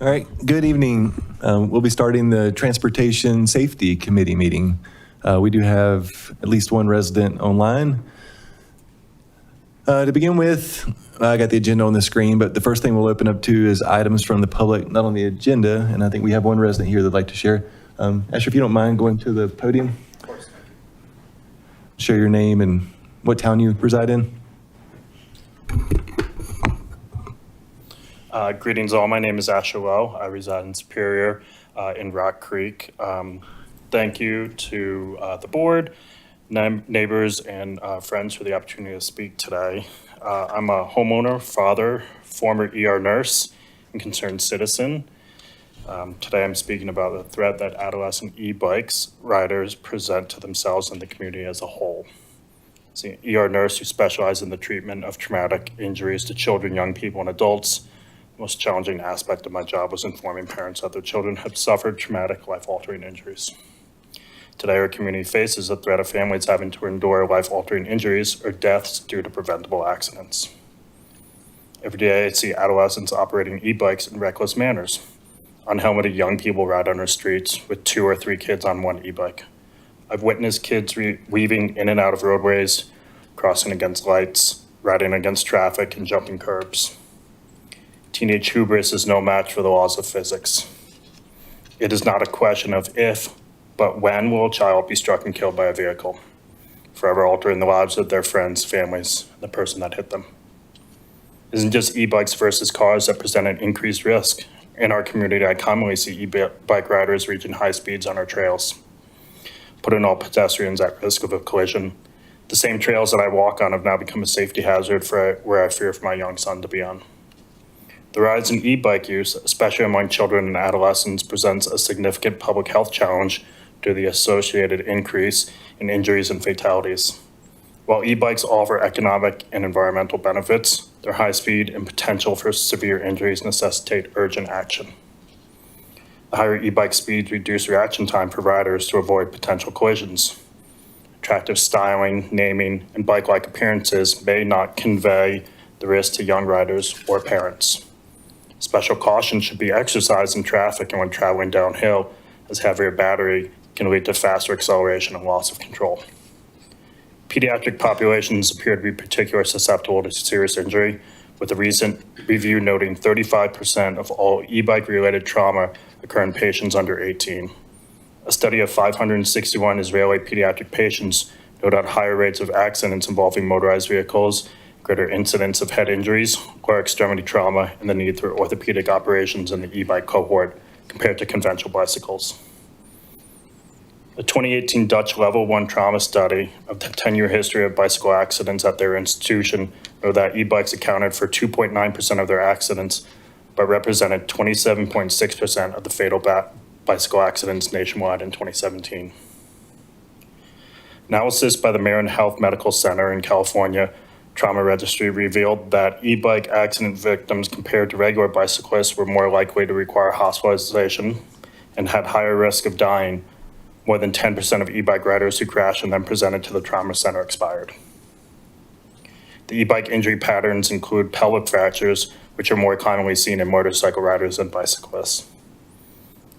All right, good evening. We'll be starting the Transportation Safety Committee meeting. We do have at least one resident online. To begin with, I got the agenda on the screen, but the first thing we'll open up to is items from the public, not on the agenda, and I think we have one resident here that'd like to share. Asher, if you don't mind going to the podium. Of course. Share your name and what town you reside in. Greetings all, my name is Asher Lowe. I reside in Superior in Rock Creek. Thank you to the board, neighbors, and friends for the opportunity to speak today. I'm a homeowner, father, former ER nurse, and concerned citizen. Today I'm speaking about the threat that adolescent e-bikes riders present to themselves and the community as a whole. As an ER nurse who specializes in the treatment of traumatic injuries to children, young people, and adults, the most challenging aspect of my job was informing parents that their children have suffered traumatic, life-altering injuries. Today, our community faces the threat of families having to endure life-altering injuries or deaths due to preventable accidents. Every day, I see adolescents operating e-bikes in reckless manners. Unhelmeted young people ride on our streets with 2 or 3 kids on one e-bike. I've witnessed kids weaving in and out of roadways, crossing against lights, riding against traffic, and jumping curbs. Teenage hubris is no match for the laws of physics. It is not a question of if, but when will a child be struck and killed by a vehicle, forever altering the lives of their friends, families, and the person that hit them. It isn't just e-bikes versus cars that present an increased risk. In our community, I commonly see e-bike riders reaching high speeds on our trails, putting all pedestrians at risk of a collision. The same trails that I walk on have now become a safety hazard for where I fear for my young son to be on. The rise in e-bike use, especially among children and adolescents, presents a significant public health challenge due to the associated increase in injuries and fatalities. While e-bikes offer economic and environmental benefits, their high speed and potential for severe injuries necessitate urgent action. The higher e-bike speeds reduce reaction time for riders to avoid potential collisions. Attractive styling, naming, and bike-like appearances may not convey the risk to young riders or parents. Special caution should be exercised in traffic and when traveling downhill, as heavier battery can lead to faster acceleration and loss of control. Pediatric populations appear to be particularly susceptible to serious injury, with a recent review noting 35% of all e-bike related trauma occur in patients under 18. A study of 561 Israeli pediatric patients noted higher rates of accidents involving motorized vehicles, greater incidence of head injuries, lower extremity trauma, and the need for orthopedic operations in the e-bike cohort compared to conventional bicycles. A 2018 Dutch Level 1 trauma study of the 10-year history of bicycle accidents at their institution noted that e-bikes accounted for 2.9% of their accidents, but represented 27.6% of the fatal bicycle accidents nationwide in 2017. Analysis by the Marin Health Medical Center in California Trauma Registry revealed that e-bike accident victims compared to regular bicyclists were more likely to require hospitalization and had higher risk of dying. More than 10% of e-bike riders who crashed and then presented to the trauma center expired. The e-bike injury patterns include pelvic fractures, which are more commonly seen in motorcycle riders than bicyclists.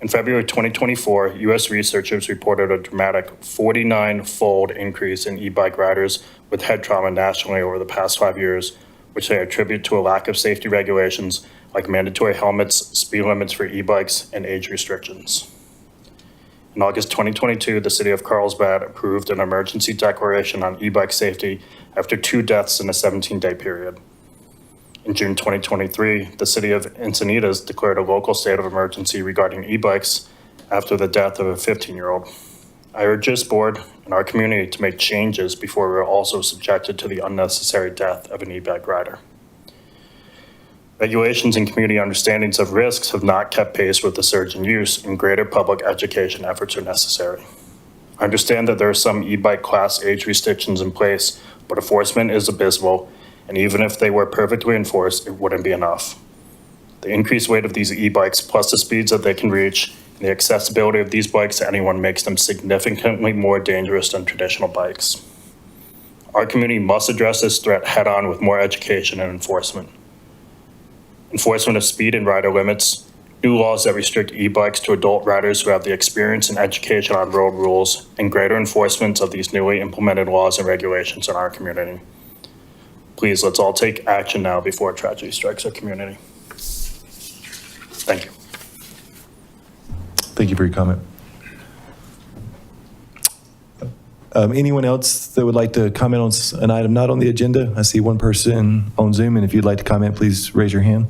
In February 2024, U.S. researchers reported a dramatic 49-fold increase in e-bike riders with head trauma nationally over the past 5 years, which they attribute to a lack of safety regulations like mandatory helmets, speed limits for e-bikes, and age restrictions. In August 2022, the city of Carlsbad approved an emergency declaration on e-bike safety after 2 deaths in a 17-day period. In June 2023, the city of Encinitas declared a local state of emergency regarding e-bikes after the death of a 15-year-old. I urge this board and our community to make changes before we're also subjected to the unnecessary death of an e-bike rider. Regulations and community understandings of risks have not kept pace with the surge in use, and greater public education efforts are necessary. I understand that there are some e-bike class age restrictions in place, but enforcement is abysmal, and even if they were perfectly enforced, it wouldn't be enough. The increased weight of these e-bikes, plus the speeds that they can reach, and the accessibility of these bikes to anyone makes them significantly more dangerous than traditional bikes. Our community must address this threat head-on with more education and enforcement. Enforcement of speed and rider limits, new laws that restrict e-bikes to adult riders who have the experience and education on road rules, and greater enforcement of these newly implemented laws and regulations in our community. Please, let's all take action now before tragedy strikes our community. Thank you. Thank you for your comment. Anyone else that would like to comment on an item not on the agenda? I see one person on Zoom, and if you'd like to comment, please raise your hand.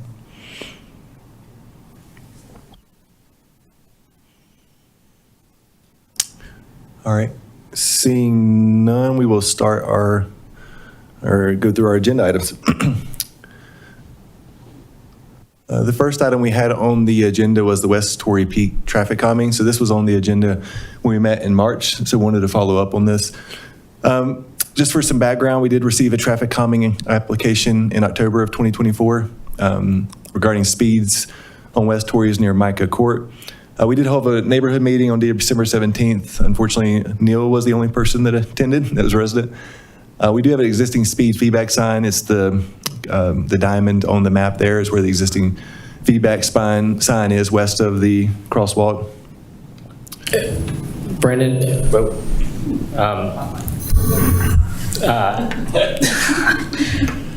All right, seeing none, we will start go through our agenda items. The first item we had on the agenda was the West Torrey Peak traffic calming. So this was on the agenda when we met in March, so wanted to follow up on this. Just for some background, we did receive a traffic calming application in October of 2024 regarding speeds on West Torrey's near Micah Court. We did hold a neighborhood meeting on December 17th. Unfortunately, Neil was the only person that attended, that was a resident. We do have an existing speed feedback sign. It's the diamond on the map there is where the existing feedback sign is west of the crosswalk. Brandon,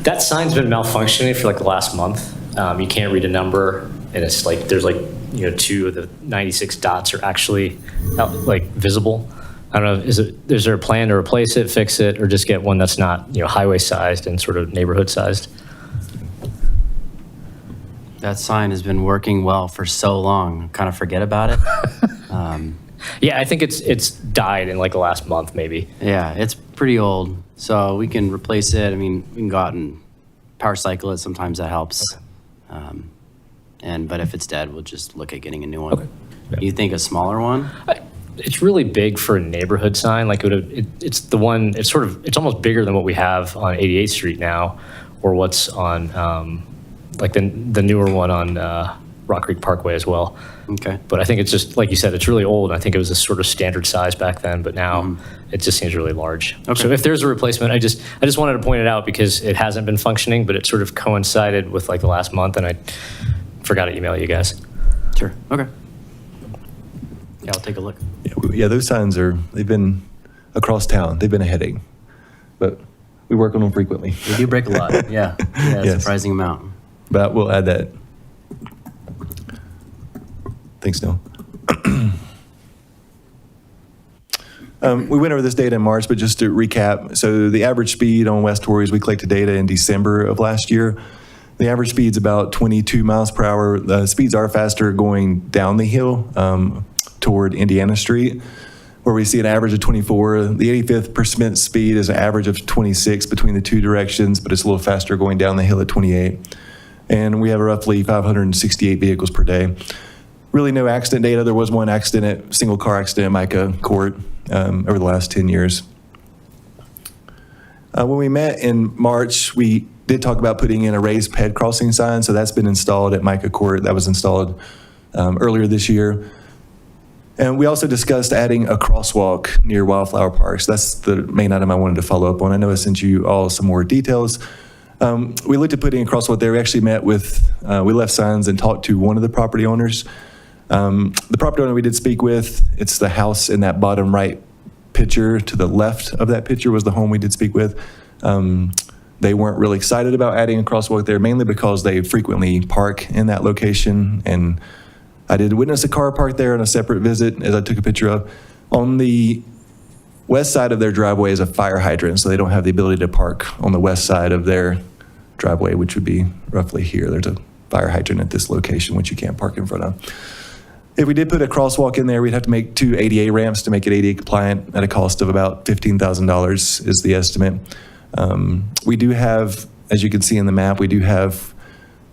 that sign's been malfunctioning for like the last month. You can't read a number, and it's like there's like 2 of the 96 dots are actually like visible. I don't know, is there a plan to replace it, fix it, or just get one that's not highway sized and sort of neighborhood sized? That sign has been working well for so long. Kind of forget about it. Yeah, I think it's died in like the last month maybe. Yeah, it's pretty old, so we can replace it. I mean, we can go out and power cycle it. Sometimes that helps. But if it's dead, we'll just look at getting a new one. Okay. Yeah. You think a smaller one? It's really big for a neighborhood sign. Like it's the one. It's almost bigger than what we have on 88th Street now, or what's on like the newer one on Rock Creek Parkway as well. Okay. But I think it's just like you said, it's really old. I think it was a sort of standard size back then, but now it just seems really large. Okay. So if there's a replacement, I just wanted to point it out because it hasn't been functioning, but it sort of coincided with like the last month, and I forgot to email you guys. Sure. Okay. Yeah, I'll take a look. Yeah, those signs they've been across town. They've been a headache, but we work on them frequently. They do break a lot. Yeah. Yeah, Yes. surprising amount. But we'll add that. Thanks, Neil. We went over this data in March, but just to recap, so the average speed on West Torrey's, we collected data in December of last year. The average speed's about 22 miles per hour. The speeds are faster going down the hill toward Indiana Street, where we see an average of 24. The 85th percent speed is an average of 26 between the two directions, but it's a little faster going down the hill at 28. And we have roughly 568 vehicles per day. Really no accident data. There was one accident, single car accident at Micah Court over the last 10 years. When we met in March, we did talk about putting in a raised ped crossing sign. So that's been installed at Micah Court. That was installed earlier this year. And we also discussed adding a crosswalk near Wildflower Parks. That's the main item I wanted to follow up on. I know I sent you all some more details. We looked at putting a crosswalk there. We actually met with, we left signs and talked to one of the property owners. The property owner we did speak with, it's the house in that bottom right picture. To the left of that picture was the home we did speak with. They weren't really excited about adding a crosswalk there, mainly because they frequently park in that location. And I did witness a car parked there on a separate visit, as I took a picture of. On the west side of their driveway is a fire hydrant, so they don't have the ability to park on the west side of their driveway, which would be roughly here. There's a fire hydrant at this location, which you can't park in front of. If we did put a crosswalk in there, we'd have to make 2 ADA ramps to make it ADA compliant at a cost of about $15,000 is the estimate. We do have, as you can see in the map, we do have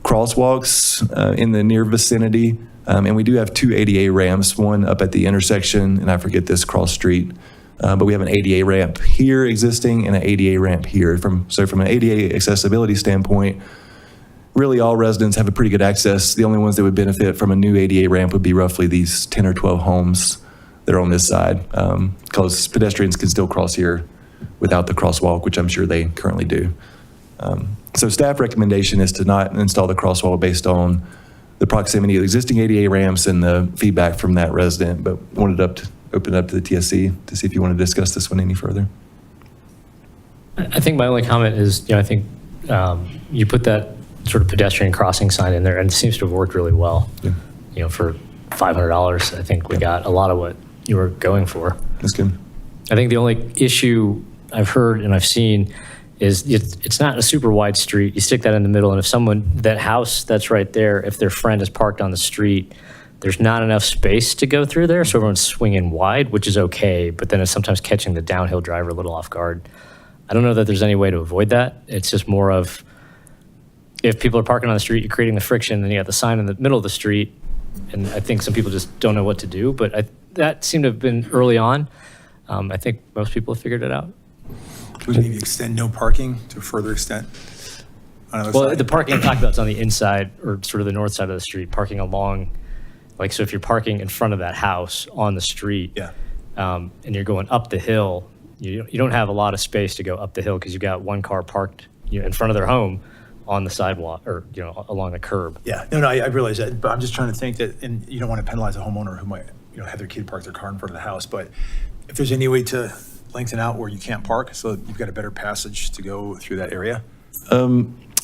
crosswalks in the near vicinity, and we do have 2 ADA ramps, one up at the intersection, and I forget this cross street, but we have an ADA ramp here existing and an ADA ramp here. So from an ADA accessibility standpoint, really all residents have a pretty good access. The only ones that would benefit from a new ADA ramp would be roughly these 10 or 12 homes that are on this side, because pedestrians can still cross here without the crosswalk, which I'm sure they currently do. So staff recommendation is to not install the crosswalk based on the proximity of the existing ADA ramps and the feedback from that resident, but wanted to open it up to the TSC to see if you want to discuss this one any further. I think my only comment is, I think you put that sort of pedestrian crossing sign in there, and it seems to have worked really well. Yeah. For $500, I think we got a lot of what you were going for. That's good. I think the only issue I've heard and I've seen is it's not a super wide street. You stick that in the middle, and if that house that's right there, if their friend is parked on the street, there's not enough space to go through there, so everyone's swinging wide, which is okay, but then it's sometimes catching the downhill driver a little off guard. I don't know that there's any way to avoid that. It's just more of, if people are parking on the street, you're creating the friction, then you got the sign in the middle of the street, and I think some people just don't know what to do, but that seemed to have been early on. I think most people have figured it out. Would maybe extend no parking to a further extent? Well, the parking I'm talking about is on the inside, or sort of the north side of the street, parking along, so if you're parking in front of that house on the street, Yeah. and you're going up the hill, you don't have a lot of space to go up the hill because you've got one car parked in front of their home on the sidewalk, or along the curb. Yeah, no, I realize that, but I'm just trying to think that, and you don't want to penalize a homeowner who might, have their kid park their car in front of the house, but if there's any way to lengthen out where you can't park, so you've got a better passage to go through that area?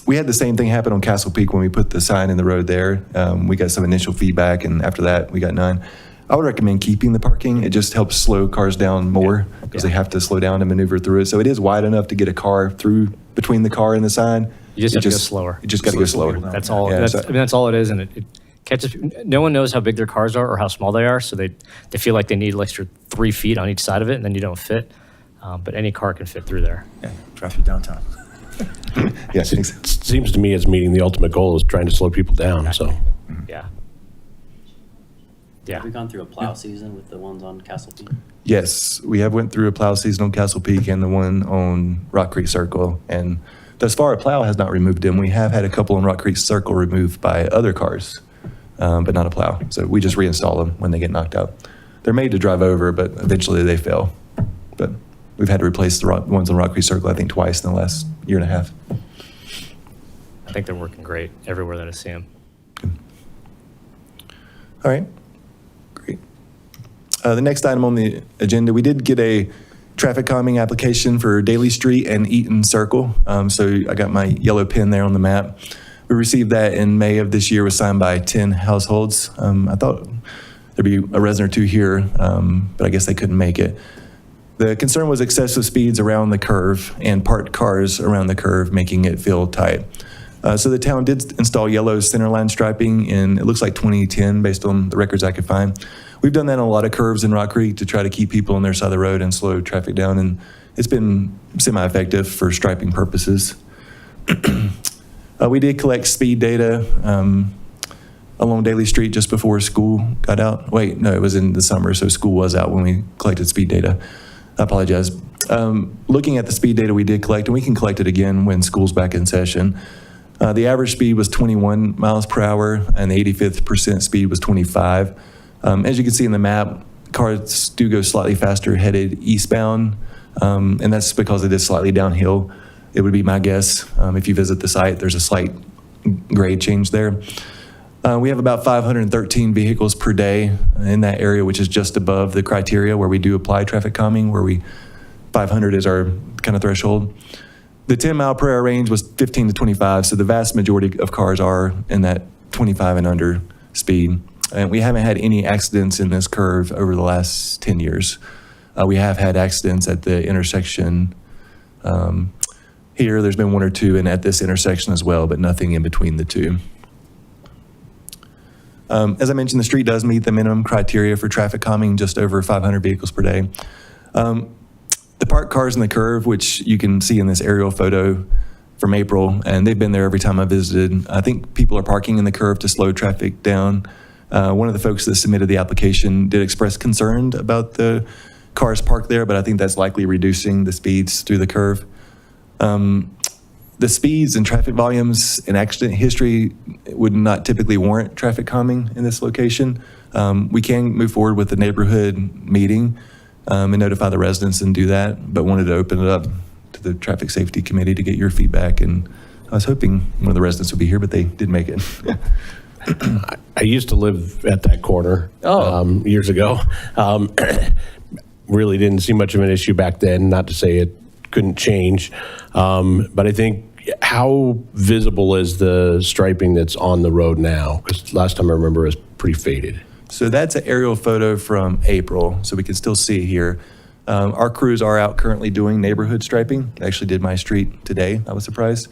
We had the same thing happen on Castle Peak when we put the sign in the road there. We got some initial feedback, and after that, we got none. I would recommend keeping the parking. It just helps slow cars down more because they have to slow down and maneuver through it. So it is wide enough to get a car through between the car and the sign. You just have to go slower. You just got to go slower. That's all. Yeah, That's all it is, and it catches. No one knows how big their cars are or how small they are, so they feel like they need an extra 3 feet on each side of it, and then you don't fit. But any car can fit through there. Yeah, drive through downtown. Yes, It seems to me it's meeting the ultimate goal is trying to slow people down, so. Yeah. Have we gone through a plow season with the ones on Castle Peak? Yes, we have went through a plow season on Castle Peak and the one on Rock Creek Circle. And thus far, a plow has not removed them. We have had a couple on Rock Creek Circle removed by other cars, but not a plow. So we just reinstall them when they get knocked out. They're made to drive over, but eventually they fail. But we've had to replace the ones on Rock Creek Circle, I think, twice in the last year and a half. I think they're working great everywhere that I see them. All right, great. The next item on the agenda, we did get a traffic calming application for Daly Street and Eaton Circle. So I got my yellow pen there on the map. We received that in May of this year, was signed by 10 households. I thought there'd be a resident or two here, but I guess they couldn't make it. The concern was excessive speeds around the curve and parked cars around the curve, making it feel tight. So the town did install yellow centerline striping in, it looks like 2010, based on the records I could find. We've done that on a lot of curves in Rock Creek to try to keep people on their side of the road and slow traffic down, and it's been semi-effective for striping purposes. We did collect speed data along Daly Street just before school got out. Wait, no, it was in the summer, so school was out when we collected speed data. I apologize. Looking at the speed data we did collect, and we can collect it again when school's back in session, the average speed was 21 miles per hour, and the 85th percent speed was 25. As you can see in the map, cars do go slightly faster headed eastbound, and that's because it is slightly downhill. It would be my guess. If you visit the site, there's a slight grade change there. We have about 513 vehicles per day in that area, which is just above the criteria where we do apply traffic calming, where 500 is our kind of threshold. The 10 mile per hour range was 15 to 25, so the vast majority of cars are in that 25 and under speed. And we haven't had any accidents in this curve over the last 10 years. We have had accidents at the intersection here. There's been one or two, and at this intersection as well, but nothing in between the two. As I mentioned, the street does meet the minimum criteria for traffic calming, just over 500 vehicles per day. The parked cars in the curve, which you can see in this aerial photo from April, and they've been there every time I visited. I think people are parking in the curve to slow traffic down. One of the folks that submitted the application did express concern about the cars parked there, but I think that's likely reducing the speeds through the curve. The speeds and traffic volumes and accident history would not typically warrant traffic calming in this location. We can move forward with the neighborhood meeting and notify the residents and do that, but wanted to open it up to the Traffic Safety Committee to get your feedback. And I was hoping one of the residents would be here, but they did make it. I used to live at that corner years ago. Really didn't see much of an issue back then, not to say it couldn't change. But I think, how visible is the striping that's on the road now? Because last time I remember it was pretty faded. So that's an aerial photo from April, so we can still see it here. Our crews are out currently doing neighborhood striping. They actually did my street today. I was surprised.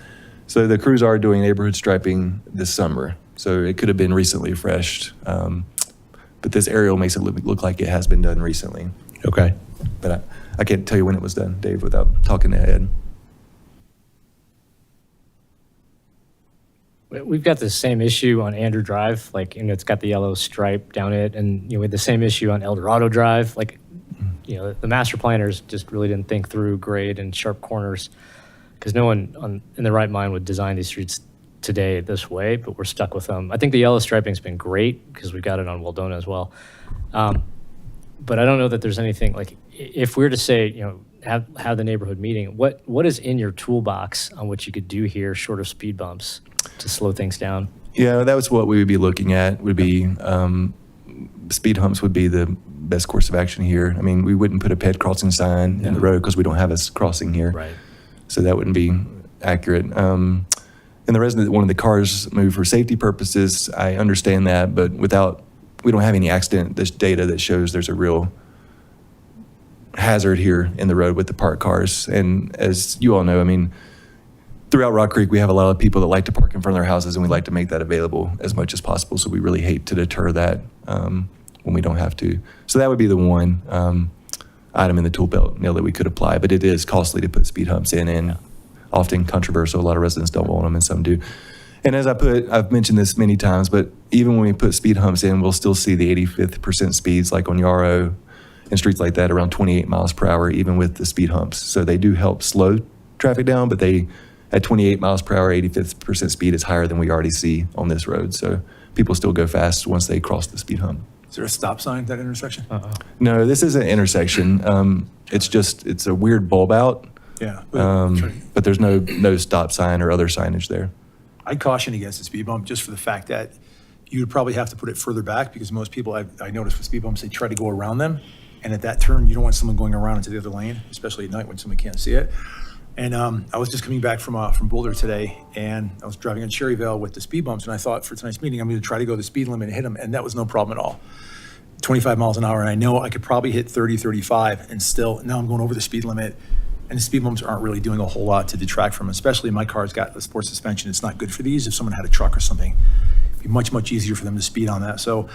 So the crews are doing neighborhood striping this summer. So it could have been recently refreshed. But this aerial makes it look like it has been done recently. Okay. But I can't tell you when it was done, Dave, without talking ahead. We've got the same issue on Andrew Drive, like, it's got the yellow stripe down it, and, we had the same issue on El Dorado Drive. Like, the master planners just really didn't think through grade and sharp corners, because no one in their right mind would design these streets today this way, but we're stuck with them. I think the yellow striping's been great, because we've got it on Waldona as well. But I don't know that there's anything, like, if we were to say, have the neighborhood meeting, what is in your toolbox on what you could do here, short of speed bumps, to slow things down? Yeah, that was what we would be looking at, would be speed humps would be the best course of action here. I mean, we wouldn't put a ped crossing sign in the road because we don't have a crossing here. Right. So that wouldn't be accurate. And the resident that wanted the cars moved for safety purposes, I understand that, but we don't have any accident data that shows there's a real hazard here in the road with the parked cars. And as you all know, I mean, throughout Rock Creek, we have a lot of people that like to park in front of their houses, and we like to make that available as much as possible. So we really hate to deter that when we don't have to. So that would be the one item in the tool belt that we could apply. But it is costly to put speed humps in, and often controversial. A lot of residents don't want them, and some do. And as I've mentioned this many times, but even when we put speed humps in, we'll still see the 85th percent speeds, like on Yarrow and streets like that, around 28 miles per hour, even with the speed humps. So they do help slow traffic down, but at 28 miles per hour, 85th percent speed is higher than we already see on this road. So people still go fast once they cross the speed hump. Is there a stop sign at that intersection? No, this is an intersection. It's a weird bulb out, but there's no stop sign or other signage there. I'd caution against the speed bump just for the fact that you would probably have to put it further back, because most people I noticed with speed bumps, they try to go around them. And at that turn, you don't want someone going around into the other lane, especially at night when someone can't see it. And I was just coming back from Boulder today, and I was driving on Cherryvale with the speed bumps, and I thought for tonight's meeting, I'm going to try to go the speed limit and hit them, and that was no problem at all. 25 miles an hour, and I know I could probably hit 30, 35, and still, now I'm going over the speed limit, and the speed bumps aren't really doing a whole lot to detract from it, especially my car's got the sports suspension. It's not good for these. If someone had a truck or something, it'd be much, much easier for them to speed on that. So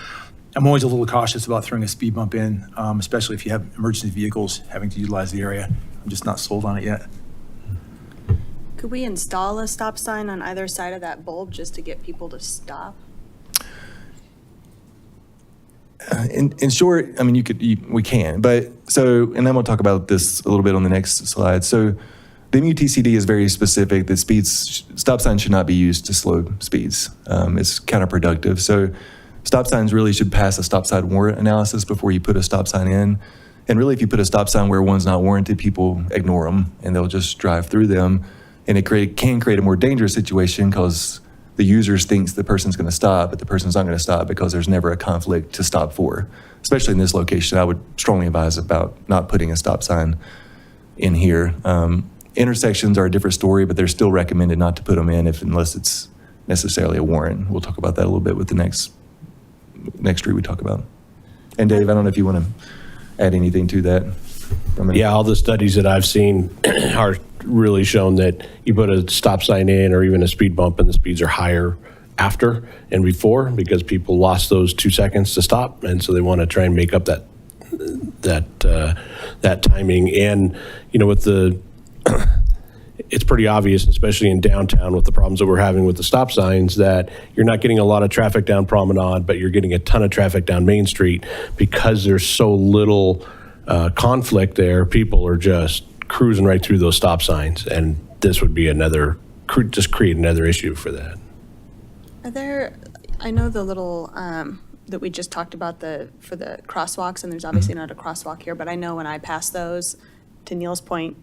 I'm always a little cautious about throwing a speed bump in, especially if you have emergency vehicles having to utilize the area. I'm just not sold on it yet. Could we install a stop sign on either side of that bulb just to get people to stop? In short, I mean, we can, but so, and I'm going to talk about this a little bit on the next slide. So the MUTCD is very specific that stop signs should not be used to slow speeds. It's counterproductive. So stop signs really should pass a stop sign warrant analysis before you put a stop sign in. And really, if you put a stop sign where one's not warranted, people ignore them and they'll just drive through them. And it can create a more dangerous situation because the users thinks the person's going to stop, but the person's not going to stop because there's never a conflict to stop for. Especially in this location, I would strongly advise about not putting a stop sign in here. Intersections are a different story, but they're still recommended not to put them in unless it's necessarily a warrant. We'll talk about that a little bit with the next street we talk about. And Dave, I don't know if you want to add anything to that. Yeah, all the studies that I've seen are really shown that you put a stop sign in or even a speed bump and the speeds are higher after and before because people lost those 2 seconds to stop, and so they want to try and make up that timing. And with the it's pretty obvious, especially in downtown with the problems that we're having with the stop signs, that you're not getting a lot of traffic down Promenade, but you're getting a ton of traffic down Main Street because there's so little conflict there. People are just cruising right through those stop signs, and this would be just create another issue for that. I know the little that we just talked about for the crosswalks, and there's obviously not a crosswalk here, but I know when I pass those, to Neil's point,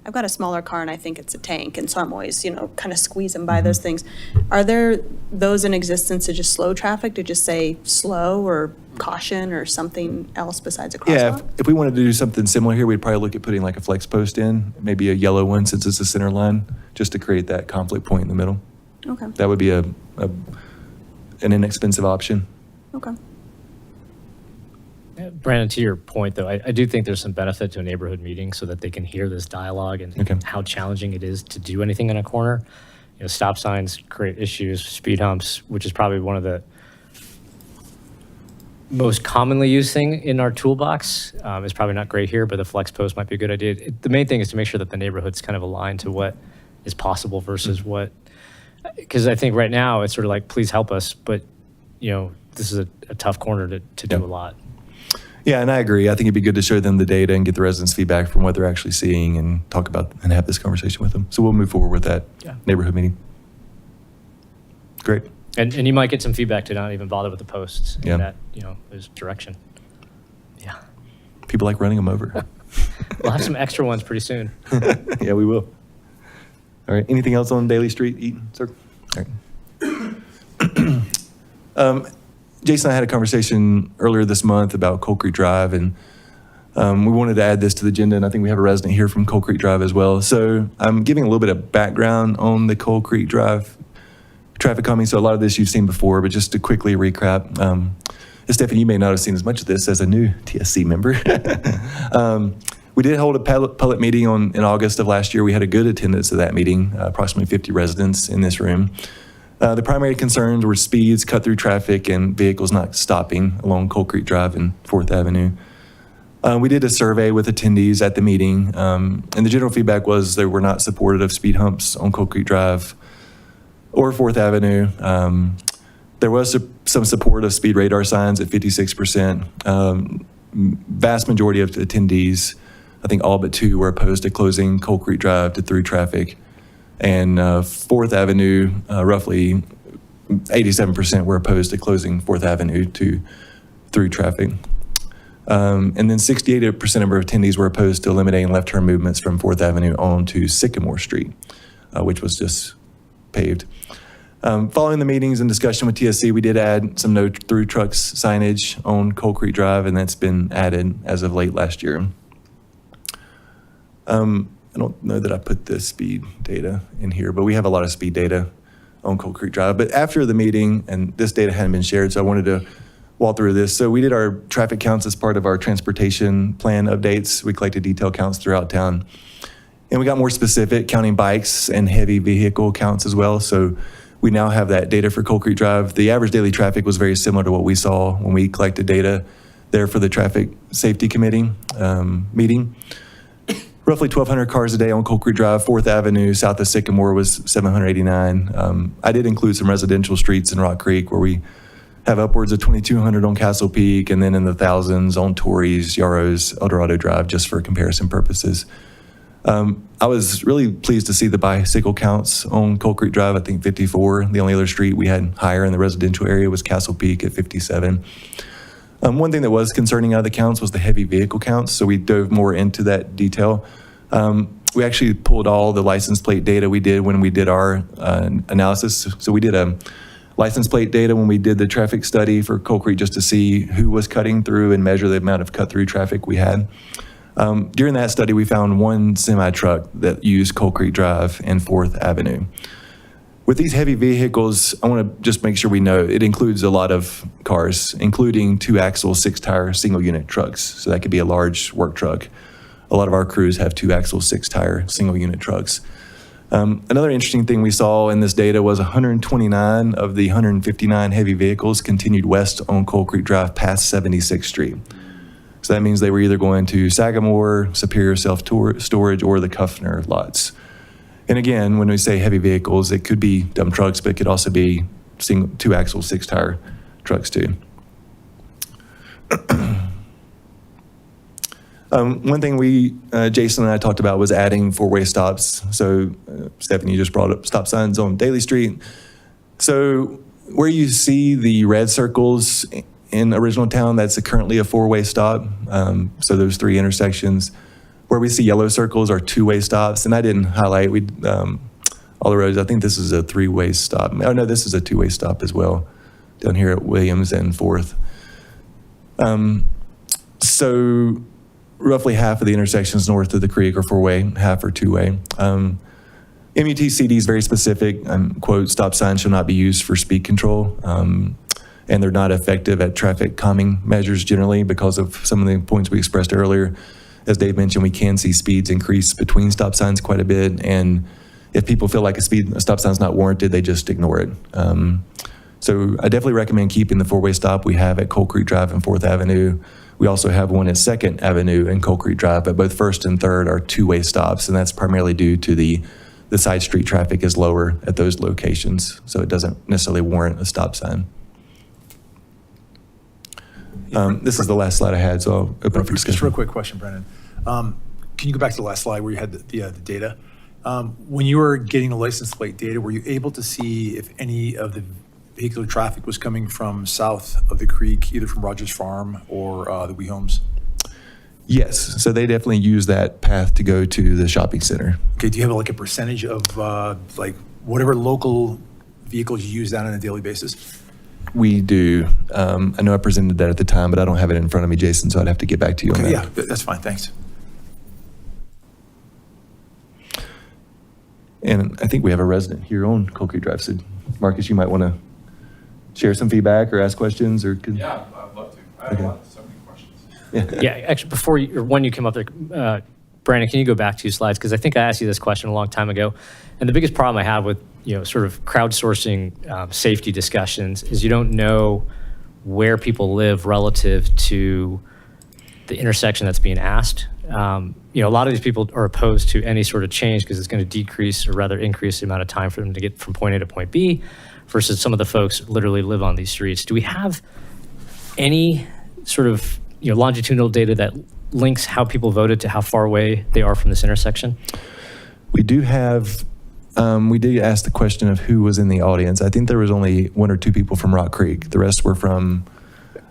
I've got a smaller car and I think it's a tank, and so I'm always, kind of squeezing by those things. Are there those in existence to just slow traffic, to just say slow or caution or something else besides a Yeah, crosswalk? if we wanted to do something similar here, we'd probably look at putting like a flex post in, maybe a yellow one since it's a center line, just to create that conflict point in the middle. Okay, That would be an inexpensive option. okay. Brandon, to your point, though, I do think there's some benefit to a neighborhood meeting so that they can hear this dialogue and Okay. how challenging it is to do anything in a corner. Stop signs create issues, speed humps, which is probably one of the most commonly used thing in our toolbox. Is probably not great here, but the flex post might be a good idea. The main thing is to make sure that the neighborhood's kind of aligned to what is possible versus what, because I think right now it's sort of like, please help us, but this is a tough corner to do Yeah. a lot. Yeah, and I agree. I think it'd be good to show them the data and get the residents' feedback from what they're actually seeing and talk about and have this conversation with them. So we'll move forward with that neighborhood meeting. Great. And you might get some feedback to not even bother with the posts. Yeah. In that, there's direction. Yeah. People like running them over. We'll have some extra ones pretty soon. Yeah, we will. All right. Anything else on Daly Street, Eaton, sir? All right. Jason and I had a conversation earlier this month about Coal Creek Drive, and we wanted to add this to the agenda, and I think we have a resident here from Coal Creek Drive as well. So I'm giving a little bit of background on the Coal Creek Drive traffic calming. So a lot of this you've seen before, but just to quickly recap, Stephanie, you may not have seen as much of this as a new TSC member. We did hold a public meeting in August of last year. We had a good attendance of that meeting, approximately 50 residents in this room. The primary concerns were speeds, cut-through traffic, and vehicles not stopping along Coal Creek Drive and 4th Avenue. We did a survey with attendees at the meeting, and the general feedback was they were not supportive of speed humps on Coal Creek Drive or 4th Avenue. There was some support of speed radar signs at 56%. Vast majority of attendees, I think all but 2, were opposed to closing Coal Creek Drive to through traffic. And 4th Avenue, roughly 87% were opposed to closing 4th Avenue to through traffic. And then 68% of our attendees were opposed to eliminating left turn movements from 4th Avenue onto Sycamore Street, which was just paved. Following the meetings and discussion with TSC, we did add some no through trucks signage on Coal Creek Drive, and that's been added as of late last year. I don't know that I put the speed data in here, but we have a lot of speed data on Coal Creek Drive. But after the meeting, and this data hadn't been shared, so I wanted to walk through this. So we did our traffic counts as part of our transportation plan updates. We collected detailed counts throughout town. And we got more specific, counting bikes and heavy vehicle counts as well. So we now have that data for Coal Creek Drive. The average daily traffic was very similar to what we saw when we collected data there for the Traffic Safety Committee meeting. Roughly 1,200 cars a day on Coal Creek Drive. 4th Avenue, south of Sycamore, was 789. I did include some residential streets in Rock Creek where we have upwards of 2,200 on Castle Peak, and then in the thousands on Torrey's, Yarrow's, Eldorado Drive, just for comparison purposes. I was really pleased to see the bicycle counts on Coal Creek Drive. I think 54. The only other street we had higher in the residential area was Castle Peak at 57. One thing that was concerning out of the counts was the heavy vehicle counts, so we dove more into that detail. We actually pulled all the license plate data we did when we did our analysis. So we did a license plate data when we did the traffic study for Coal Creek just to see who was cutting through and measure the amount of cut-through traffic we had. During that study, we found one semi-truck that used Coal Creek Drive and 4th Avenue. With these heavy vehicles, I want to just make sure we know it includes a lot of cars, including 2-axle, 6-tire, single-unit trucks. So that could be a large work truck. A lot of our crews have 2-axle, 6-tire, single-unit trucks. Another interesting thing we saw in this data was 129 of the 159 heavy vehicles continued west on Coal Creek Drive past 76th Street. So that means they were either going to Sagamore, Superior Self-Storage, or the Kuffner lots. And again, when we say heavy vehicles, it could be dump trucks, but it could also be 2-axle, 6-tire trucks too. One thing Jason and I talked about was adding 4-way stops. So Stephanie just brought up stop signs on Daly Street. So where you see the red circles in Original Town, that's currently a 4-way stop. So those 3 intersections. Where we see yellow circles are two-way stops, and I didn't highlight, all the roads, I think this is a three-way stop. Oh, no, this is a two-way stop as well, down here at Williams and 4th. So roughly half of the intersections north of the creek are four-way, half are two-way. MUTCD is very specific, quote, stop signs shall not be used for speed control, and they're not effective at traffic calming measures generally because of some of the points we expressed earlier. As Dave mentioned, we can see speeds increase between stop signs quite a bit, and if people feel like a stop sign is not warranted, they just ignore it. So I definitely recommend keeping the four-way stop we have at Coal Creek Drive and 4th Avenue. We also have one at 2nd Avenue and Coal Creek Drive, but both 1st and 3rd are two-way stops, and that's primarily due to the side street traffic is lower at those locations, so it doesn't necessarily warrant a stop sign. This is the last slide I had, so I'll open up for Just a discussion. real quick question, Brennan. Can you go back to the last slide where you had the data? When you were getting the license plate data, were you able to see if any of the vehicular traffic was coming from south of the creek, either from Rogers Farm or the Wee Homes? Yes, so they definitely use that path to go to the shopping center. Okay, do you have like a percentage of like whatever local vehicles you use down on a daily basis? We do. I know I presented that at the time, but I don't have it in front of me, Jason, so I'd have to get back to you on Okay, that. yeah, that's fine, thanks. And I think we have a resident here on Coal Creek Drive, so Marcus, you might want to share some feedback or ask questions or. Yeah, I'd love to. I have so many questions. Yeah, actually, before you, or when you came up there, Brandon, can you go back 2 slides? Because I think I asked you this question a long time ago. And the biggest problem I have with, sort of crowdsourcing safety discussions is you don't know where people live relative to the intersection that's being asked. A lot of these people are opposed to any sort of change because it's going to decrease or rather increase the amount of time for them to get from point A to point B versus some of the folks literally live on these streets. Do we have any sort of longitudinal data that links how people voted to how far away they are from this intersection? We do have, we did ask the question of who was in the audience. I think there was only 1 or 2 people from Rock Creek. The rest were from.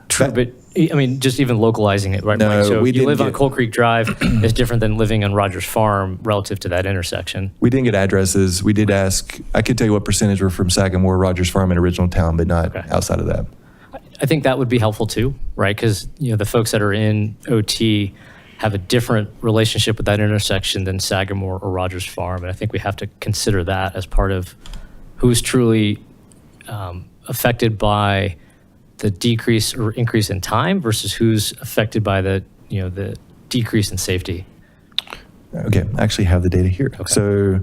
True, but I mean, just even localizing it, right? No, Mike? So we if you didn't live on get- Coal Creek Drive, it's different than living on Rogers Farm relative to that intersection. We didn't get addresses. We did ask, I could tell you what percentage were from Sagamore, Rogers Farm, and Original Town, but not Okay. outside of that. I think that would be helpful too, right? Because the folks that are in OT have a different relationship with that intersection than Sagamore or Rogers Farm, and I think we have to consider that as part of who's truly affected by the decrease or increase in time versus who's affected by the decrease in safety. Okay, I actually have the data here. So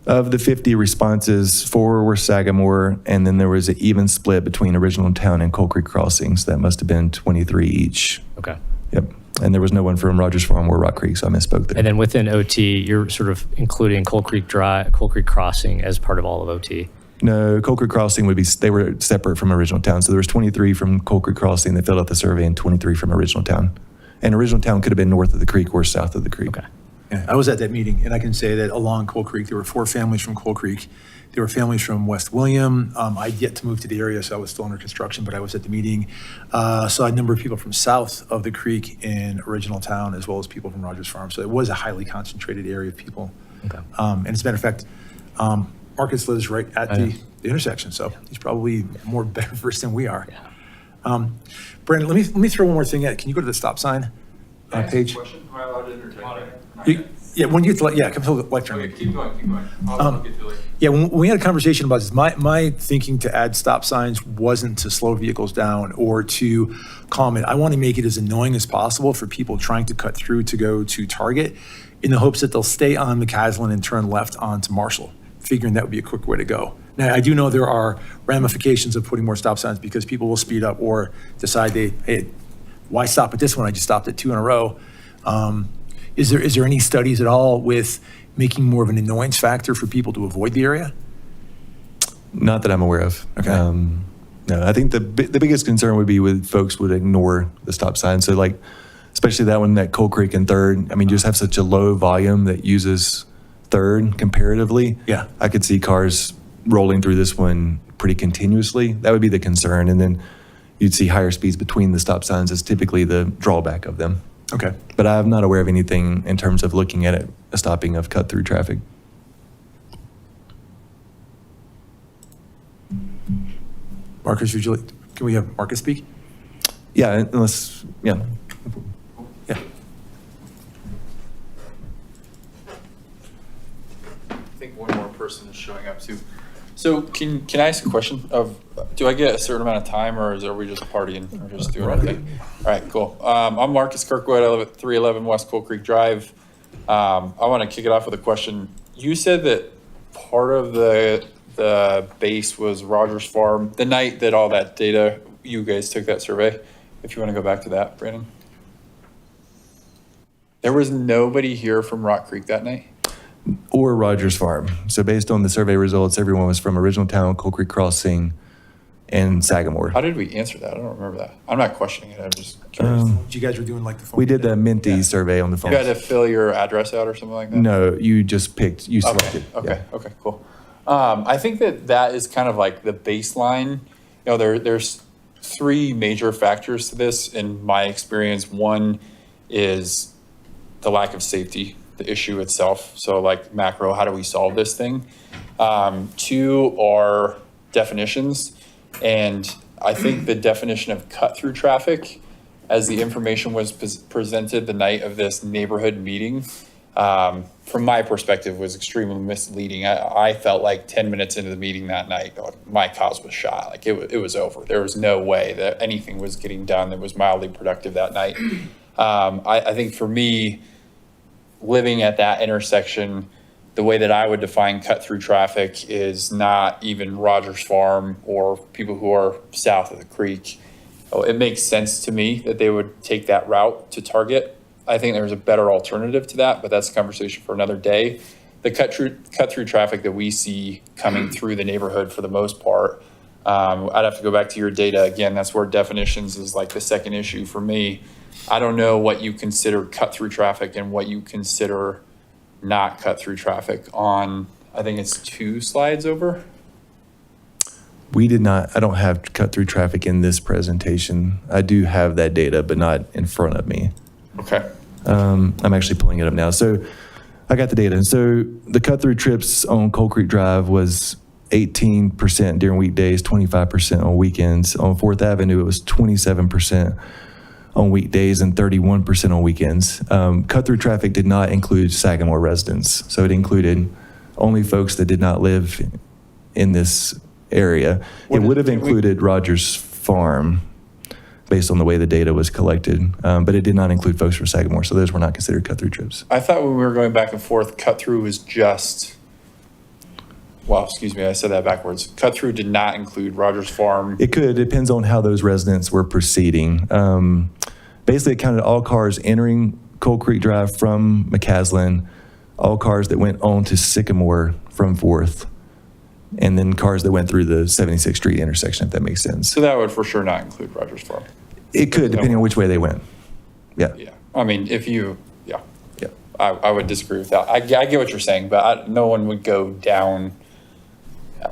of the 50 responses, 4 were Sagamore, and then there was an even split between Original Town and Coal Creek Crossings. That must have been 23 each. Okay. Yep. And there was no one from Rogers Farm or Rock Creek, so I misspoke there. And then within OT, you're sort of including Coal Creek Drive, Coal Creek Crossing as part of all of OT. No, Coal Creek Crossing they were separate from Original Town. So there was 23 from Coal Creek Crossing that filled out the survey and 23 from Original Town. And Original Town could have been north of the creek or south of the creek. Okay. Yeah, I was at that meeting, and I can say that along Coal Creek, there were 4 families from Coal Creek. There were families from West William. I'd yet to move to the area, so I was still under construction, but I was at the meeting. Saw a number of people from south of the creek in Original Town, as well as people from Rogers Farm. So it was a highly concentrated area of people. Okay. And as a matter of fact, Marcus lives right at the intersection, so he's probably more better versed than we are. Brandon, let me throw one more thing at. Can you go to the stop sign page? Question, am I allowed to entertain? Yeah, when you get to, come to the lectern. Okay, keep going. I'll get to it later. Yeah, when we had a conversation about this, my thinking to add stop signs wasn't to slow vehicles down or to calm it. I want to make it as annoying as possible for people trying to cut through to go to Target in the hopes that they'll stay on McCaslin and turn left onto Marshall, figuring that would be a quick way to go. Now, I do know there are ramifications of putting more stop signs because people will speed up or decide hey, why stop at this one? I just stopped at 2 in a row. Is there any studies at all with making more of an annoyance factor for people to avoid the area? Not that I'm aware of. Okay. No, I think the biggest concern would be with folks would ignore the stop sign. So like, especially that one at Coal Creek and 3rd, I mean, you just have such a low volume that uses 3rd comparatively. Yeah. I could see cars rolling through this one pretty continuously. That would be the concern. And then you'd see higher speeds between the stop signs as typically the drawback of them. Okay. But I'm not aware of anything in terms of looking at it, a stopping of cut-through traffic. Marcus, can we have Marcus speak? Yeah, unless, yeah. Yeah. I think one more person is showing up too. So can I ask a question of, do I get a certain amount of time, or are we just partying or just doing our thing? All right, cool. I'm Marcus Kirkwood. I live at 311 West Coal Creek Drive. I want to kick it off with a question. You said that part of the base was Rogers Farm, the night that all that data, you guys took that survey. If you want to go back to that, Brandon. There was nobody here from Rock Creek that night? Or Rogers Farm. So based on the survey results, everyone was from Original Town, Coal Creek Crossing, and Sagamore. How did we answer that? I don't remember that. I'm not questioning it. I'm just curious. You guys were doing like the phone. We did the Minty survey on the phone. You had to fill your address out or something like that? No, you just picked, you selected. Okay, Yeah. okay, cool. I think that is kind of like the baseline. You know, there's three major factors to this in my experience. One is the lack of safety, the issue itself. So like macro, how do we solve this thing? Two are definitions. And I think the definition of cut-through traffic, as the information was presented the night of this neighborhood meeting, from my perspective, was extremely misleading. I felt like 10 minutes into the meeting that night, my cause was shot. Like it was over. There was no way that anything was getting done that was mildly productive that night. I think for me, living at that intersection, the way that I would define cut-through traffic is not even Rogers Farm or people who are south of the creek. It makes sense to me that they would take that route to target. I think there's a better alternative to that, but that's a conversation for another day. The cut-through traffic that we see coming through the neighborhood for the most part, I'd have to go back to your data again. That's where definitions is like the second issue for me. I don't know what you consider cut-through traffic and what you consider not cut-through traffic on, I think it's 2 slides over. We did not, I don't have cut-through traffic in this presentation. I do have that data, but not in front of me. Okay. I'm actually pulling it up now. So I got the data. And so the cut-through trips on Coal Creek Drive was 18% during weekdays, 25% on weekends. On 4th Avenue, it was 27% on weekdays and 31% on weekends. Cut-through traffic did not include Sagamore residents. So it included only folks that did not live in this area. It would have included Rogers Farm based on the way the data was collected, but it did not include folks from Sagamore. So those were not considered cut-through trips. I thought when we were going back and forth, cut-through was just, well, excuse me, I said that backwards. Cut-through did not include Rogers Farm. It could, it depends on how those residents were proceeding. Basically, it counted all cars entering Coal Creek Drive from McCaslin, all cars that went on to Sycamore from 4th, and then cars that went through the 76th Street intersection, if that makes sense. So that would for sure not include Rogers Farm. It could, depending on which way they went. Yeah. Yeah. I mean, if you, yeah. Yeah. I would disagree with that. I get what you're saying, but no one would go down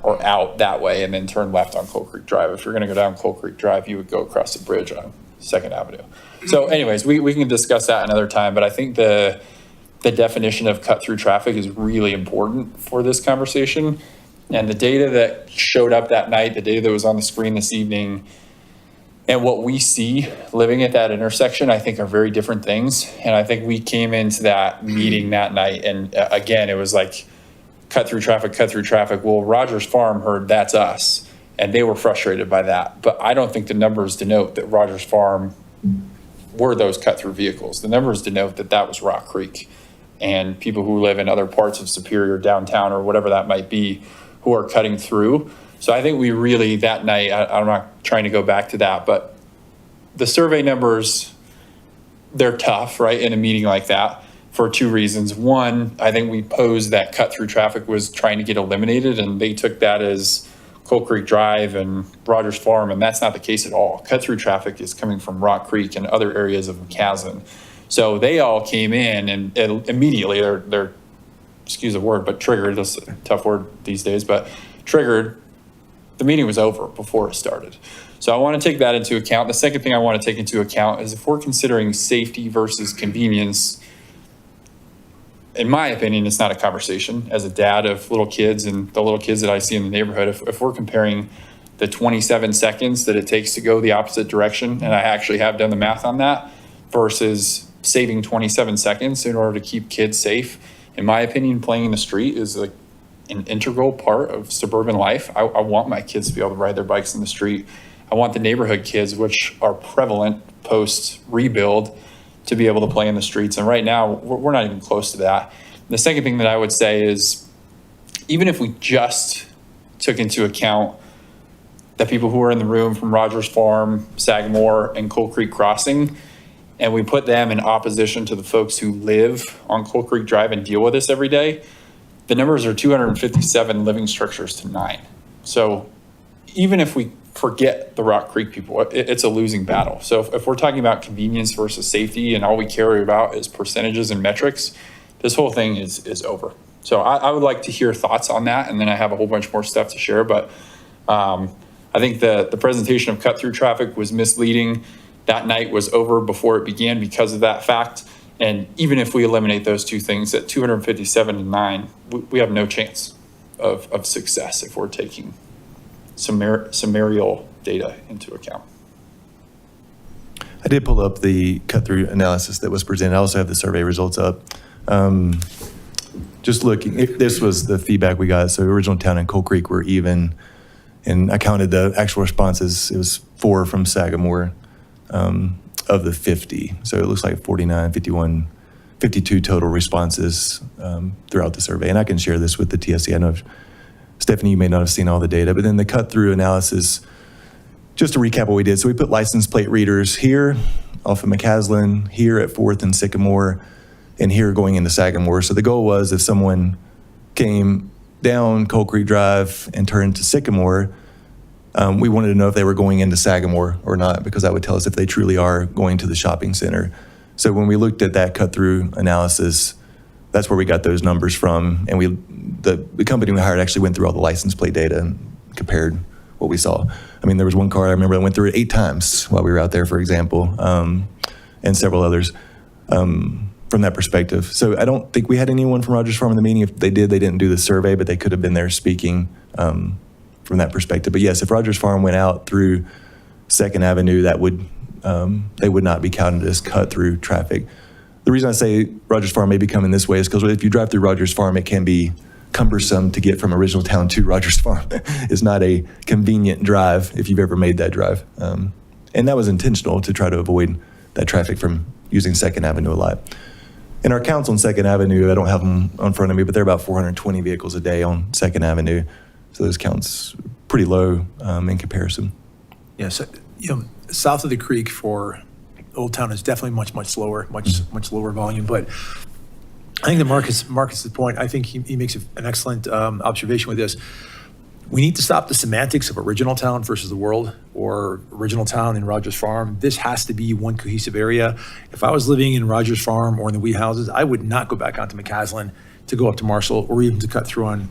or out that way and then turn left on Coal Creek Drive. If you're going to go down Coal Creek Drive, you would go across the bridge on 2nd Avenue. So anyways, we can discuss that another time, but I think the definition of cut-through traffic is really important for this conversation. And the data that showed up that night, the data that was on the screen this evening, and what we see living at that intersection, I think are very different things. And I think we came into that meeting that night, and again, it was like cut-through traffic, cut-through traffic. Well, Rogers Farm heard that's us, and they were frustrated by that. But I don't think the numbers denote that Rogers Farm were those cut-through vehicles. The numbers denote that that was Rock Creek and people who live in other parts of Superior, downtown, or whatever that might be, who are cutting through. So I think we really, that night, I'm not trying to go back to that, but the survey numbers, they're tough, right, in a meeting like that for 2 reasons. One, I think we posed that cut-through traffic was trying to get eliminated, and they took that as Coal Creek Drive and Rogers Farm, and that's not the case at all. Cut-through traffic is coming from Rock Creek and other areas of McCaslin. So they all came in and immediately they're excuse the word, but triggered, that's a tough word these days, but triggered the meeting was over before it started. So I want to take that into account. The second thing I want to take into account is if we're considering safety versus convenience, in my opinion, it's not a conversation. As a dad of little kids and the little kids that I see in the neighborhood, if we're comparing the 27 seconds that it takes to go the opposite direction, and I actually have done the math on that, versus saving 27 seconds in order to keep kids safe, in my opinion, playing in the street is like an integral part of suburban life. I want my kids to be able to ride their bikes in the street. I want the neighborhood kids, which are prevalent post rebuild, to be able to play in the streets. And right now, we're not even close to that. The second thing that I would say is, even if we just took into account the people who are in the room from Rogers Farm, Sagamore, and Coal Creek Crossing, and we put them in opposition to the folks who live on Coal Creek Drive and deal with this every day, the numbers are 257 living structures to 9. So even if we forget the Rock Creek people, it's a losing battle. So if we're talking about convenience versus safety and all we care about is percentages and metrics, this whole thing is over. So I would like to hear thoughts on that, and then I have a whole bunch more stuff to share. But I think the presentation of cut-through traffic was misleading. That night was over before it began because of that fact. And even if we eliminate those two things at 257 to 9, we have no chance of success if we're taking summarial data into account. I did pull up the cut-through analysis that was presented. I also have the survey results up. Just looking, this was the feedback we got. So original town and Coal Creek were even, and I counted the actual responses. It was 4 from Sagamore of the 50. So it looks like 49, 51, 52 total responses throughout the survey. And I can share this with the TSC. I know, Stephanie, you may not have seen all the data, but then the cut-through analysis, just to recap what we did. So we put license plate readers here off of McCaslin, here at 4th and Sycamore, and here going into Sagamore. So the goal was if someone came down Coal Creek Drive and turned to Sycamore, we wanted to know if they were going into Sagamore or not, because that would tell us if they truly are going to the shopping center. So when we looked at that cut-through analysis, that's where we got those numbers from. And the company we hired actually went through all the license plate data and compared what we saw. I mean, there was one car I remember that went through it 8 times while we were out there, for example, and several others from that perspective. So I don't think we had anyone from Rogers Farm in the meeting. If they did, they didn't do the survey, but they could have been there speaking from that perspective. But yes, if Rogers Farm went out through 2nd Avenue, that would they would not be counted as cut-through traffic. The reason I say Rogers Farm may be coming this way is because if you drive through Rogers Farm, it can be cumbersome to get from original town to Rogers Farm. It's not a convenient drive if you've ever made that drive. And that was intentional to try to avoid that traffic from using 2nd Avenue a lot. In our counts on 2nd Avenue, I don't have them in front of me, but they're about 420 vehicles a day on 2nd Avenue. So those counts pretty low in comparison. Yeah, so, south of the creek for Old Town is definitely much slower, much lower volume. But I think that Marcus's point, I think he makes an excellent observation with this. We need to stop the semantics of original town versus the world, or original town and Rogers Farm. This has to be one cohesive area. If I was living in Rogers Farm or in the wee houses, I would not go back onto McCaslin to go up to Marshall or even to cut through on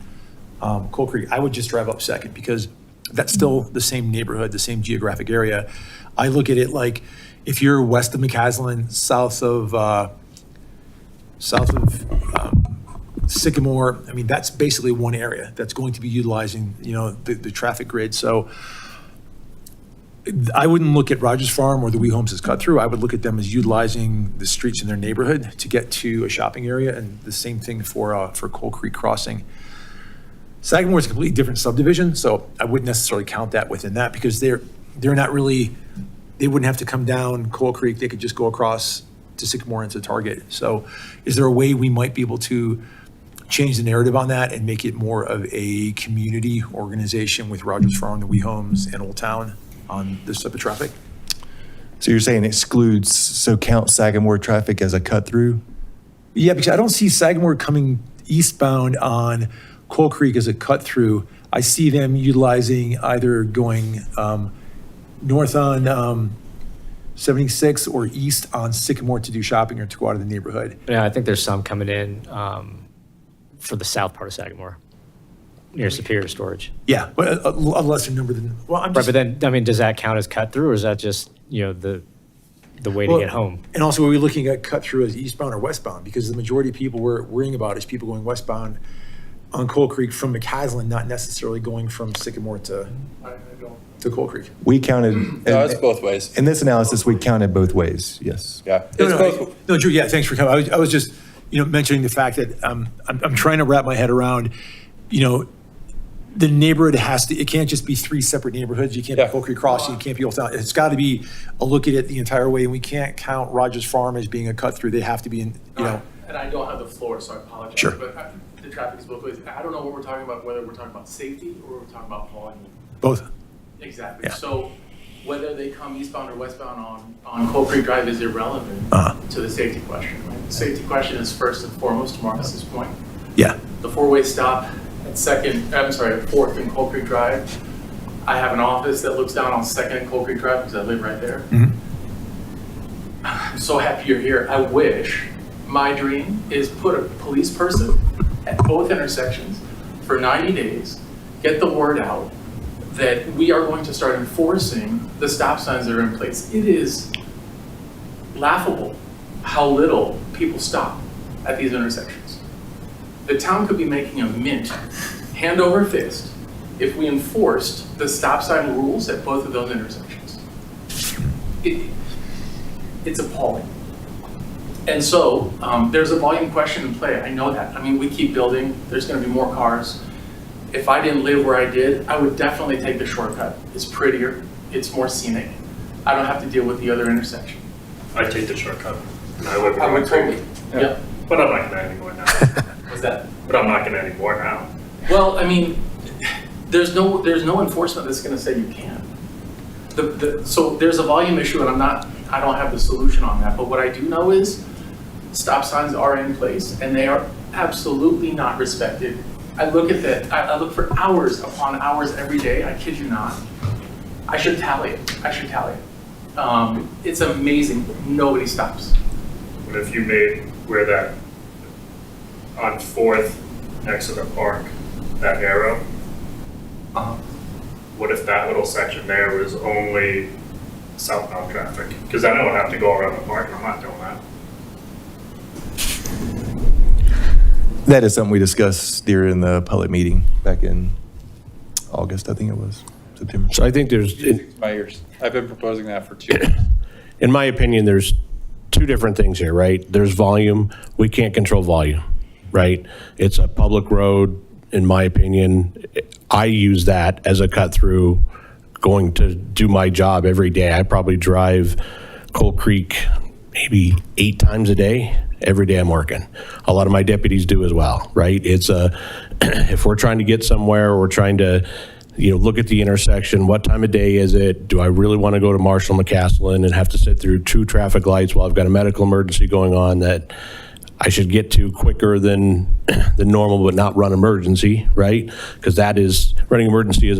Coal Creek. I would just drive up 2nd because that's still the same neighborhood, the same geographic area. I look at it like if you're west of McCaslin, south of Sycamore, I mean, that's basically one area that's going to be utilizing, the traffic grid. So I wouldn't look at Rogers Farm or the Wee Homes as cut through. I would look at them as utilizing the streets in their neighborhood to get to a shopping area, and the same thing for Coal Creek Crossing. Sagamore is a completely different subdivision, so I wouldn't necessarily count that within that because they're not really, they wouldn't have to come down Coal Creek. They could just go across to Sycamore into Target. So is there a way we might be able to change the narrative on that and make it more of a community organization with Rogers Farm, the Wee Homes, and Old Town on this type of traffic? So you're saying excludes, so count Sagamore traffic as a cut-through? Yeah, because I don't see Sagamore coming eastbound on Coal Creek as a cut-through. I see them utilizing either going north on 76 or east on Sycamore to do shopping or to go out of the neighborhood. Yeah, I think there's some coming in for the south part of Sagamore. near Superior Storage. Yeah, but a lesser number than, well, I'm Right, just. but then, I mean, does that count as cut through, or is that just, the way to Well, get home? And also, are we looking at cut through as eastbound or westbound? Because the majority of people we're worrying about is people going westbound on Coal Creek from McCaslin, not necessarily going from Sycamore to Coal Creek. We counted. No, it's both ways. In this analysis, we counted both ways, yes. Yeah. No, It's no, both. no, Drew, yeah, thanks for coming. I was just, mentioning the fact that I'm trying to wrap my head around, the neighborhood it can't just be three separate neighborhoods. You can't be Yeah. Coal Creek Crossing, you can't be Old Town. It's got to be a look at it the entire way, and we can't count Rogers Farm as being a cut through. They have to be in, And I don't have the floor, so I apologize. Sure. But the traffic is both ways. I don't know what we're talking about, whether we're talking about safety or we're talking about volume. both. Exactly. Yeah. So whether they come eastbound or westbound on Coal Creek Drive is irrelevant to the safety question. Right? The safety question is first and foremost, to Marcus's point. Yeah. The four-way stop at 4th and Coal Creek Drive. I have an office that looks down on 2nd and Coal Creek Drive because I live right there. I'm so happy you're here. I wish, my dream is put a police person at both intersections for 90 days, get the word out that we are going to start enforcing the stop signs that are in place. It is laughable how little people stop at these intersections. The town could be making a mint, hand over fist, if we enforced the stop sign rules at both of those intersections. It's appalling. And so there's a volume question in play. I know that. I mean, we keep building. There's going to be more cars. If I didn't live where I did, I would definitely take the shortcut. It's prettier. It's more scenic. I don't have to deal with the other intersection. I take the shortcut. And I live in I would Rock Creek. totally. Yeah. But I'm not gonna anymore now. What's that? But I'm not gonna anymore now. Well, I mean, there's no enforcement that's going to say you can. So there's a volume issue, and I don't have the solution on that. But what I do know is stop signs are in place, and they are absolutely not respected. I look at that. I look for hours upon hours every day. I kid you not. I should tally it. It's amazing. Nobody stops. But if you made where that on 4th next to the park, that arrow, what if that little section there was only southbound traffic? Because then I would have to go around the park, and I'm not doing that. That is something we discussed during the public meeting back in August, I think it was, September. So I think there's, My ears. I've been proposing that for 2 years. in my opinion, there's two different things here, right? There's volume. We can't control volume, right? It's a public road, in my opinion. I use that as a cut through going to do my job every day. I probably drive Coal Creek maybe 8 times a day. Every day I'm working. A lot of my deputies do as well, right? It's if we're trying to get somewhere, we're trying to, look at the intersection. What time of day is it? Do I really want to go to Marshall McCaslin and have to sit through 2 traffic lights while I've got a medical emergency going on that I should get to quicker than the normal, but not run emergency, right? Because running emergency is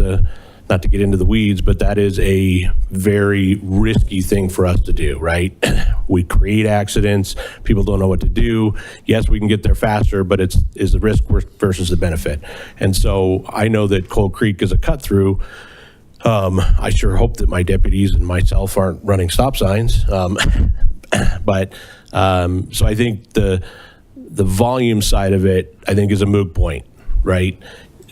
not to get into the weeds, but that is a very risky thing for us to do, right? We create accidents. People don't know what to do. Yes, we can get there faster, but is the risk versus the benefit. And so I know that Coal Creek is a cut through. I sure hope that my deputies and myself aren't running stop signs. But so I think the volume side of it, I think, is a moot point, right?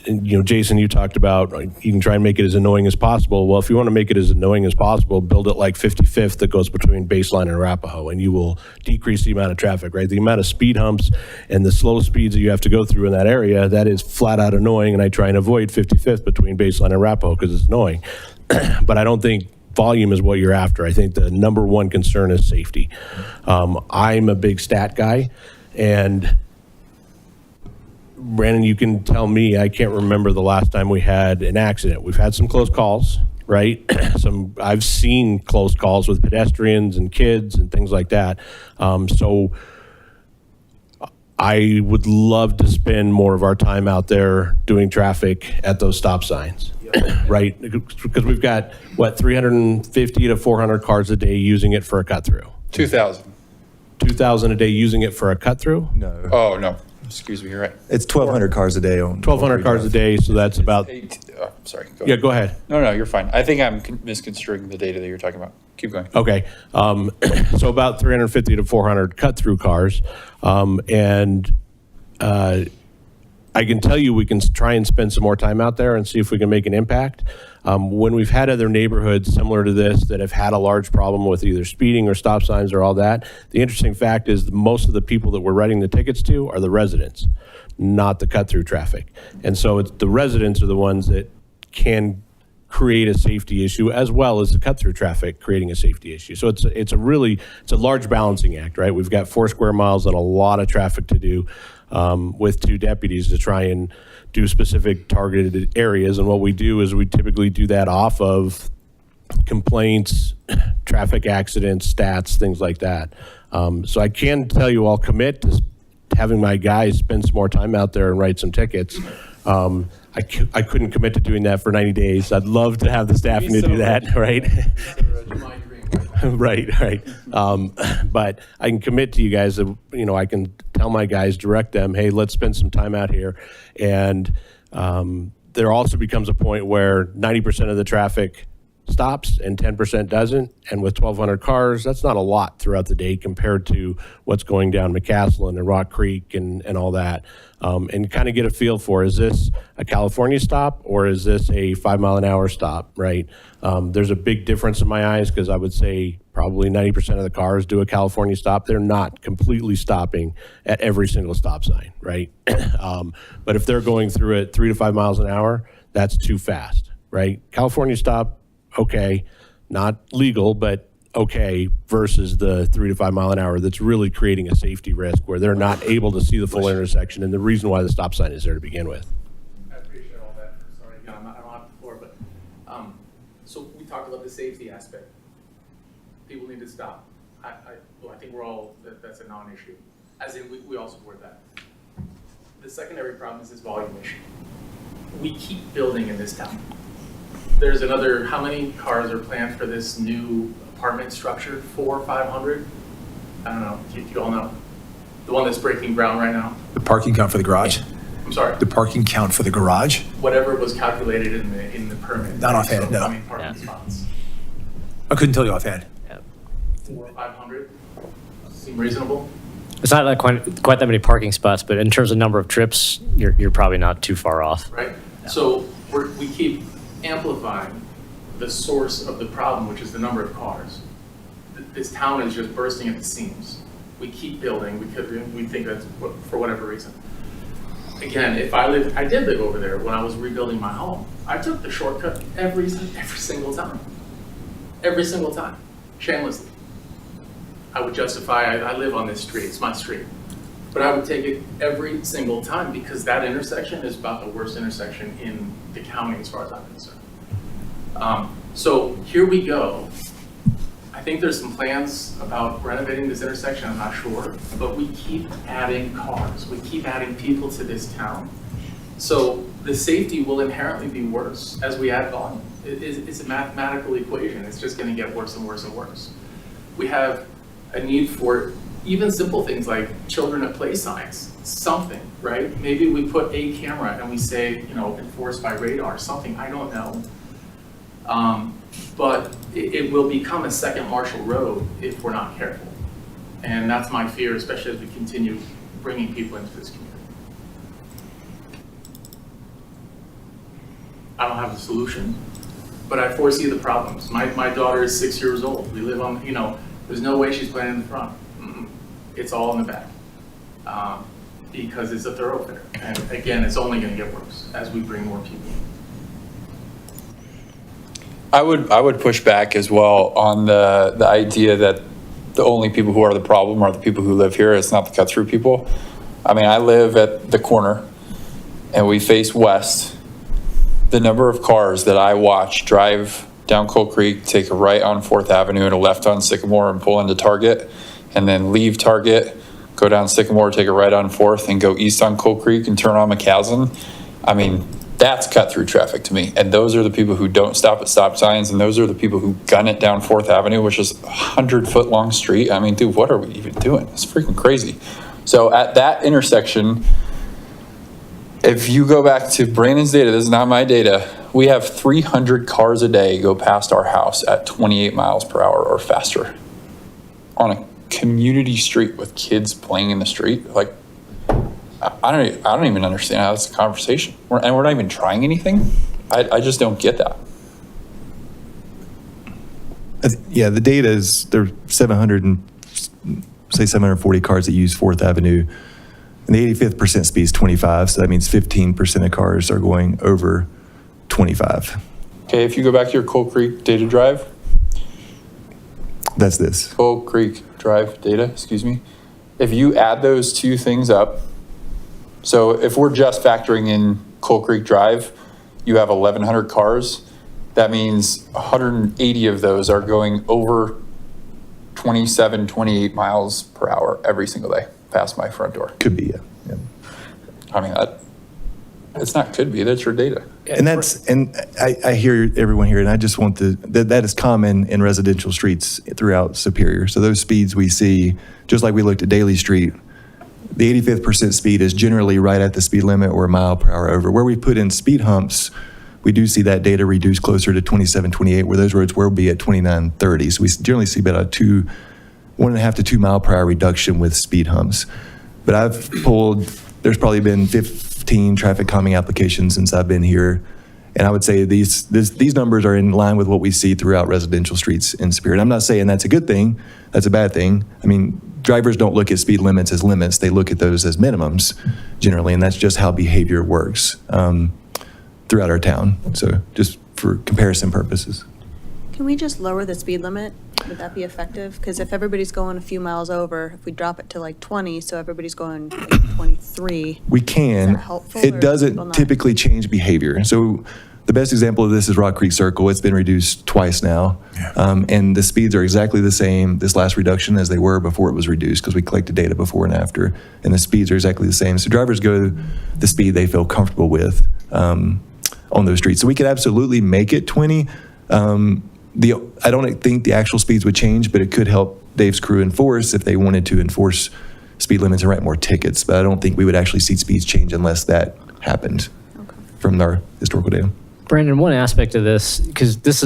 And, Jason, you talked about you can try and make it as annoying as possible. Well, if you want to make it as annoying as possible, build it like 55th that goes between Baseline and Arapahoe, and you will decrease the amount of traffic, right? The amount of speed humps and the slow speeds that you have to go through in that area, that is flat out annoying, and I try and avoid 55th between Baseline and Arapahoe because it's annoying. But I don't think volume is what you're after. I think the number one concern is safety. I'm a big stat guy, and Brandon, you can tell me, I can't remember the last time we had an accident. We've had some close calls, right? I've seen close calls with pedestrians and kids and things like that. So I would love to spend more of our time out there doing traffic at those stop signs, right? Because we've got, 350 to 400 cars a day using it for a cut through. 2,000. 2,000 a day using it for a cut through? No. Oh, no. Excuse me, you're right. It's 1,200 cars a day on. 1,200 cars a day, so that's about, Sorry. yeah, go ahead. No, you're fine. I think I'm misconstruing the data that you're talking about. Keep going. Okay, so about 350 to 400 cut-through cars. And I can tell you we can try and spend some more time out there and see if we can make an impact. When we've had other neighborhoods similar to this that have had a large problem with either speeding or stop signs or all that, the interesting fact is most of the people that we're writing the tickets to are the residents, not the cut-through traffic. And so it's the residents are the ones that can create a safety issue as well as the cut-through traffic creating a safety issue. So it's a large balancing act, right? We've got 4 square miles and a lot of traffic to do with 2 deputies to try and do specific targeted areas. And what we do is we typically do that off of complaints, traffic accidents, stats, things like that. So I can tell you I'll commit to having my guys spend some more time out there and write some tickets. I couldn't commit to doing that for 90 days. I'd love to have the staffing to do that, right? Right. But I can commit to you guys that, I can tell my guys, direct them, hey, let's spend some time out here. And there also becomes a point where 90% of the traffic stops and 10% doesn't. And with 1,200 cars, that's not a lot throughout the day compared to what's going down McCaslin and Rock Creek and all that. And kind of get a feel for, is this a California stop or is this a 5 mile an hour stop, right? There's a big difference in my eyes because I would say probably 90% of the cars do a California stop. They're not completely stopping at every single stop sign, right? But if they're going through it 3 to 5 miles an hour, that's too fast, right? California stop, okay, not legal, but okay, versus the 3 to 5 mile an hour that's really creating a safety risk where they're not able to see the full intersection and the reason why the stop sign is there to begin with. I appreciate all that. Sorry, again, I don't have the floor, but, so we talked about the safety aspect. People need to stop. I think we're all, that's a non-issue. As in, we all support that. The secondary problem is this volume issue. We keep building in this town. There's another, how many cars are planned for this new apartment structure? 400 or 500? I don't know, you all know. The one that's breaking ground right now. The parking count for the garage? I'm sorry? The parking count for the garage? Whatever was calculated in the permit. Not offhand, no. How many parking spots? I couldn't tell you offhand. 400 or 500? Seem reasonable? It's not like quite that many parking spots, but in terms of number of trips, you're probably not too far off. Right? So we keep amplifying the source of the problem, which is the number of cars. This town is just bursting at the seams. We keep building because we think that's for whatever reason. Again, I did live over there when I was rebuilding my home. I took the shortcut every single time. Every single time, shamelessly. I would justify, I live on this street, it's my street. But I would take it every single time because that intersection is about the worst intersection in the county as far as I'm concerned. So here we go. I think there's some plans about renovating this intersection, I'm not sure, but we keep adding cars. We keep adding people to this town. So the safety will inherently be worse as we add volume. It's a mathematical equation. It's just gonna get worse and worse and worse. We have a need for even simple things like children at play signs, something, right? Maybe we put a camera and we say, enforced by radar, something, I don't know. But it will become a second Marshall Road if we're not careful. And that's my fear, especially as we continue bringing people into this community. I don't have a solution, but I foresee the problems. My daughter is 6 years old. We live on, there's no way she's playing in the front. It's all in the back because it's a thoroughfare. And again, it's only going to get worse as we bring more people in. I would push back as well on the idea that the only people who are the problem are the people who live here. It's not the cut-through people. I mean, I live at the corner and we face west. The number of cars that I watch drive down Coal Creek, take a right on 4th Avenue and a left on Sycamore and pull into Target, and then leave Target, go down Sycamore, take a right on 4th and go east on Coal Creek and turn on McCaslin. I mean, that's cut through traffic to me. And those are the people who don't stop at stop signs. And those are the people who gun it down 4th Avenue, which is a 100-foot long street. I mean, dude, what are we even doing? It's freaking crazy. So at that intersection, if you go back to Brandon's data, this is not my data, we have 300 cars a day go past our house at 28 miles per hour or faster on a community street with kids playing in the street. Like, I don't even understand how that's a conversation. And we're not even trying anything. I just don't get that. Yeah, the data is there are 740 cars that use 4th Avenue, and the 85th percent speed is 25, so that means 15% of cars are going over 25. Okay, if you go back to your Coal Creek data drive, That's this. Coal Creek Drive data, excuse me. If you add those two things up, so if we're just factoring in Coal Creek Drive, you have 1,100 cars. That means 180 of those are going over 27, 28 miles per hour every single day past my front door. Could be, yeah. I mean, it's not could be, that's your data. And I hear everyone here, and I just want that is common in residential streets throughout Superior. So those speeds we see, just like we looked at Daly Street, the 85th percent speed is generally right at the speed limit or a mile per hour over. Where we put in speed humps, we do see that data reduce closer to 27, 28, where those roads will be at 29, 30. So we generally see about a 1.5 to 2 mile per hour reduction with speed humps. But I've pulled, there's probably been 15 traffic calming applications since I've been here. And I would say these numbers are in line with what we see throughout residential streets in Superior. And I'm not saying that's a good thing, that's a bad thing. I mean, drivers don't look at speed limits as limits, they look at those as minimums generally, and that's just how behavior works throughout our town. So just for comparison purposes. Can we just lower the speed limit? Would that be effective? Because if everybody's going a few miles over, if we drop it to like 20, so everybody's going like 23. We can. Is that helpful, or It will doesn't not? typically change behavior. So the best example of this is Rock Creek Circle. It's been reduced twice now. Yeah. And the speeds are exactly the same this last reduction as they were before it was reduced, because we collected data before and after. And the speeds are exactly the same. So drivers go the speed they feel comfortable with on those streets. So we could absolutely make it 20. I don't think the actual speeds would change, but it could help Dave's crew enforce if they wanted to enforce speed limits and write more tickets. But I don't think we would actually see speeds change unless that happened from our historical data. Brandon, one aspect of this, because this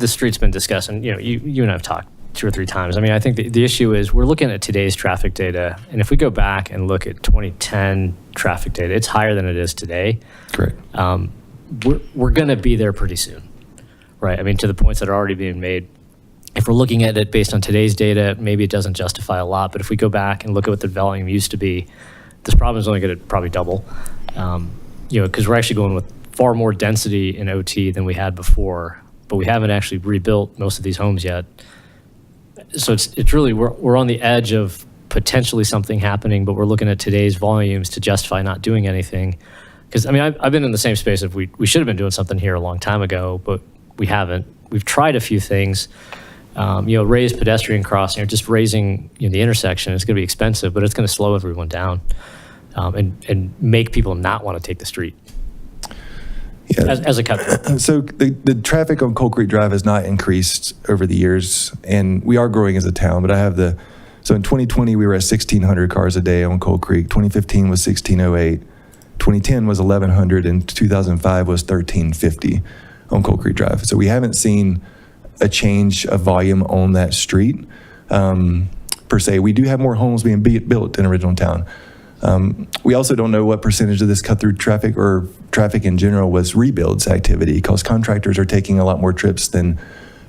street's been discussed, and you and I have talked 2 or 3 times. I mean, I think the issue is we're looking at today's traffic data, and if we go back and look at 2010 traffic data, it's higher than it is today. Correct. We're going to be there pretty soon, right? I mean, to the points that are already being made. If we're looking at it based on today's data, maybe it doesn't justify a lot, but if we go back and look at what the volume used to be, this problem is only going to probably double, because we're actually going with far more density in OT than we had before, but we haven't actually rebuilt most of these homes yet. So it's really, we're on the edge of potentially something happening, but we're looking at today's volumes to justify not doing anything. Because, I mean, I've been in the same space of we should have been doing something here a long time ago, but we haven't. We've tried a few things, raised pedestrian crossing, or just raising the intersection. It's going to be expensive, but it's going to slow everyone down and make people not want to take the street. Yeah. As a cut through. So the traffic on Coal Creek Drive has not increased over the years, and we are growing as a town, but so in 2020, we were at 1,600 cars a day on Coal Creek. 2015 was 1,608. 2010 was 1,100, and 2005 was 1,350 on Coal Creek Drive. So we haven't seen a change of volume on that street per se. We do have more homes being built in original town. We also don't know what percentage of this cut-through traffic or traffic in general was rebuilds activity, because contractors are taking a lot more trips than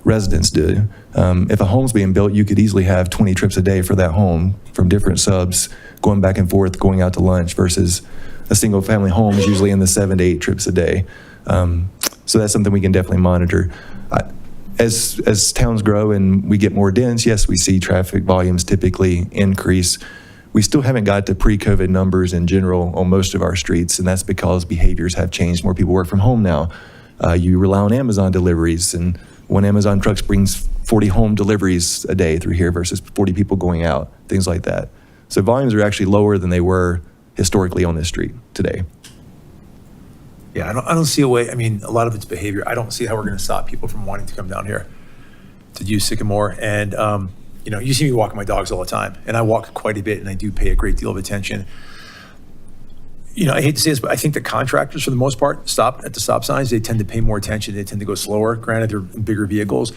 residents do. If a home's being built, you could easily have 20 trips a day for that home from different subs going back and forth, going out to lunch, versus a single family home is usually in the 7 to 8 trips a day. So that's something we can definitely monitor. As towns grow and we get more dense, yes, we see traffic volumes typically increase. We still haven't got to pre-COVID numbers in general on most of our streets, and that's because behaviors have changed. More people work from home now. You rely on Amazon deliveries, and one Amazon truck brings 40 home deliveries a day through here versus 40 people going out, things like that. So volumes are actually lower than they were historically on this street today. Yeah, I don't see a way. I mean, a lot of it's behavior. I don't see how we're going to stop people from wanting to come down here to use Sycamore. And, You know, you see me walking my dogs all the time, and I walk quite a bit, and I do pay a great deal of attention. You know, I hate to say this, but I think the contractors, for the most part, stop at the stop signs. They tend to pay more attention. They tend to go slower. Granted, they're in bigger vehicles.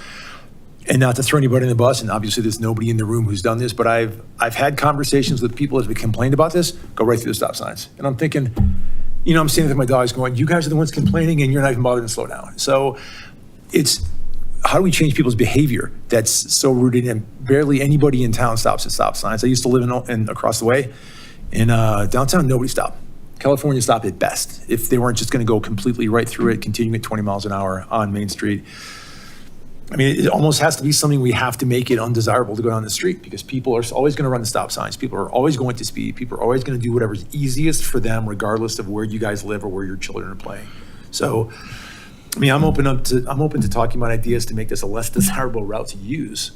And not to throw anybody in the bus, and obviously there's nobody in the room who's done this, but I've had conversations with people as we complained about this, go right through the stop signs. And I'm thinking, you know, I'm standing with my dogs going, you guys are the ones complaining and you're not even bothering to slow down. So it's, how do we change people's behavior that's so rooted in barely anybody in town stops at stop signs? I used to live in across the way in downtown, nobody stopped. California stopped at best if they weren't just going to go completely right through it, continuing at 20 miles an hour on Main Street. I mean, it almost has to be something we have to make it undesirable to go down the street, because people are always going to run the stop signs. People are always going to speed. People are always going to do whatever's easiest for them, regardless of where you guys live or where your children are playing. So, I mean, I'm open to talking about ideas to make this a less desirable route to use.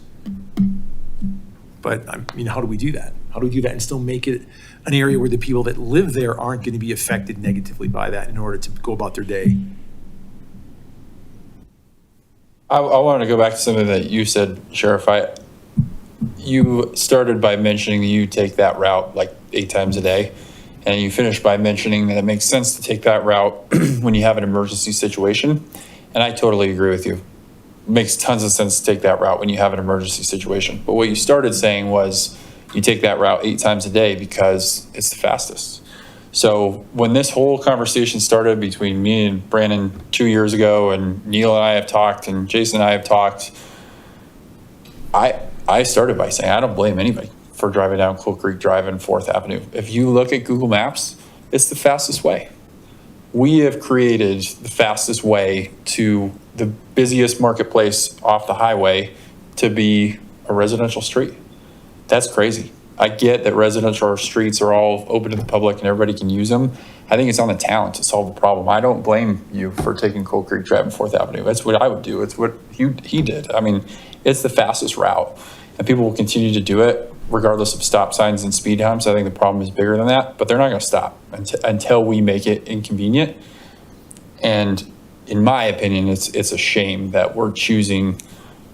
But I mean, how do we do that? How do we do that and still make it an area where the people that live there aren't going to be affected negatively by that in order to go about their day? I want to go back to something that you said, Sheriff. You started by mentioning that you take that route like 8 times a day, and you finished by mentioning that it makes sense to take that route when you have an emergency situation, and I totally agree with you. It makes tons of sense to take that route when you have an emergency situation. But what you started saying was you take that route 8 times a day because it's the fastest. So when this whole conversation started between me and Brandon 2 years ago, and Neil and I have talked, and Jason and I have talked, I started by saying I don't blame anybody for driving down Coal Creek Drive and 4th Avenue. If you look at Google Maps, it's the fastest way. We have created the fastest way to the busiest marketplace off the highway to be a residential street. That's crazy. I get that residential streets are all open to the public and everybody can use them. I think it's on the town to solve the problem. I don't blame you for taking Coal Creek Drive and 4th Avenue. That's what I would do. It's what he did. I mean, it's the fastest route, and people will continue to do it regardless of stop signs and speed humps. I think the problem is bigger than that, but they're not going to stop until we make it inconvenient. And in my opinion, it's a shame that we're choosing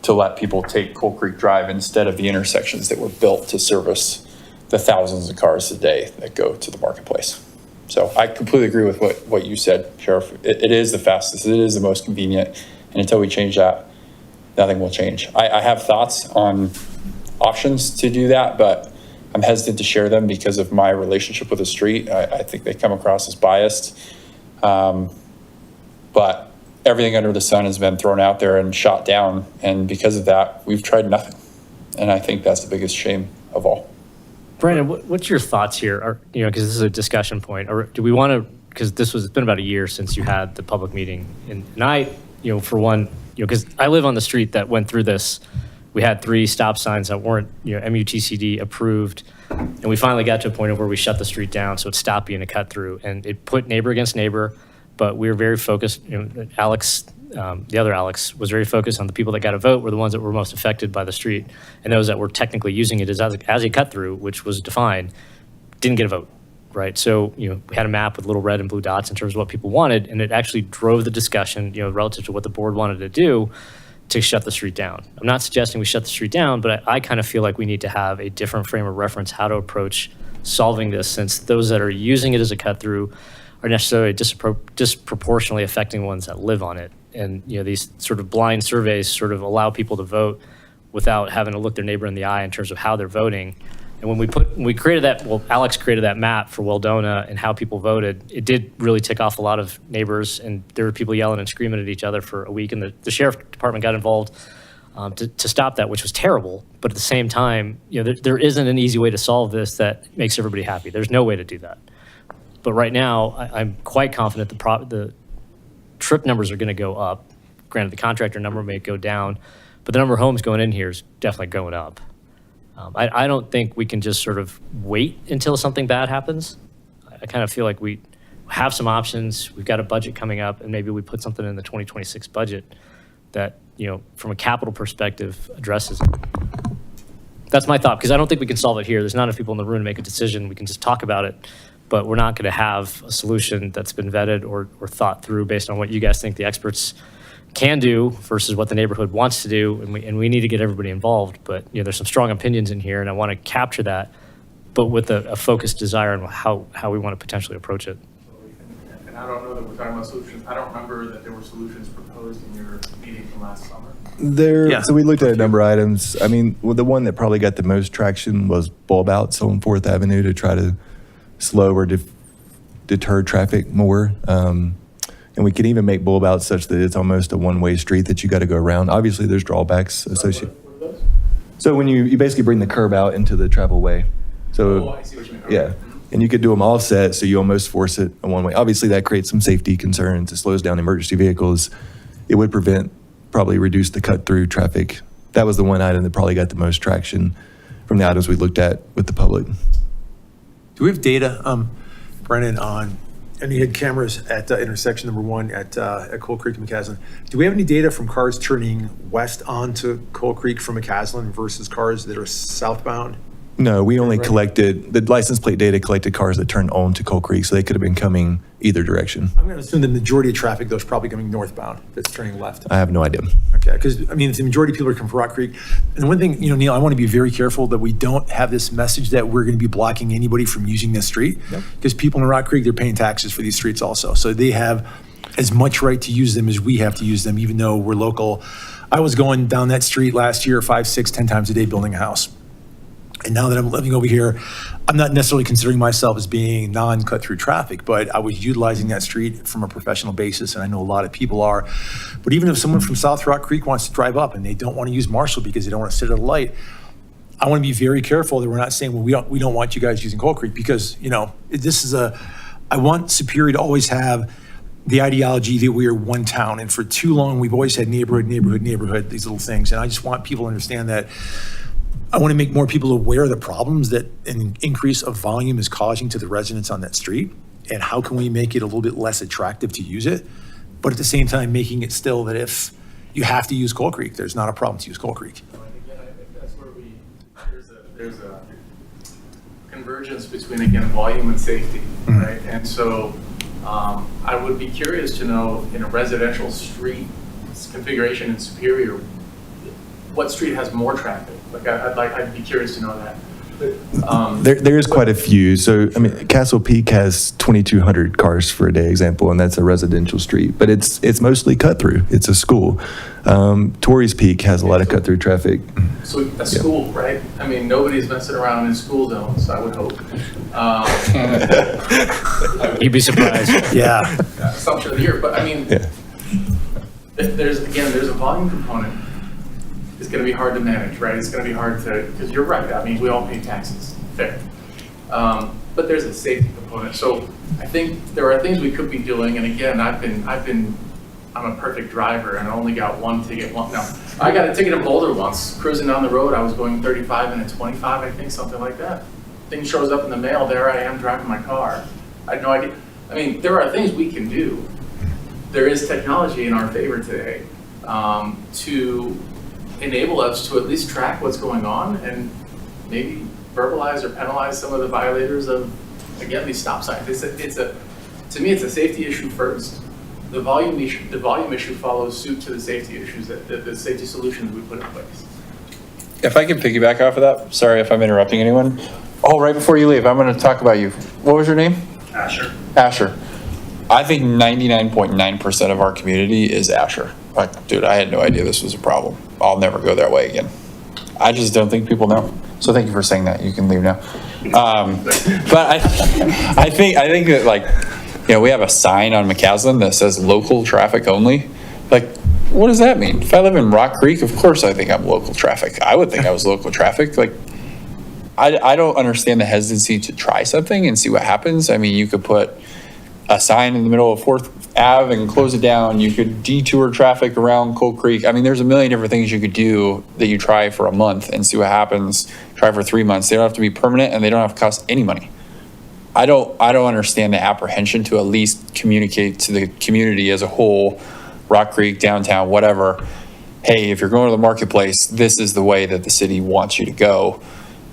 to let people take Coal Creek Drive instead of the intersections that were built to service the thousands of cars a day that go to the marketplace. So I completely agree with what you said, Sheriff. It is the fastest, it is the most convenient, and until we change that, nothing will change. I have thoughts on options to do that, but I'm hesitant to share them because of my relationship with the street. I think they come across as biased. But everything under the sun has been thrown out there and shot down, and because of that, we've tried nothing. And I think that's the biggest shame of all. Brandon, what's your thoughts here? You know, because this is a discussion point. Or do we want to? Because it's been about a year since you had the public meeting, and I, you know, for one, you know, because I live on the street that went through this. We had 3 stop signs that weren't, you know, MUTCD approved, and we finally got to a point where we shut the street down, so it stopped being a cut through, and it put neighbor against neighbor. But we were very focused. You know, Alex, the other Alex, was very focused on the people that got a vote were the ones that were most affected by the street, and those that were technically using it as a cut through, which was defined, didn't get a vote, right? So, you know, we had a map with little red and blue dots in terms of what people wanted, and it actually drove the discussion, you know, relative to what the board wanted to do to shut the street down. I'm not suggesting we shut the street down, but I kind of feel like we need to have a different frame of reference how to approach solving this, since those that are using it as a cut through are necessarily disproportionately affecting ones that live on it. And, you know, these sort of blind surveys sort of allow people to vote without having to look their neighbor in the eye in terms of how they're voting. And when we created that, well, Alex created that map for Weldona and how people voted, it did really tick off a lot of neighbors, and there were people yelling and screaming at each other for a week, and the sheriff department got involved to stop that, which was terrible. But at the same time, you know, there isn't an easy way to solve this that makes everybody happy. There's no way to do that. But right now, I'm quite confident the trip numbers are going to go up. Granted, the contractor number may go down, but the number of homes going in here is definitely going up. I don't think we can just sort of wait until something bad happens. I kind of feel like we have some options. We've got a budget coming up, and maybe we put something in the 2026 budget that, you know, from a capital perspective, addresses it. That's my thought, because I don't think we can solve it here. There's not enough people in the room to make a decision. We can just talk about it, but we're not going to have a solution that's been vetted or thought through based on what you guys think the experts can do versus what the neighborhood wants to do, and we need to get everybody involved. But there's some strong opinions in here, and I want to capture that, but with a focused desire on how we want to potentially approach it. And I don't know that we're talking about solutions. I don't remember that there were solutions proposed in your meeting from last summer. So we looked at a number of items. I mean, well, the one that probably got the most traction was bulb outs on 4th Avenue to try to slow or deter traffic more. And we can even make bulb outs such that it's almost a one-way street that you got to go around. Obviously, there's drawbacks associated. What are those? So when you basically bring the curb out into the travel way. So, Oh, I see what you mean. Okay. yeah. And you could do them offset, so you almost force it a one-way. Obviously, that creates some safety concerns. It slows down emergency vehicles. It would probably reduce the cut-through traffic. That was the one item that probably got the most traction from the items we looked at with the public. Do we have data, Brennan, on, and you had cameras at intersection number 1 at Coal Creek and McCaslin. Do we have any data from cars turning west onto Coal Creek from McCaslin versus cars that are southbound? No, we only Right. collected, the license plate data collected cars that turned on to Coal Creek, so they could have been coming either direction. I'm going to assume the majority of traffic, though, is probably coming northbound that's turning left. I have no idea. Okay, because, I mean, the majority of people are coming from Rock Creek. And one thing, Neil, I want to be very careful that we don't have this message that we're going to be blocking anybody from using this street. Because people in Rock Creek, they're paying taxes for these streets also. So they have as much right to use them as we have to use them, even though we're local. I was going down that street last year 5, 6, 10 times a day building a house. And now that I'm living over here, I'm not necessarily considering myself as being non-cut through traffic, but I was utilizing that street from a professional basis, and I know a lot of people are. But even if someone from South Rock Creek wants to drive up and they don't want to use Marshall because they don't want to sit at a light, I want to be very careful that we're not saying, well, we don't want you guys using Coal Creek, because, this is I want Superior to always have the ideology that we are one town. And for too long, we've always had neighborhood, these little things. And I just want people to understand that I want to make more people aware of the problems that an increase of volume is causing to the residents on that street, and how can we make it a little bit less attractive to use it, but at the same time making it still that if you have to use Coal Creek, there's not a problem to use Coal Creek. And again, I think that's where there's a convergence between, again, volume and safety, right? And so I would be curious to know, in a residential street configuration in Superior, what street has more traffic? Like, I'd be curious to know that. There is quite a few. So, I mean, Castle Peak has 2,200 cars for a day example, and that's a residential street, but it's mostly cut through. It's a school. Torrey's Peak has a lot of cut through traffic. So a school, right? I mean, nobody's messing around in school zones, I would hope. You'd be surprised. Yeah. Assumption of the year, but I mean, Yeah. there's a volume component. It's going to be hard to manage, right? It's going to be hard to, because you're right. I mean, we all pay taxes, fair. But there's a safety component. So I think there are things we could be doing. And again, I'm a perfect driver, and I only got one ticket. No, I got a ticket in Boulder once, cruising down the road. I was going 35 and a 25, I think, something like that. Thing shows up in the mail. There I am driving my car. I had no idea. I mean, there are things we can do. There is technology in our favor today to enable us to at least track what's going on and maybe verbalize or penalize some of the violators of, again, these stop signs. To me, it's a safety issue first. The volume issue follows suit to the safety issues, the safety solutions we put in place. If I can piggyback off of that, sorry if I'm interrupting anyone. Oh, right before you leave, I'm going to talk about you. What was your name? Asher. Asher. I think 99.9% of our community is Asher. Like, dude, I had no idea this was a problem. I'll never go that way again. I just don't think people know. So thank you for saying that. You can leave now. But I think that, like, we have a sign on McCaslin that says local traffic only. Like, what does that mean? If I live in Rock Creek, of course I think I'm local traffic. I would think I was local traffic. Like, I don't understand the hesitancy to try something and see what happens. I mean, you could put a sign in the middle of 4th Ave and close it down. You could detour traffic around Coal Creek. I mean, there's a million different things you could do that you try for a month and see what happens. Try for 3 months. They don't have to be permanent, and they don't have to cost any money. I don't understand the apprehension to at least communicate to the community as a whole, Rock Creek, downtown, whatever. Hey, if you're going to the marketplace, this is the way that the city wants you to go,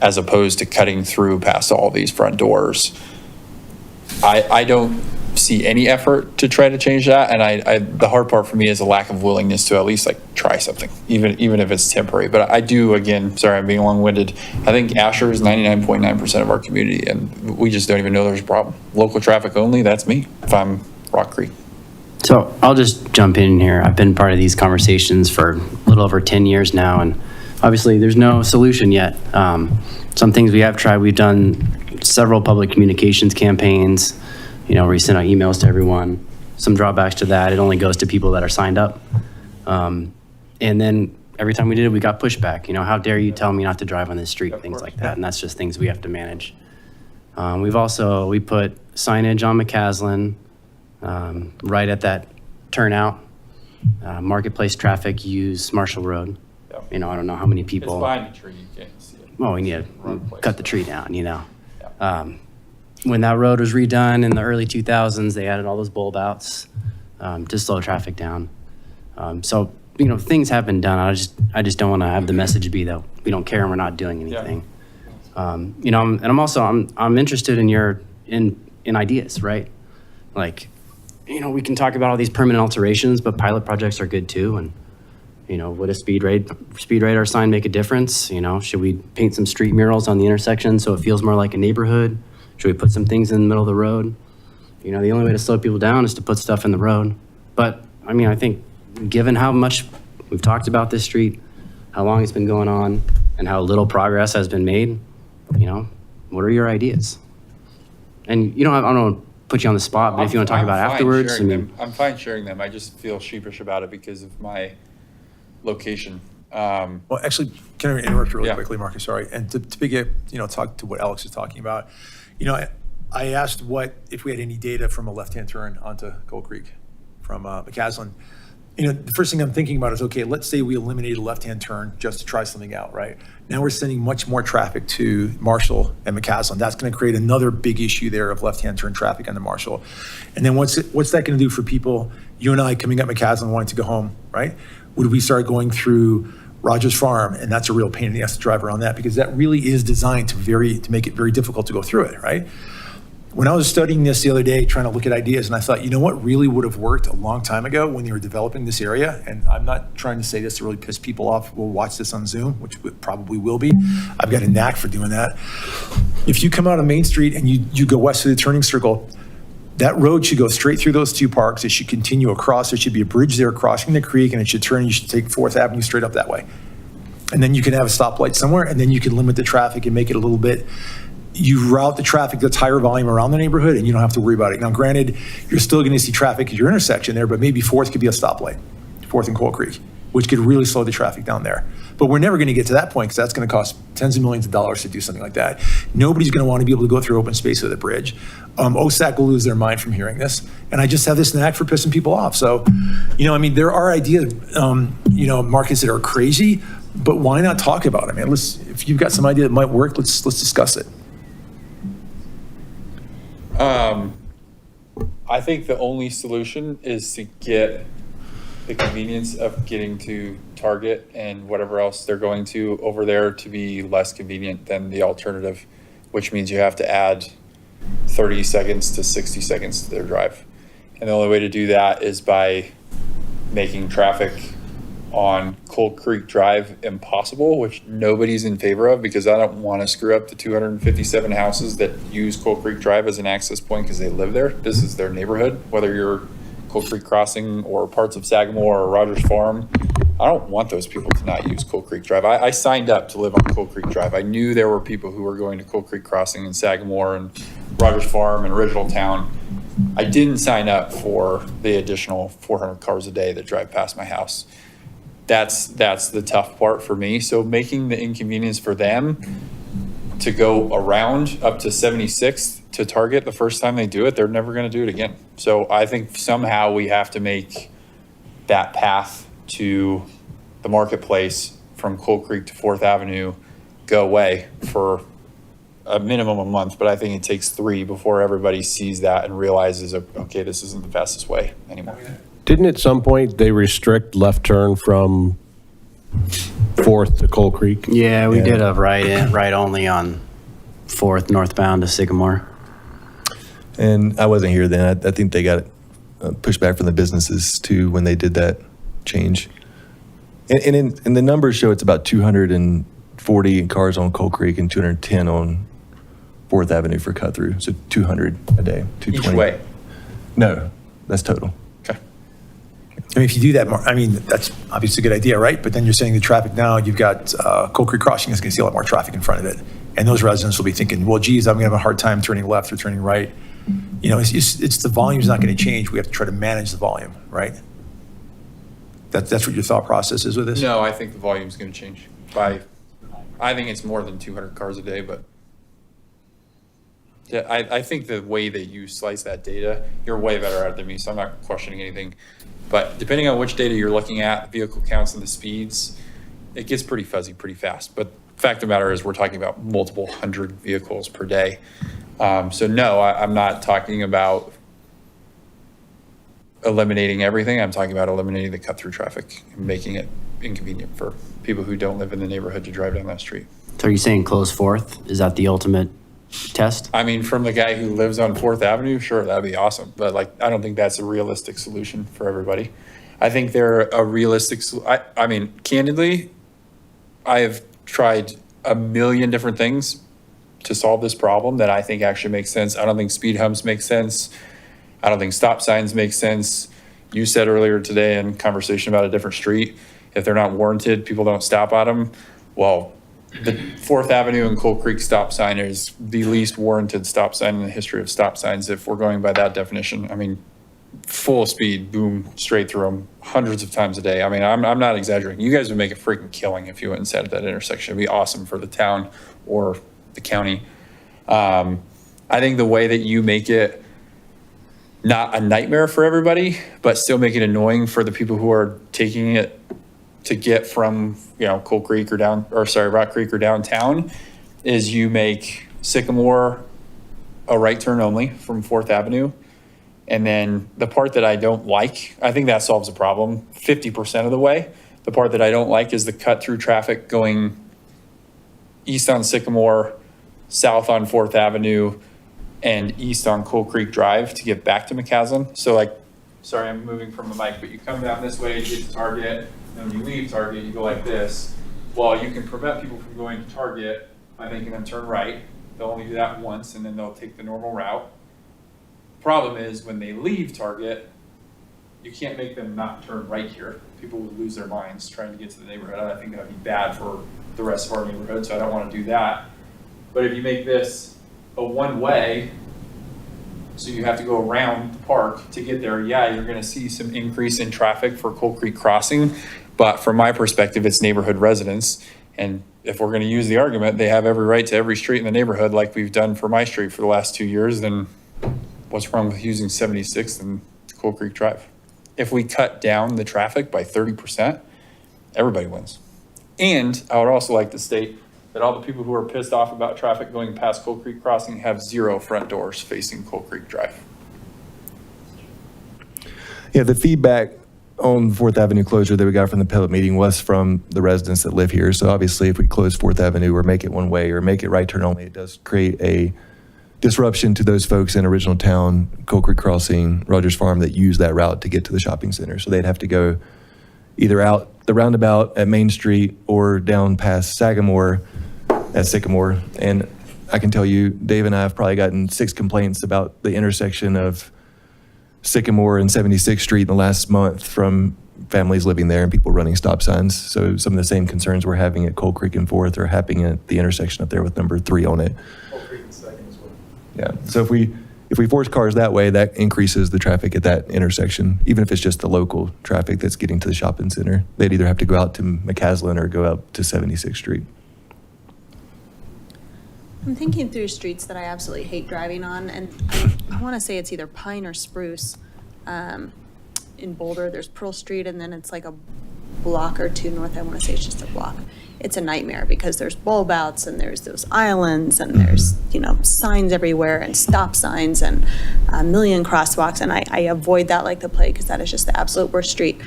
as opposed to cutting through past all these front doors. I don't see any effort to try to change that. And the hard part for me is a lack of willingness to at least like try something, even if it's temporary. But I do, again, sorry, I'm being long-winded. I think Asher is 99.9% of our community, and we just don't even know there's a problem. Local traffic only, that's me, if I'm Rock Creek. So I'll just jump in here. I've been part of these conversations for a little over 10 years now, and obviously there's no solution yet. Some things we have tried, we've done several public communications campaigns, where we send out emails to everyone. Some drawbacks to that, it only goes to people that are signed up. And then every time we did it, we got pushback. How dare you tell me not to drive on this street, things like that. And that's just things we have to manage. We put signage on McCaslin, right at that turnout. Marketplace traffic use Marshall Road. I don't know how many people. It's behind a tree, you can't see it. Well, we need to cut the tree down, When that road was redone in the early 2000s, they added all those bulb outs to slow traffic down. So, things have been done. I just don't want to have the message be that we don't care and we're not doing anything. I'm interested in ideas, right? Like, we can talk about all these permanent alterations, but pilot projects are good too. And, would a speed radar sign make a difference? Should we paint some street murals on the intersection so it feels more like a neighborhood? Should we put some things in the middle of the road? The only way to slow people down is to put stuff in the road. But, I think given how much we've talked about this street, how long it's been going on, and how little progress has been made, what are your ideas? And I don't want to put you on the spot, but if you want to talk about it afterwards, I'm fine sharing them. I just feel sheepish about it because of my location. Well, actually, can I interrupt you really Yeah. quickly, Marcus? Sorry. And to begin, talk to what Alex is talking about. I asked if we had any data from a left-hand turn onto Coal Creek from McCaslin. The first thing I'm thinking about is, okay, let's say we eliminated a left-hand turn just to try something out, right? Now we're sending much more traffic to Marshall and McCaslin. That's going to create another big issue there of left-hand turn traffic on the Marshall. And then what's that going to do for people, you and I coming up McCaslin wanting to go home, right? Would we start going through Rogers Farm? And that's a real pain in the ass to drive around that, because that really is designed to make it very difficult to go through it, right? When I was studying this the other day, trying to look at ideas, and I thought, what really would have worked a long time ago when they were developing this area, and I'm not trying to say this to really piss people off who will watch this on Zoom, which probably will be. I've got a knack for doing that. If you come out of Main Street and you go west of the turning circle, that road should go straight through those two parks. It should continue across. There should be a bridge there crossing the creek, and it should turn. You should take 4th Avenue straight up that way. And then you can have a stoplight somewhere, and then you can limit the traffic and make it a little bit. You route the traffic that's higher volume around the neighborhood, and you don't have to worry about it. Now, granted, you're still going to see traffic at your intersection there, but maybe 4th could be a stoplight, 4th and Coal Creek, which could really slow the traffic down there. But we're never going to get to that point because that's going to cost tens of millions of dollars to do something like that. Nobody's going to want to be able to go through open space with a bridge. OSAC will lose their mind from hearing this. And I just have this knack for pissing people off. So, there are ideas, Marcus, that are crazy, but why not talk about it, man? If you've got some idea that might work, let's discuss it. I think the only solution is to get the convenience of getting to Target and whatever else they're going to over there to be less convenient than the alternative, which means you have to add 30 seconds to 60 seconds to their drive. And the only way to do that is by making traffic on Coal Creek Drive impossible, which nobody's in favor of, because I don't want to screw up the 257 houses that use Coal Creek Drive as an access point because they live there. This is their neighborhood, whether you're Coal Creek Crossing or parts of Sagamore or Rogers Farm. I don't want those people to not use Coal Creek Drive. I signed up to live on Coal Creek Drive. I knew there were people who were going to Coal Creek Crossing and Sagamore and Rogers Farm and Original Town. I didn't sign up for the additional 400 cars a day that drive past my house. That's the tough part for me. So making the inconvenience for them to go around up to 76th to Target the first time they do it, they're never going to do it again. So I think somehow we have to make that path to the marketplace from Coal Creek to 4th Avenue go away for a minimum of a month, but I think it takes 3 before everybody sees that and realizes, okay, this isn't the fastest way anymore. Didn't at some point they restrict left turn from 4th to Coal Creek? Yeah, we did a right only on 4th northbound to Sycamore. And I wasn't here then. I think they got pushback from the businesses too when they did that change. And the numbers show it's about 240 cars on Coal Creek and 210 on 4th Avenue for cut through. So 200 a day. Each 220. way. No, that's total. Okay. I mean, if you do that more, I mean, that's obviously a good idea, right? But then you're saying the traffic now, you've got Coal Creek Crossing is going to see a lot more traffic in front of it. And those residents will be thinking, well, geez, I'm going to have a hard time turning left or turning right. You know, it's the volume's not going to change. We have to try to manage the volume, right? That's what your thought process is with this? No, I think the volume's going to change I think it's more than 200 cars a day, but yeah, I think the way that you slice that data, you're way better at it than me, so I'm not questioning anything. But depending on which data you're looking at, the vehicle counts and the speeds, it gets pretty fuzzy pretty fast. But the fact of the matter is we're talking about multiple hundred vehicles per day. So no, I'm not talking about eliminating everything. I'm talking about eliminating the cut-through traffic and making it inconvenient for people who don't live in the neighborhood to drive down that street. So are you saying close 4th? Is that the ultimate test? I mean, from the guy who lives on 4th Avenue, sure, that'd be awesome. But like, I don't think that's a realistic solution for everybody. I think they're a realistic, I mean, candidly, I have tried a million different things to solve this problem that I think actually makes sense. I don't think speed humps make sense. I don't think stop signs make sense. You said earlier today in conversation about a different street, if they're not warranted, people don't stop at them. Well, the 4th Avenue and Coal Creek stop sign is the least warranted stop sign in the history of stop signs. If we're going by that definition, I mean, full speed, boom, straight through them hundreds of times a day. I mean, I'm not exaggerating. You guys would make a freaking killing if you went and sat at that intersection. It'd be awesome for the town or the county. I think the way that you make it not a nightmare for everybody, but still make it annoying for the people who are taking it to get from, you know, Coal Creek or Rock Creek or downtown, is you make Sycamore a right turn only from 4th Avenue. And then the part that I don't like, I think that solves the problem 50% of the way. The part that I don't like is the cut through traffic going east on Sycamore, south on 4th Avenue, and east on Coal Creek Drive to get back to McCaslin. So like, sorry, I'm moving from the mic, but you come down this way, you get to Target, and when you leave Target, you go like this. Well, you can prevent people from going to Target by making them turn right. They'll only do that once, and then they'll take the normal route. Problem is, when they leave Target, you can't make them not turn right here. People will lose their minds trying to get to the neighborhood. I think that would be bad for the rest of our neighborhood, so I don't want to do that. But if you make this a one-way, so you have to go around the park to get there, yeah, you're going to see some increase in traffic for Coal Creek Crossing. But from my perspective, it's neighborhood residents. And if we're going to use the argument, they have every right to every street in the neighborhood like we've done for my street for the last 2 years, then what's wrong with using 76th and Coal Creek Drive? If we cut down the traffic by 30%, everybody wins. And I would also like to state that all the people who are pissed off about traffic going past Coal Creek Crossing have 0 front doors facing Coal Creek Drive. Yeah, the feedback on 4th Avenue closure that we got from the public meeting was from the residents that live here. So obviously, if we close 4th Avenue or make it one way or make it right turn only, it does create a disruption to those folks in original town, Coal Creek Crossing, Rogers Farm, that use that route to get to the shopping center. So they'd have to go either out the roundabout at Main Street or down past Sagamore at Sycamore. And I can tell you, Dave and I have probably gotten 6 complaints about the intersection of Sycamore and 76th Street in the last month from families living there and people running stop signs. So some of the same concerns we're having at Coal Creek and 4th are happening at the intersection up there with number 3 on it. Coal Creek and 2nd as well. Yeah, so if we force cars that way, that increases the traffic at that intersection, even if it's just the local traffic that's getting to the shopping center. They'd either have to go out to McCaslin or go out to 76th Street. I'm thinking through streets that I absolutely hate driving on, and I want to say it's either Pine or Spruce. In Boulder, there's Pearl Street, and then it's like a block or 2 north. I want to say it's just a block. It's a nightmare because there's bulb outs and there's those islands and there's, you know, signs everywhere and stop signs and a million crosswalks. And I avoid that like the plague because that is just the absolute worst street.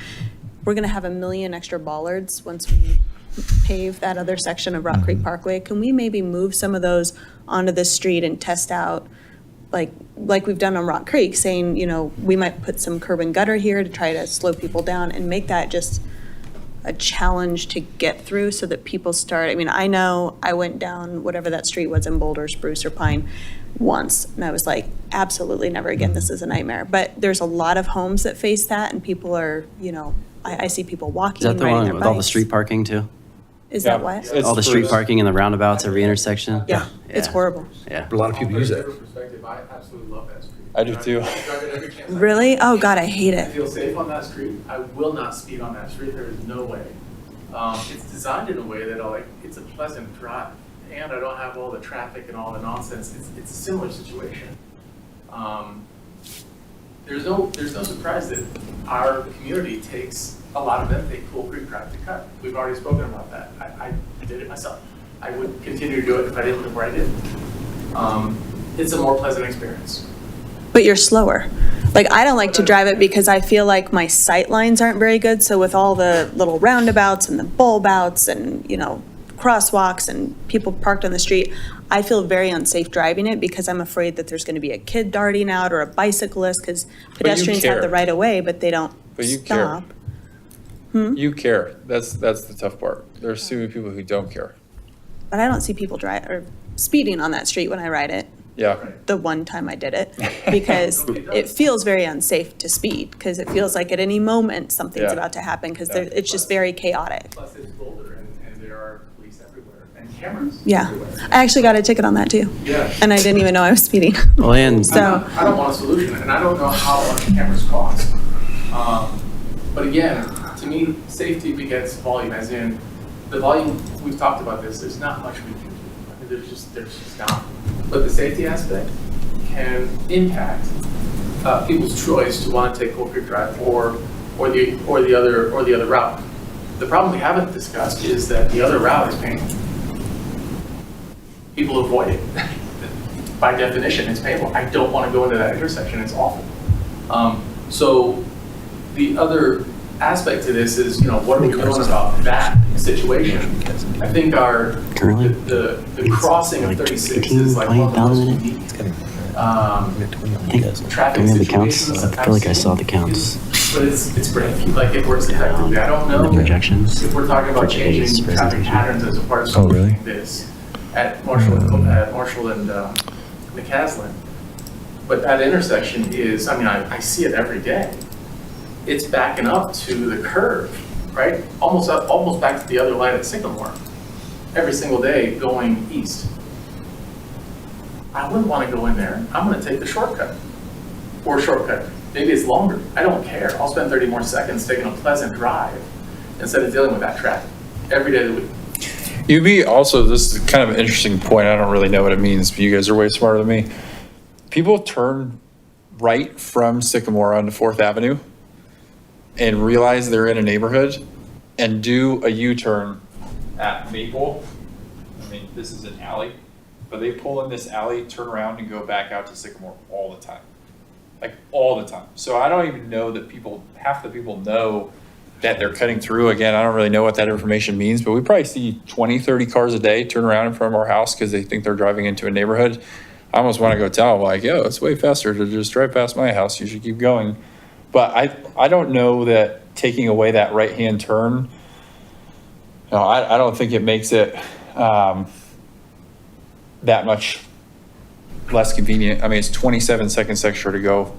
We're going to have 1 million extra bollards once we pave that other section of Rock Creek Parkway. Can we maybe move some of those onto the street and test out like we've done on Rock Creek, saying, you know, we might put some curb and gutter here to try to slow people down and make that just a challenge to get through so that people start, I mean, I know I went down whatever that street was in Boulder, Spruce or Pine once, and I was like, absolutely never again, this is a nightmare. But there's a lot of homes that face that, and people are, you know, I see people Is walking, that the riding one their with all the bikes. street parking too? Is Yeah. that what? It's All the street Spruce. parking in the roundabouts, every intersection? Yeah, it's Yeah. horrible. Yeah. A lot of people use it. From a perspective, I absolutely love that street. I do too. I drive it every chance I get. Really? Oh, God, I hate I it. feel safe on that street. I will not speed on that street. There is no way. It's designed in a way that it's a pleasant drive, and I don't have all the traffic and all the nonsense. It's a similar situation. There's no surprise that our community takes a lot of them take Cool Creek Drive to cut. We've already spoken about that. I did it myself. I would continue to do it if I didn't live where I did. It's a more pleasant experience. But you're slower. Like, I don't like to drive it because I feel like my sight lines aren't very good. So with all the little roundabouts and the bulb outs and, you know, crosswalks and people parked on the street, I feel very unsafe driving it because I'm afraid that there's going to be a kid darting out or a bicyclist because pedestrians have care. the right of way, but they don't But you care. stop. You care. That's the tough part. There's too many people who don't care. But I don't see people drive or speeding on that street when I ride it. Yeah. The one time I did it, because it feels very unsafe to speed, because it feels like at any moment something's Yeah. about to happen, because Yeah. it's just very chaotic. Plus it's Boulder and there are police everywhere and cameras Yeah. everywhere. I actually got a ticket on that too. Yeah. And I didn't even know I was speeding. Well, and So, I don't want a solution, and I don't know how much cameras cost. But again, to me, safety begets volume, as in, the volume, we've talked about this, there's not much we can do. I mean, there's just not. But the safety aspect can impact people's choice to want to take Coal Creek Drive or the other route. The problem we haven't discussed is that the other route is painful. People avoid it. By definition, it's painful. I don't want to go into that intersection, it's awful. So the other aspect to this is, you know, what are we doing about that situation? I think Currently? the crossing of 36 is like one of the most unique traffic do we have the situations counts? I feel like I saw the counts. But it's great, like it works effectively. I don't know The projections if we're talking about for today's changing traffic presentation. patterns as a part of Oh, really? this at Marshall and McCaslin. But that intersection is, I mean, I see it every day. It's backing up to the curve, right? Almost back to the other light at Sycamore, every single day going east. I wouldn't want to go in there. I'm going to take the shortcut. Or shortcut. Maybe it's longer. I don't care. I'll spend 30 more seconds taking a pleasant drive instead of dealing with that traffic every day of the week. You'd be also, this is kind of an interesting point. I don't really know what it means, but you guys are way smarter than me. People turn right from Sycamore onto 4th Avenue and realize they're in a neighborhood and do a U-turn at Maple. I mean, this is an alley, but they pull in this alley, turn around and go back out to Sycamore all the time. Like all the time. So I don't even know that half the people know that they're cutting through. Again, I don't really know what that information means, but we probably see 20, 30 cars a day turn around in front of our house because they think they're driving into a neighborhood. I almost want to go tell them like, yo, it's way faster to just drive past my house. You should keep going. But I don't know that taking away that right-hand turn, no, I don't think it makes it that much less convenient. I mean, it's 27 seconds extra to go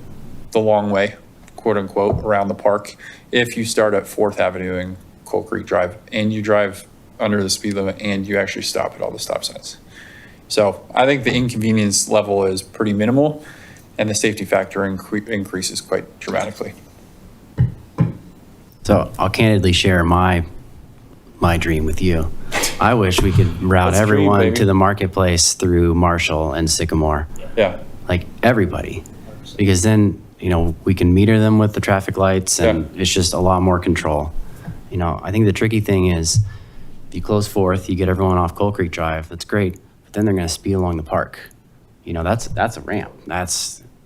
the long way, quote unquote, around the park if you start at 4th Avenue and Coal Creek Drive and you drive under the speed limit and you actually stop at all the stop signs. So I think the inconvenience level is pretty minimal and the safety factor increases quite dramatically. So I'll candidly share my dream with you. I wish we could route Let's dream, everyone baby. to the marketplace through Marshall and Sycamore, Yeah. like everybody, because then, you know, we can meter them with the traffic lights and it's just a lot more control. You know, I think the tricky thing is if you close 4th, you get everyone off Coal Creek Drive, that's great, but then they're going to speed along the park. You know, that's a ramp.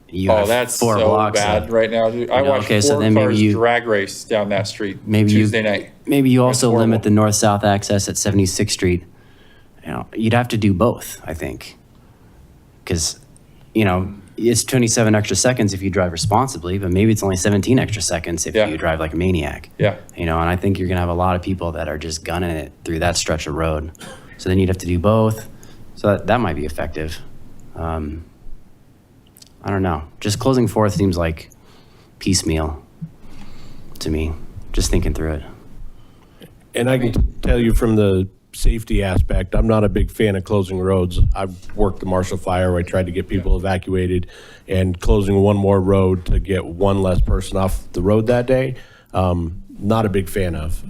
You Oh, have that's 4 so blocks bad of- right now, dude. I know, watched okay, so 4 then maybe cars you- drag race down that street Maybe Tuesday night. Maybe you also horrible. limit the north-south access at 76th Street. You know, you'd have to do both, I think. Because, you know, it's 27 extra seconds if you drive responsibly, but maybe it's only 17 extra seconds if Yeah. you drive like a maniac. Yeah. And I think you're going to have a lot of people that are just gunning it through that stretch of road. So then you'd have to do both. So that might be effective. I don't know. Just closing 4th seems like piecemeal to me, just thinking through it. And I can tell you from the safety aspect, I'm not a big fan of closing roads. I've worked the Marshall Fire where I tried to get people evacuated, and closing one more road to get one less person off the road that day, not a big fan of.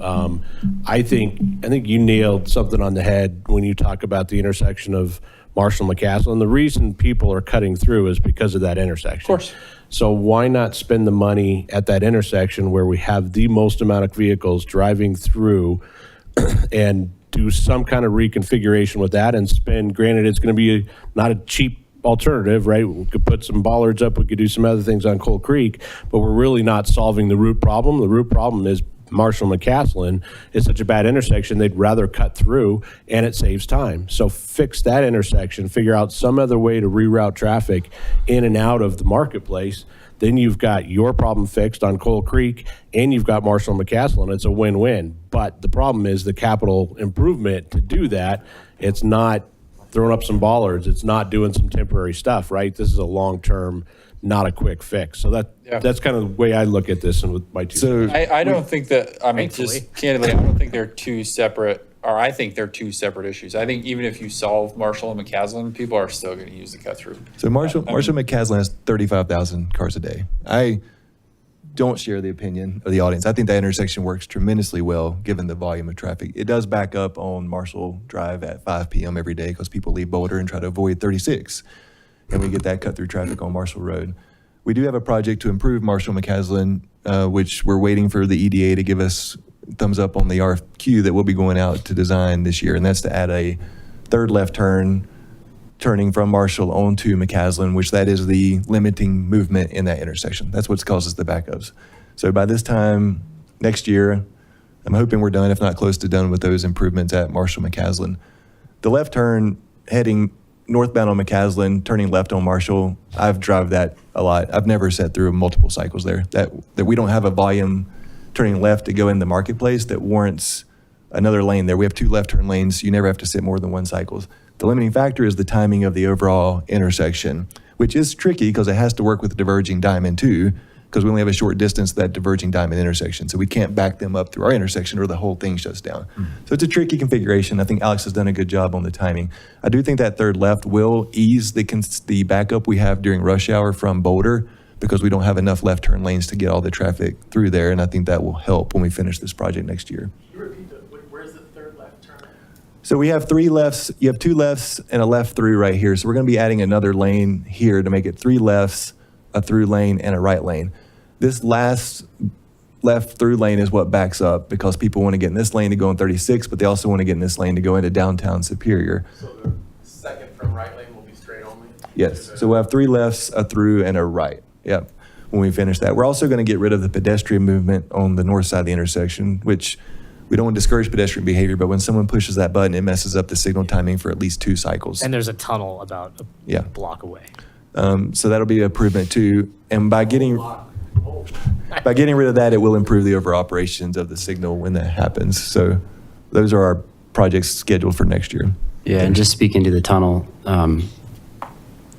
I think you nailed something on the head when you talk about the intersection of Marshall and McCaslin. And the reason people are cutting through is because of that intersection. Of course. So why not spend the money at that intersection where we have the most amount of vehicles driving through and do some kind of reconfiguration with that and spend, granted, it's going to be not a cheap alternative, right? We could put some bollards up, we could do some other things on Coal Creek, but we're really not solving the root problem. The root problem is Marshall and McCaslin is such a bad intersection, they'd rather cut through, and it saves time. So fix that intersection, figure out some other way to reroute traffic in and out of the marketplace. Then you've got your problem fixed on Coal Creek, and you've got Marshall and McCaslin. It's a win-win. But the problem is the capital improvement to do that. It's not throwing up some bollards. It's not doing some temporary stuff, right? This is a long-term, not a quick fix. So that's kind of the way I look at this and with my two. So I don't think that, I mean, Thankfully. just candidly, I don't think they're two separate, or I think they're two separate issues. I think even if you solve Marshall and McCaslin, people are still going to use the cut through. Marshall McCaslin has 35,000 cars a day. I don't share the opinion of the audience. I think that intersection works tremendously well given the volume of traffic. It does back up on Marshall Drive at 5 p.m. every day because people leave Boulder and try to avoid 36. And we get that cut through traffic on Marshall Road. We do have a project to improve Marshall McCaslin, which we're waiting for the EDA to give us thumbs up on the RFQ that we'll be going out to design this year. And that's to add a third left turn, turning from Marshall onto McCaslin, which that is the limiting movement in that intersection. That's what causes the backups. So by this time next year, I'm hoping we're done, if not close to done with those improvements at Marshall McCaslin. The left turn heading northbound on McCaslin, turning left on Marshall, I've driven that a lot. I've never sat through multiple cycles there. That we don't have a volume turning left to go in the marketplace that warrants another lane there. We have 2 left turn lanes. You never have to sit more than 1 cycles. The limiting factor is the timing of the overall intersection, which is tricky because it has to work with the diverging diamond too, because we only have a short distance to that diverging diamond intersection. So we can't back them up through our intersection or the whole thing shuts down. So it's a tricky configuration. I think Alex has done a good job on the timing. I do think that third left will ease the backup we have during rush hour from Boulder because we don't have enough left turn lanes to get all the traffic through there. And I think that will help when we finish this project next year. Can you repeat where's the third left turn? So we have 3 lefts. You have 2 lefts and a left through right here. So we're going to be adding another lane here to make it 3 lefts, a through lane, and a right lane. This last left through lane is what backs up because people want to get in this lane to go in 36, but they also want to get in this lane to go into downtown Superior. So the second from right lane will be straight only? Yes. So we'll have 3 lefts, a through, and a right. Yep. When we finish that, we're also going to get rid of the pedestrian movement on the north side of the intersection, which we don't want to discourage pedestrian behavior, but when someone pushes that button, it messes up the signal timing for at least 2 cycles. And there's a tunnel about a block away. So that'll be an improvement too. And by getting rid of that, it will improve the overall operations of the signal when that happens. So those are our projects scheduled for next year. Yeah, and just speaking to the tunnel,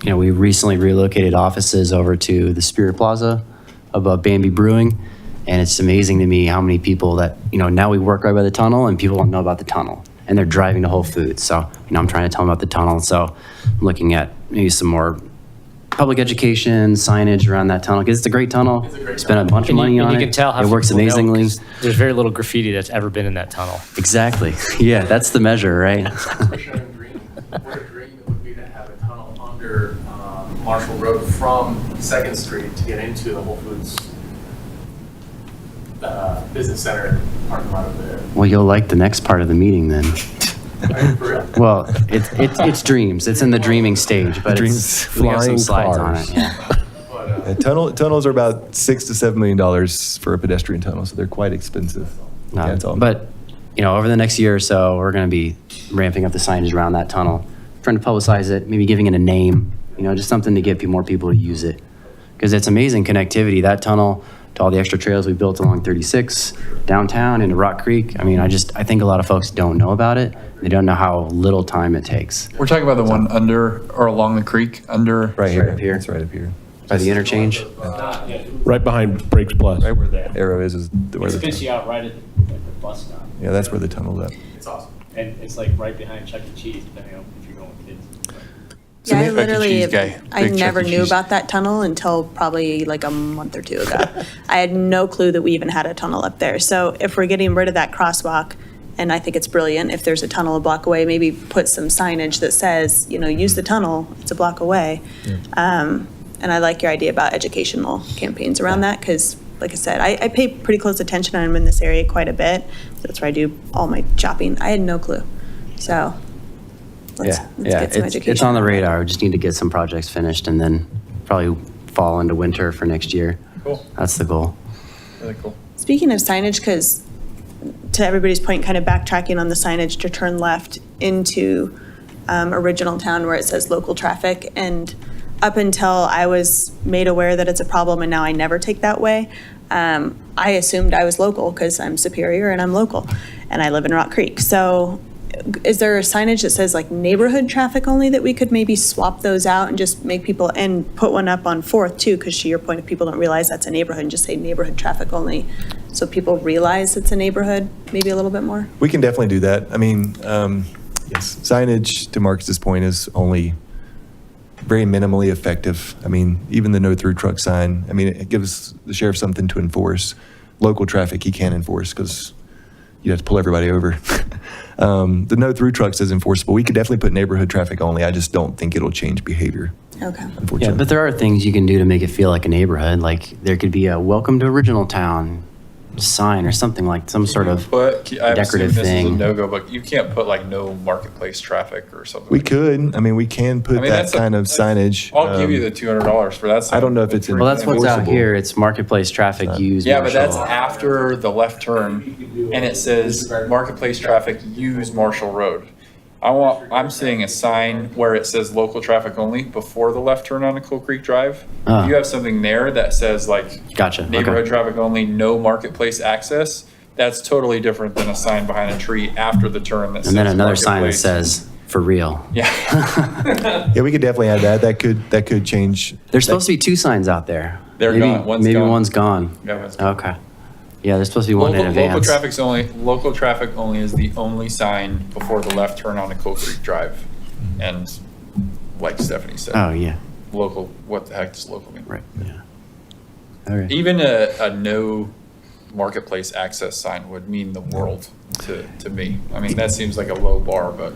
we recently relocated offices over to the Spirit Plaza above Bambi Brewing, and it's amazing to me how many people that, now we work right by the tunnel and people don't know about the tunnel, and they're driving to Whole Foods. So, I'm trying to tell them about the tunnel. So I'm looking at maybe some more public education, signage around that tunnel, because it's a great tunnel. It's a great Spent a bunch of money on it. You can tell how it works few people know, amazingly. 'cause there's very little graffiti that's ever been in that tunnel. Exactly. Yeah, that's the measure, right? Visionary dream. What a dream it would be to have a tunnel under Marshall Road from 2nd Street to get into the Whole Foods Business Center parking lot over there. Well, you'll like the next part of the meeting then. Right, for real. Well, it's dreams. It's in the dreaming stage, but Dreams. we got some Flying slides on cars. it. Yeah. But Tunnels are about $6 to $7 million for a pedestrian tunnel, so they're quite expensive. Yeah, it's all. But, over the next year or so, we're going to be ramping up the signage around that tunnel, trying to publicize it, maybe giving it a name, just something to get more people to use it. Because it's amazing connectivity, that tunnel to all the extra trails we built along 36, downtown into Rock Creek. I mean, I think a lot of folks don't know about it. They don't know how little time it takes. We're talking about the one under or along the creek, under. Right here. up here. It's right up here. By the interchange. Right behind Brakes Plus. Right where the arrow is where It the spits you tunnel. out right at the bus stop. Yeah, that's where the tunnel's at. It's awesome. And it's like right behind Chuck E. Cheese, depending on if you're going with kids. So Yeah, I Chuck E. literally, Cheese guy, I big Chuck never E. knew Cheese. about that tunnel until probably like a month or two ago. I had no clue that we even had a tunnel up there. So if we're getting rid of that crosswalk, and I think it's brilliant, if there's a tunnel a block away, maybe put some signage that says, use the tunnel, it's a block away. And I like your idea about educational campaigns around that, because like I said, I pay pretty close attention. I'm in this area quite a bit. That's where I do all my shopping. I had no clue. So let's get some education. It's on the radar. We just need to get some projects finished and then probably fall into winter for next year. Cool. That's the goal. Really cool. Speaking of signage, because to everybody's point, kind of backtracking on the signage to turn left into Original Town where it says local traffic. And up until I was made aware that it's a problem and now I never take that way, I assumed I was local because I'm Superior and I'm local and I live in Rock Creek. So is there a signage that says like neighborhood traffic only that we could maybe swap those out and just make people, and put one up on 4th too, because to your point, if people don't realize that's a neighborhood, and just say neighborhood traffic only, so people realize it's a neighborhood maybe a little bit more? We can definitely do that. I mean, yes, signage, to Marcus's point, is only very minimally effective. I mean, even the no-through truck sign, I mean, it gives the sheriff something to enforce. Local traffic, he can't enforce because you have to pull everybody over. The no-through trucks is enforceable. We could definitely put neighborhood traffic only. I just don't think it'll change behavior, Okay. unfortunately. Yeah, but there are things you can do to make it feel like a neighborhood. Like there could be a welcome to Original Town sign or something, like some sort of But I assume decorative this is a thing. no-go, but you can't put like no marketplace traffic or something. We like could. I mean, we can put I mean, that that's a- kind of signage. I'll give you the $200 for that. I don't know if it's in- Well, that's what's out enforceable. here. It's marketplace traffic use. Yeah, but that's Marshall. after the left turn, and it says marketplace traffic use Marshall Road. I'm seeing a sign where it says local traffic only before the left turn on Coal Creek Drive. Ah. If you have something there that says like Gotcha. Okay. neighborhood traffic only, no marketplace access, that's totally different than a sign behind a tree after the turn that says And then another sign that marketplace. says for real. Yeah. Yeah, we could definitely add that. That could change. There's supposed to be 2 signs out there. They're maybe, gone. One's maybe gone. one's gone. Yeah, one's gone. Okay. Yeah, there's supposed to be one in Local advance. local traffic only is the only sign before the left turn on Coal Creek Drive. And like Stephanie said, Oh, yeah. local, what the heck does local mean? Right. Yeah. Okay. Even a no marketplace access sign would mean the world to me. I mean, that seems like a low bar, but.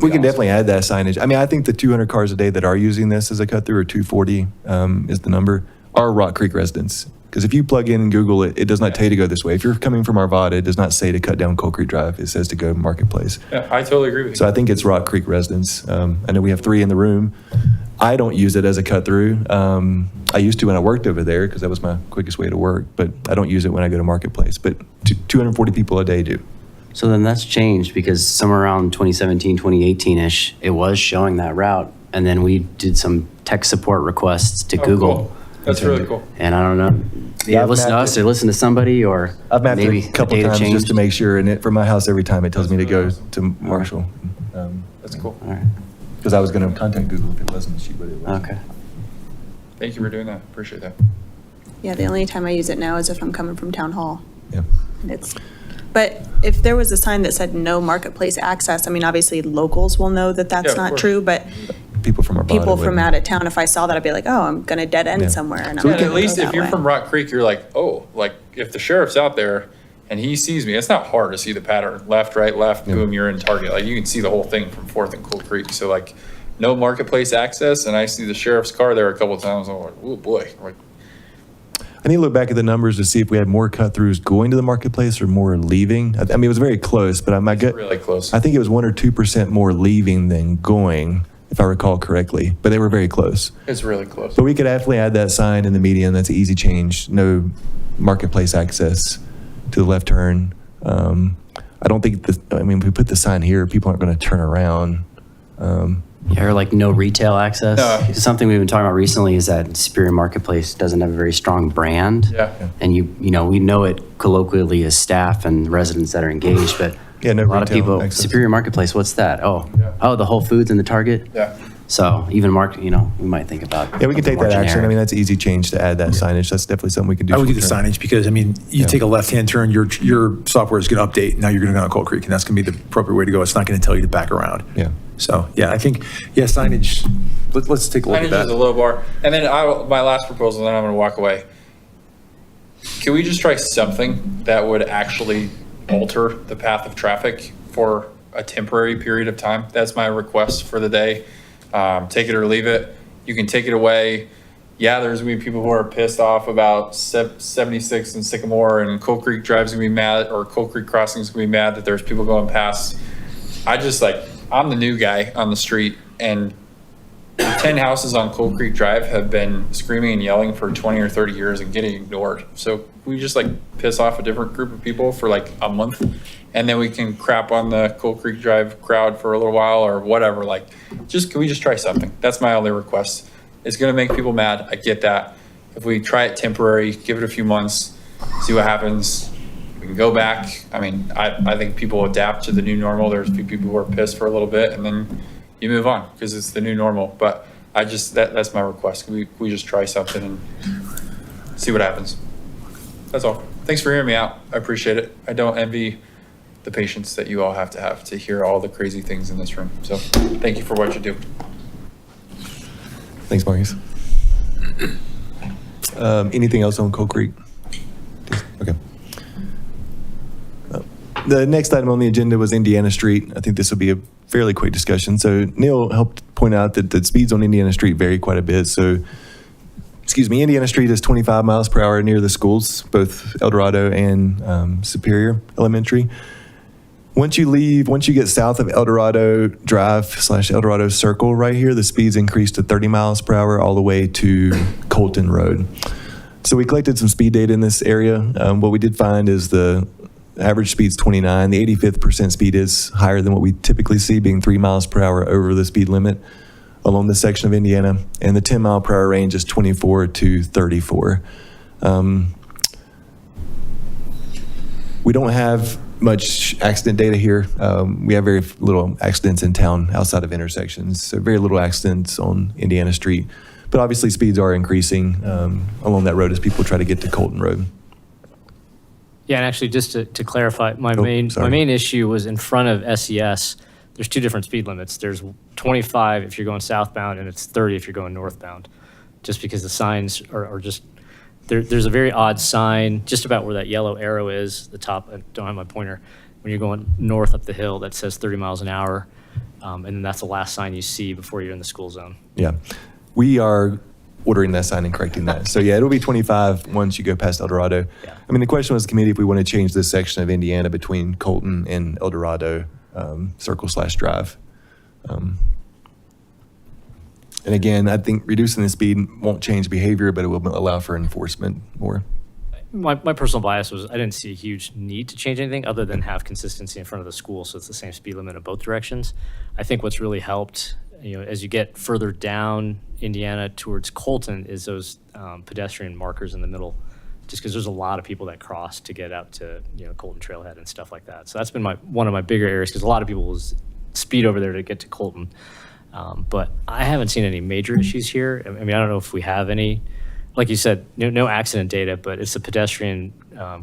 We can definitely add that signage. I mean, I think the 200 cars a day that are using this as a cut through, or 240 is the number, are Rock Creek residents. Because if you plug in and Google it, it does not tell you to go this way. If you're coming from Arvada, it does not say to cut down Coal Creek Drive. It says to go Marketplace. Yeah, I totally agree with you. So I think it's Rock Creek residents. I know we have 3 in the room. I don't use it as a cut through. I used to when I worked over there because that was my quickest way to work, but I don't use it when I go to Marketplace. But 240 people a day do. So then that's changed because somewhere around 2017, 2018-ish, it was showing that route. And then we did some tech support requests to Oh, Google. cool. That's really cool. And I don't know, yeah, I've listen to mapped us it. or listen to somebody or I've mapped maybe it a couple data times changed. just to make sure, and from my house every time it tells me to go to Marshall. That's cool. All right, Because I was going to contact Google if it wasn't, but it was. okay. Thank you for doing that. Appreciate that. Yeah, the only time I use it now is if I'm coming from town hall. Yeah. And but if there was a sign that said no marketplace access, I mean, obviously locals will know that Yeah, that's of not course. true, but People from Arvada. people from wouldn't. out of town, if I saw that, I'd be like, oh, I'm gonna dead Yeah. end somewhere and I'm So not at gonna least go if that you're way. from Rock Creek, you're like, oh, like if the sheriff's out there and he sees me, it's not hard to see the pattern. Left, right, left, boom, you're in target. Like you can see the whole thing from 4th and Coal Creek. So like no marketplace access, and I see the sheriff's car there a couple of times. I'm like, oh boy. Like, I need to look back at the numbers to see if we had more cut throughs going to the marketplace or more leaving. I mean, it was very close, but my gut, really close. I think it was 1 or 2% more leaving than going, if I recall correctly. But they were very close. It's really close. But we could definitely add that sign in the median. That's an easy change. No marketplace access to the left turn. I don't think I mean, if we put the sign here, people aren't going to turn around. Yeah, or like no retail access. No. Something we've been talking about recently is that Superior Marketplace doesn't have a very strong brand. Yeah. And we know it colloquially as staff and residents that are engaged, but Yeah, no a lot of retail people, access. Superior Marketplace, what's that? Oh, Yeah. the Whole Foods and the Target? Yeah. So even we might think about. Yeah, we can take more that action. I generic. mean, that's an easy change to add that signage. That's definitely something we can do. I would do the short term. signage because, I mean, you take a left-hand turn, your software is going to update. Now you're going to go on Cold Creek, and that's going to be the appropriate way to go. It's not going to tell you to back around. Yeah. So, yeah, I think, signage, let's take a look at Signage that. is a low bar. And then my last proposal, then I'm going to walk away. Can we just try something that would actually alter the path of traffic for a temporary period of time? That's my request for the day. Take it or leave it. You can take it away. Yeah, there's going to be people who are pissed off about 76 and Sycamore, and Cold Creek Drive's going to be mad, or Cold Creek Crossing's going to be mad that there's people going past. I'm the new guy on the street, and 10 houses on Cold Creek Drive have been screaming and yelling for 20 or 30 years and getting ignored. So we just piss off a different group of people for a month, and then we can crap on the Cold Creek Drive crowd for a little while or whatever. Can we just try something? That's my only request. It's going to make people mad. I get that. If we try it temporary, give it a few months, see what happens. We can go back. I mean, I think people adapt to the new normal. There's a few people who are pissed for a little bit, and then you move on because it's the new normal. But that's my request. Can we just try something and see what happens? That's all. Thanks for hearing me out. I appreciate it. I don't envy the patience that you all have to hear all the crazy things in this room. So thank you for what you do. Thanks, Marcus. Anything else on Cold Creek? Okay. The next item on the agenda was Indiana Street. I think this will be a fairly quick discussion. So Neil helped point out that the speeds on Indiana Street vary quite a bit. So, Indiana Street is 25 miles per hour near the schools, both El Dorado and Superior Elementary. Once you get south of El Dorado Drive / El Dorado Circle right here, the speeds increase to 30 miles per hour all the way to Colton Road. So we collected some speed data in this area. What we did find is the average speed's 29. The 85th percent speed is higher than what we typically see, being 3 miles per hour over the speed limit along this section of Indiana. And the 10 mile per hour range is 24 to 34. We don't have much accident data here. We have very little accidents in town outside of intersections, so very little accidents on Indiana Street. But obviously speeds are increasing along that road as people try to get to Colton Road. Yeah, and actually, just to clarify, my sorry. main issue was in front of SES. There's two different speed limits. There's 25 if you're going southbound, and it's 30 if you're going northbound. Just because the signs are just there's a very odd sign just about where that yellow arrow is. The top. I don't have my pointer. When you're going north up the hill, that says 30 miles an hour, and then that's the last sign you see before you're in the school zone. Yeah, we are ordering that sign and correcting that. So yeah, it'll be 25 once you go past El Dorado. Yeah. I mean, the question was committee if we want to change this section of Indiana between Colton and El Dorado Circle / Drive. And again, I think reducing the speed won't change behavior, but it will allow for enforcement more. My personal bias was I didn't see a huge need to change anything other than have consistency in front of the school, so it's the same speed limit in both directions. I think what's really helped, as you get further down Indiana towards Colton, is those pedestrian markers in the middle, just because there's a lot of people that cross to get out to Colton Trailhead and stuff like that. So that's been one of my bigger areas, because a lot of people will speed over there to get to Colton. But I haven't seen any major issues here. I mean, I don't know if we have any. Like you said, no accident data, but it's the pedestrian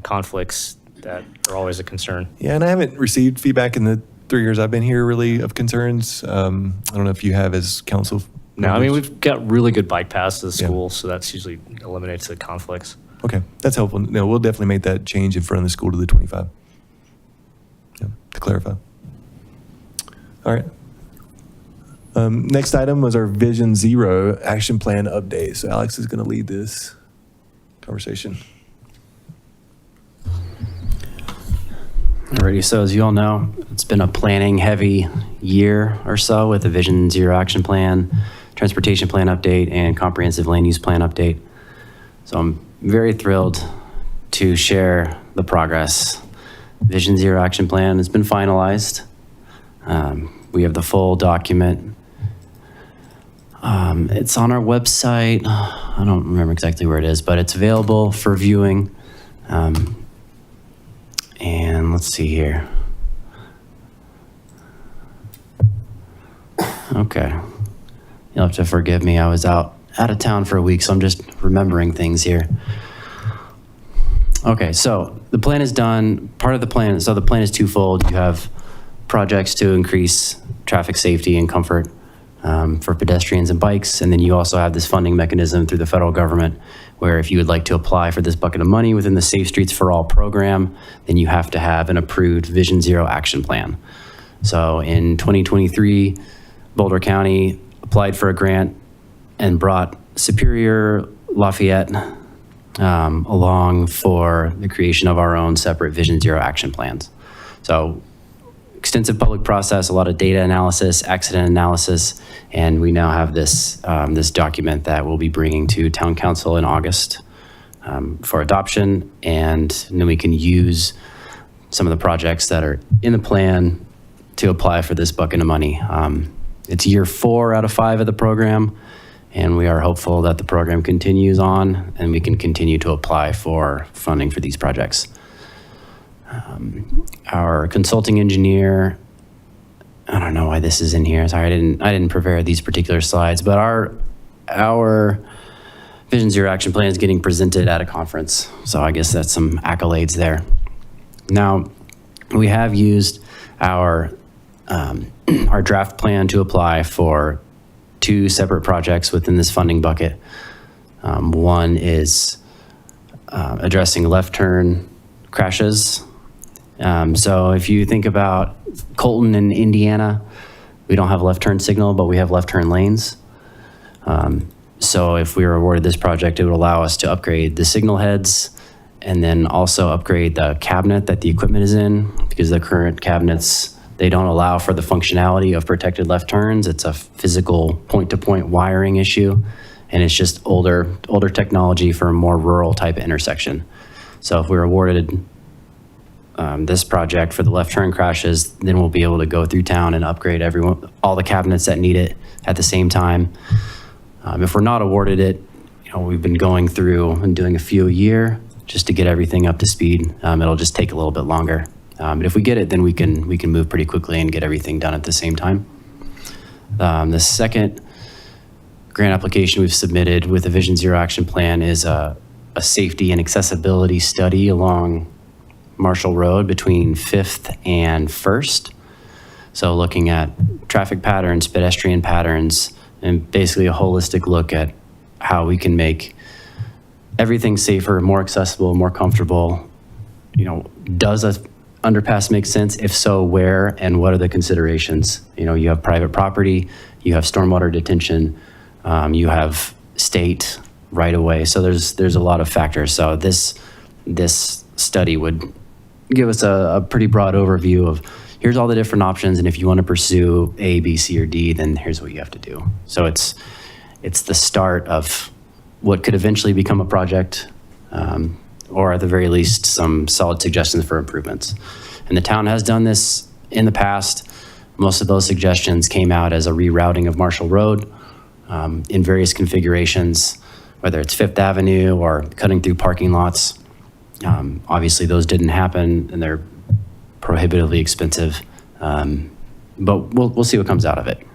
conflicts that are always a concern. Yeah, and I haven't received feedback in the 3 years I've been here really of concerns. I don't know if you have as council. No, I mean, we've got really good bike paths to the Yeah. school, so that's usually eliminates the conflicts. Okay, that's helpful. No, we'll definitely make that change in front of the school to the 25. Yeah, to clarify. All right. Next item was our Vision Zero action plan update. So Alex is going to lead this conversation. Alrighty, so as you all know, it's been a planning heavy year or so with the Vision Zero action plan, transportation plan update, and comprehensive land use plan update. So I'm very thrilled to share the progress. Vision Zero action plan has been finalized. We have the full document It's on our website. I don't remember exactly where it is, but it's available for viewing. And let's see here. Okay. You'll have to forgive me. I was out of town for a week, so I'm just remembering things here. Okay, so the plan is done. Part of the plan, so the plan is twofold. You have projects to increase traffic safety and comfort for pedestrians and bikes, and then you also have this funding mechanism through the federal government where if you would like to apply for this bucket of money within the Safe Streets for All program, then you have to have an approved Vision Zero action plan. So in 2023, Boulder County applied for a grant and brought Superior, Lafayette along for the creation of our own separate Vision Zero action plans. So extensive public process, a lot of data analysis, accident analysis, and we now have this, this document that we'll be bringing to Town Council in August for adoption, and then we can use some of the projects that are in the plan to apply for this bucket of money. It's year 4 out of 5 of the program, and we are hopeful that the program continues on and we can continue to apply for funding for these projects. Our consulting engineer, I don't know why this is in here. Sorry, I didn't prepare these particular slides, but our Vision Zero action plan is getting presented at a conference. So I guess that's some accolades there. Now, we have used our draft plan to apply for 2 separate projects within this funding bucket. One is addressing left turn crashes. So if you think about Colton in Indiana, we don't have left turn signal, but we have left turn lanes. So if we were awarded this project, it would allow us to upgrade the signal heads and then also upgrade the cabinet that the equipment is in, because the current cabinets, they don't allow for the functionality of protected left turns. It's a physical point-to-point wiring issue, and it's just older technology for a more rural type of intersection. So if we're awarded this project for the left turn crashes, then we'll be able to go through town and upgrade all the cabinets that need it at the same time. If we're not awarded it, we've been going through and doing a few a year just to get everything up to speed. It'll just take a little bit longer. But if we get it, then we can move pretty quickly and get everything done at the same time. The second grant application we've submitted with the Vision Zero action plan is a safety and accessibility study along Marshall Road between 5th and 1st. So looking at traffic patterns, pedestrian patterns, and basically a holistic look at how we can make everything safer, more accessible, more comfortable. Does a underpass make sense? If so, where and what are the considerations? You have private property, you have stormwater detention, you have state right away. So there's a lot of factors. So this study would give us a pretty broad overview of here's all the different options, and if you want to pursue A, B, C, or D, then here's what you have to do. So it's the start of what could eventually become a project, or at the very least, some solid suggestions for improvements. And the town has done this in the past. Most of those suggestions came out as a rerouting of Marshall Road in various configurations, whether it's Fifth Avenue or cutting through parking lots. Obviously, those didn't happen, and they're prohibitively expensive, but we'll see what comes out of it.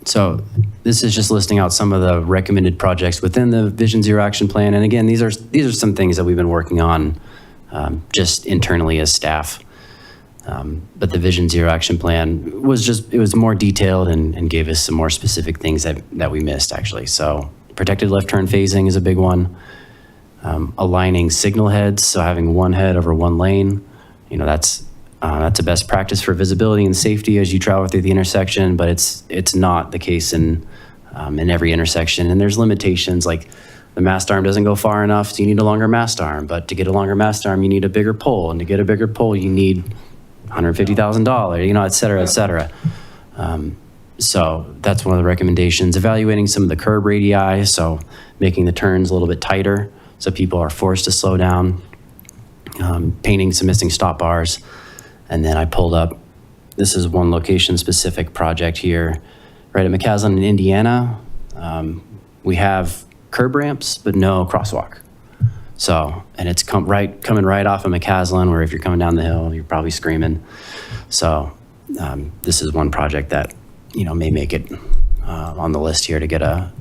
So this is just listing out some of the recommended projects within the Vision Zero action plan. And again, these are some things that we've been working on just internally as staff. But the Vision Zero action plan it was more detailed and gave us some more specific things that we missed actually. So protected left turn phasing is a big one. Aligning signal heads, so having one head over one lane, that's a best practice for visibility and safety as you travel through the intersection, but it's not the case in every intersection. And there's limitations, like the mast arm doesn't go far enough, so you need a longer mast arm. But to get a longer mast arm, you need a bigger pole, and to get a bigger pole, you need $150,000, et cetera, et cetera. So that's one of the recommendations. Evaluating some of the curb radii, so making the turns a little bit tighter, so people are forced to slow down. Painting some missing stop bars. And then I pulled up This is one location-specific project here, right at McCaslin in Indiana. We have curb ramps, but no crosswalk. So, and it's coming right off of McCaslin, where if you're coming down the hill, you're probably screaming. So, this is one project that, may make it on the list here to get a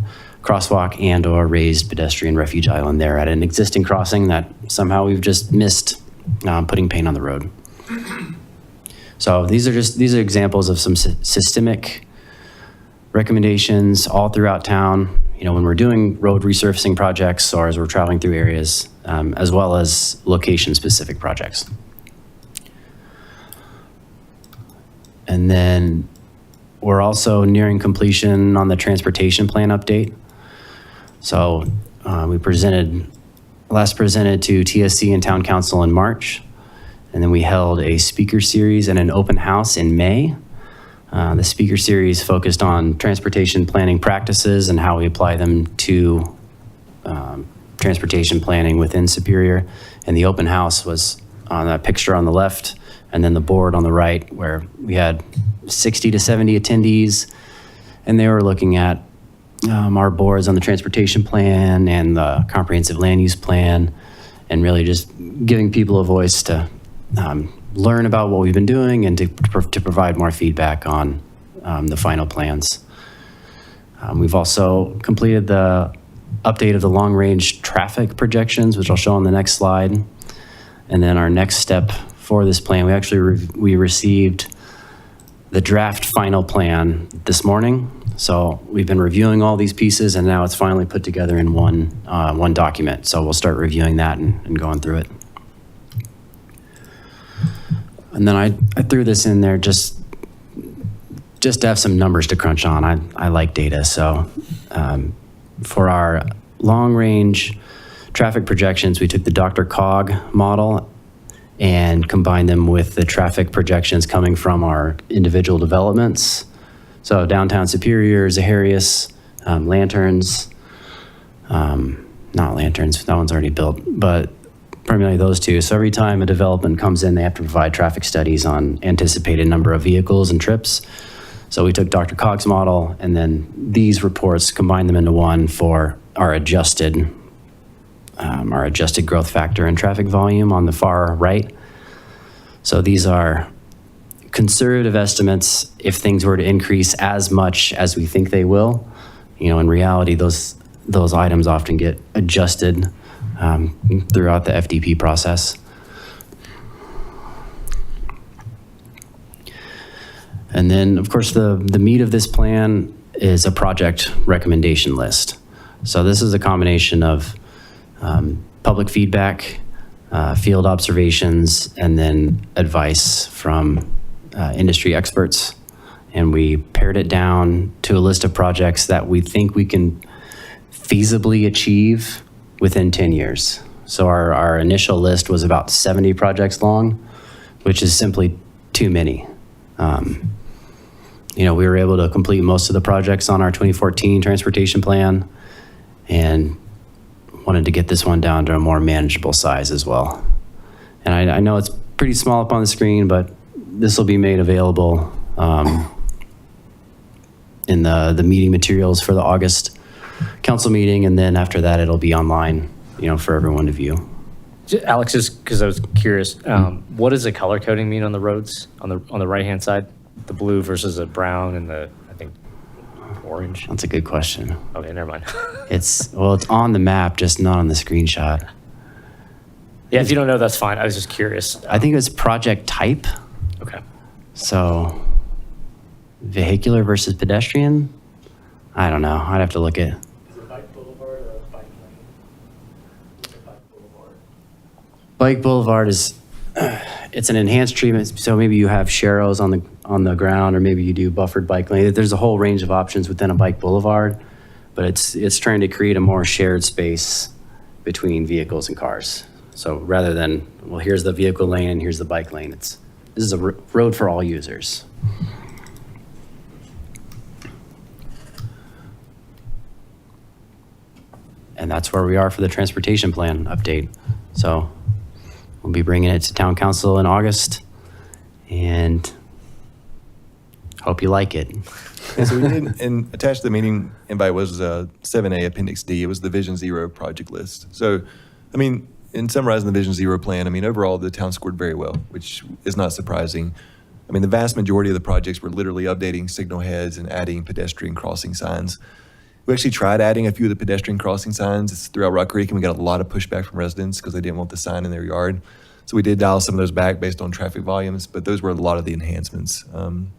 crosswalk and or raised pedestrian refuge island there at an existing crossing that somehow we've just missed putting paint on the road. So these are examples of some systemic recommendations all throughout town, when we're doing road resurfacing projects or as we're traveling through areas, as well as location-specific projects. And then we're also nearing completion on the transportation plan update. So we last presented to TSC and Town Council in March, and then we held a speaker series and an open house in May. The speaker series focused on transportation planning practices and how we apply them to transportation planning within Superior. And the open house was on that picture on the left, and then the board on the right, where we had 60 to 70 attendees, and they were looking at our boards on the transportation plan and the comprehensive land use plan, and really just giving people a voice to learn about what we've been doing and to provide more feedback on the final plans. We've also completed the update of the long-range traffic projections, which I'll show on the next slide. And then our next step for this plan, we received the draft final plan this morning. So we've been reviewing all these pieces, and now it's finally put together in one document. So we'll start reviewing that and going through it. And then I threw this in there just to have some numbers to crunch on. I like data. So for our long-range traffic projections, we took the Dr. Cog model and combined them with the traffic projections coming from our individual developments. So downtown Superior, Zaharias, Lanterns, not Lanterns, that one's already built, but primarily those two. So every time a development comes in, they have to provide traffic studies on anticipated number of vehicles and trips. So we took Dr. Cog's model, and then these reports, combined them into one for our adjusted growth factor and traffic volume on the far right. So these are conservative estimates if things were to increase as much as we think they will. In reality, those items often get adjusted throughout the FDP process. And then, of course, the meat of this plan is a project recommendation list. So this is a combination of public feedback, field observations, and then advice from industry experts. And we pared it down to a list of projects that we think we can feasibly achieve within 10 years. So our initial list was about 70 projects long, which is simply too many. We were able to complete most of the projects on our 2014 transportation plan, and wanted to get this one down to a more manageable size as well. And I know it's pretty small up on the screen, but this will be made available in the meeting materials for the August council meeting, and then after that it'll be online, for everyone to view. Alex, just because I was curious, what does the color coding mean on the roads on the right-hand side? The blue versus the brown and the, I think, orange? That's a good question. Okay, never mind. It's on the map, just not on the screenshot. Yeah, if you don't know, that's fine. I was just curious. I think it's project type. Okay. So vehicular versus pedestrian? I don't know. I'd have to look at. Is it bike boulevard or bike lane? Is it bike boulevard? Bike boulevard is, it's an enhanced treatment. So maybe you have sharrows on the ground, or maybe you do buffered bike lane. There's a whole range of options within a bike boulevard, but it's trying to create a more shared space between vehicles and cars. So rather than, well, here's the vehicle lane and here's the bike lane, this is a road for all users. And that's where we are for the transportation plan update. So we'll be bringing it to town council in August, and Hope you like it. And so we did, and attached to the meeting invite was 7A Appendix D. It was the Vision Zero project list. So, I mean, in summarizing the Vision Zero plan, I mean, overall, the town scored very well, which is not surprising. I mean, the vast majority of the projects were literally updating signal heads and adding pedestrian crossing signs. We actually tried adding a few of the pedestrian crossing signs throughout Rock Creek, and we got a lot of pushback from residents because they didn't want the sign in their yard. So we did dial some of those back based on traffic volumes, but those were a lot of the enhancements from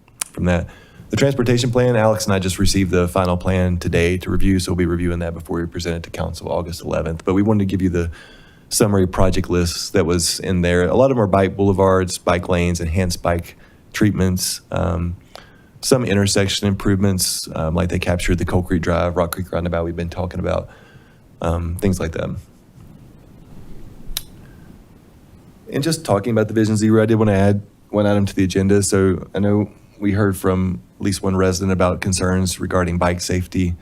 that. The transportation plan, Alex and I just received the final plan today to review, so we'll be reviewing that before we present it to council August 11th. But we wanted to give you the summary project list that was in there. A lot of them are bike boulevards, bike lanes, enhanced bike treatments, some intersection improvements, like they captured the Coal Creek Drive, Rock Creek Roundabout we've been talking about, things like that. And just talking about the Vision Zero, I did want to add one item to the agenda. So I know we heard from at least one resident about concerns regarding bike safety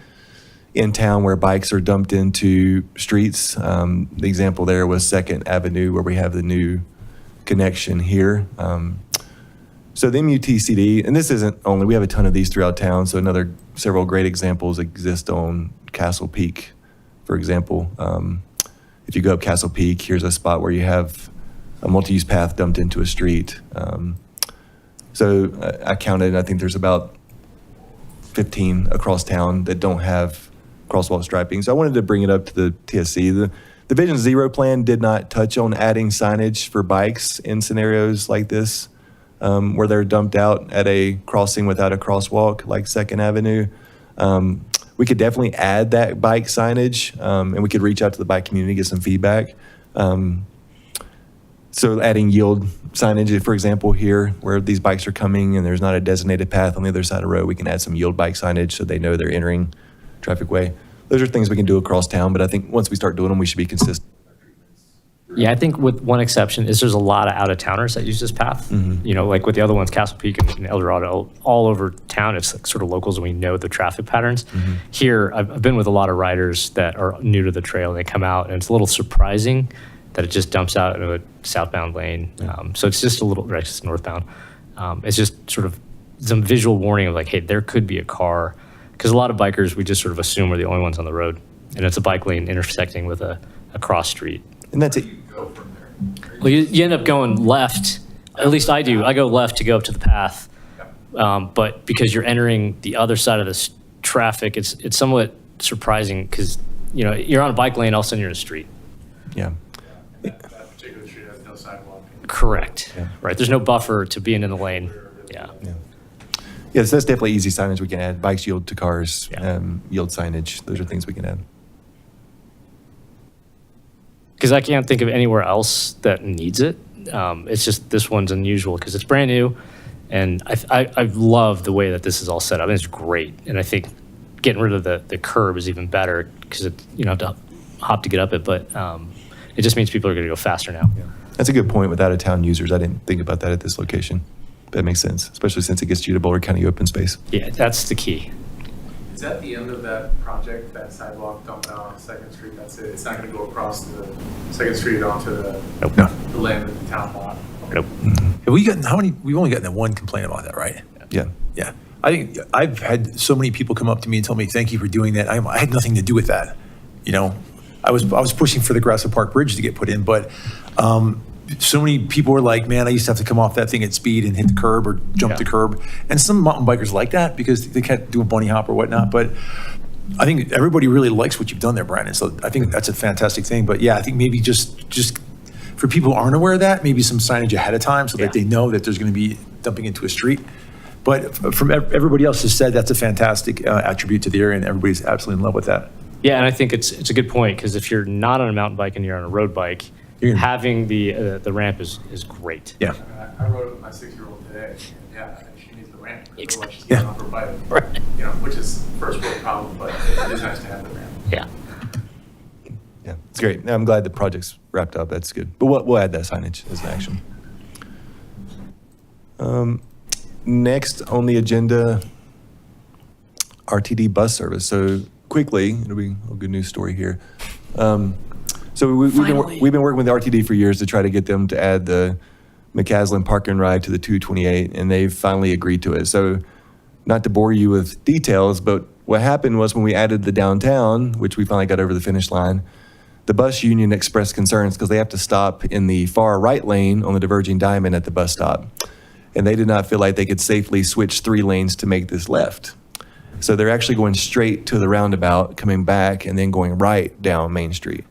in town where bikes are dumped into streets. The example there was 2nd Avenue where we have the new connection here. So the MUTCD, and this isn't only, we have a ton of these throughout town. So several great examples exist on Castle Peak, for example. If you go up Castle Peak, here's a spot where you have a multi-use path dumped into a street. So I counted, I think there's about 15 across town that don't have crosswalk striping. So I wanted to bring it up to the TSC. The Vision Zero plan did not touch on adding signage for bikes in scenarios like this, where they're dumped out at a crossing without a crosswalk, like 2nd Avenue. We could definitely add that bike signage, and we could reach out to the bike community, get some feedback. So adding yield signage, for example, here, where these bikes are coming and there's not a designated path on the other side of the road, we can add some yield bike signage so they know they're entering traffic way. Those are things we can do across town, but I think once we start doing them, we should be consistent. Yeah, I think with one exception is there's a lot of out-of-towners that use this path. You know, like with the other ones, Castle Peak and El Dorado, all over town, it's like sort of locals and we know the traffic patterns. Here, I've been with a lot of riders that are new to the trail and they come out and it's a little surprising that it just dumps out into a southbound lane. So it's just a little, right, just northbound. It's just sort of some visual warning of like, hey, there could be a car. Because a lot of bikers, we just sort of assume we're the only ones on the road. And it's a bike lane intersecting with a cross street. And that's it. Well, you end up going left. At least I do. I go left to go up to the path. But because you're entering the other side of this traffic, it's somewhat surprising because, you know, you're on a bike lane, all of a sudden you're in a street. Yeah. That particular street has no sidewalk. Correct. Right. There's no buffer to being in the lane. Yeah. Yes, that's definitely easy signage we can add. Bikes yield to cars, Yeah. Yield signage. Those are things we can add. Because I can't think of anywhere else that needs it. It's just this one's unusual because it's brand new, and I love the way that this is all set up. It's great, and I think getting rid of the curb is even better because you don't have to hop to get up it, but it just means people are going to go faster now. That's a good point with out-of-town users. I didn't think about that at this location. That makes sense, especially since it gets you to Boulder County open space. Yeah, that's the key. Is that the end of that project, that sidewalk dumped out on 2nd Street? That's it? It's not going to go across the 2nd Street onto the land of the town lot? Nope. Have we gotten, how many, we've only gotten one complaint about that, right? Yeah. Yeah. I think I've had so many people come up to me and tell me, thank you for doing that. I had nothing to do with that. You know, I was pushing for the Grassy Park Bridge to get put in, but so many people were like, man, I used to have to come off that thing at speed and hit the curb or jump the curb. And some mountain bikers like that because they can't do a bunny hop or whatnot. But I think everybody really likes what you've done there, Brandon. So I think that's a fantastic thing. But yeah, I think maybe just for people who aren't aware of that, maybe some signage ahead of time so that they know that there's going to be dumping into a street. But from everybody else has said, that's a fantastic attribute to the area, and everybody's absolutely in love with that. Yeah, and I think it's a good point because if you're not on a mountain bike and you're on a road bike, having the ramp is great. Yeah. I rode it with my 6-year-old today. Yeah, she needs the ramp. Otherwise she's Yeah. getting off her bike. Right. You know, which is first world problem, but it is nice to have the ramp. Yeah. Yeah, it's great. I'm glad the project's wrapped up. That's good. But we'll add that signage as an action. Next on the agenda, RTD bus service. So quickly, it'll be a good news story here. So we've been working with the RTD for years to try to get them to add the McCaslin Park and Ride to the 228, and they've finally agreed to it. So not to bore you with details, but what happened was when we added the downtown, which we finally got over the finish line, the bus union expressed concerns because they have to stop in the far right lane on the diverging diamond at the bus stop. And they did not feel like they could safely switch 3 lanes to make this left. So they're actually going straight to the roundabout, coming back, and then going right down Main Street.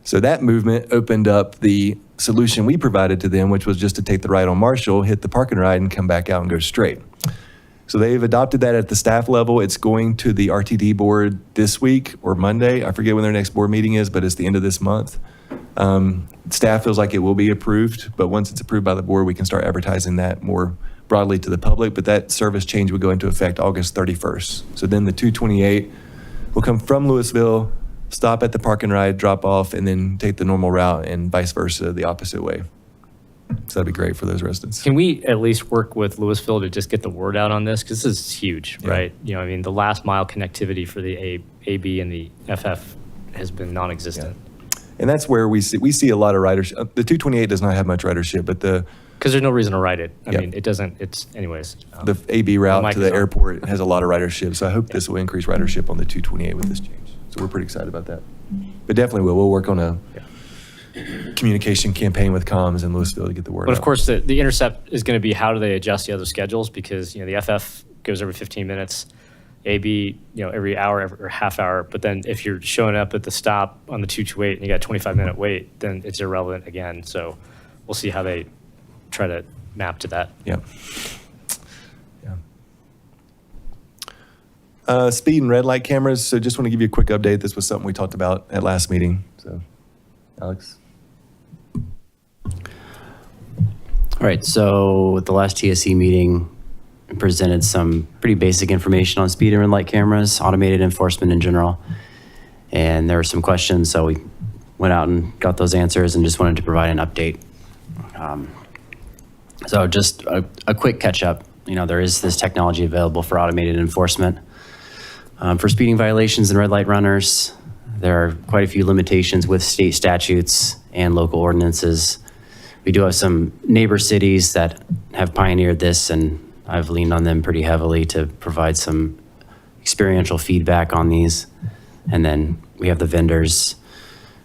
So that movement opened up the solution we provided to them, which was just to take the right on Marshall, hit the parking ride, and come back out and go straight. So they've adopted that at the staff level. It's going to the RTD board this week or Monday. I forget when their next board meeting is, but it's the end of this month. Staff feels like it will be approved, but once it's approved by the board, we can start advertising that more broadly to the public. But that service change would go into effect August 31st. So then the 228 will come from Louisville, stop at the park and ride, drop off, and then take the normal route, and vice versa the opposite way. So that'd be great for those residents. Can we at least work with Louisville to just get the word out on this? Because this is huge, Yeah. right? You know, I mean, the last mile connectivity for the AB and the FF has been non-existent. And that's where we see a lot of ridership. The 228 does not have much ridership, but the Because there's no reason to write it. I Yep. mean, it doesn't, it's, anyways. the AB route mic to is the on. airport has a lot of ridership. So I hope this will increase ridership on the 228 with this change. So we're pretty excited about that. But definitely we'll work on a communication campaign with comms in Louisville to get the word out. But of course, the intercept is going to be how do they adjust the other schedules? Because, you know, the FF goes every 15 minutes, AB, you know, every hour or half hour. But then if you're showing up at the stop on the 228 and you got a 25-minute wait, then it's irrelevant again. So we'll see how they try to map to that. Yeah. Speed and red light cameras. So just want to give you a quick update. This was something we talked about at last meeting. So, Alex. All right, so at the last TSC meeting, we presented some pretty basic information on speed and red light cameras, automated enforcement in general. And there were some questions, so we went out and got those answers and just wanted to provide an update. So just a quick catch up. You know, there is this technology available for automated enforcement. For speeding violations and red light runners, there are quite a few limitations with state statutes and local ordinances. We do have some neighbor cities that have pioneered this, and I've leaned on them pretty heavily to provide some experiential feedback on these. And then we have the vendors.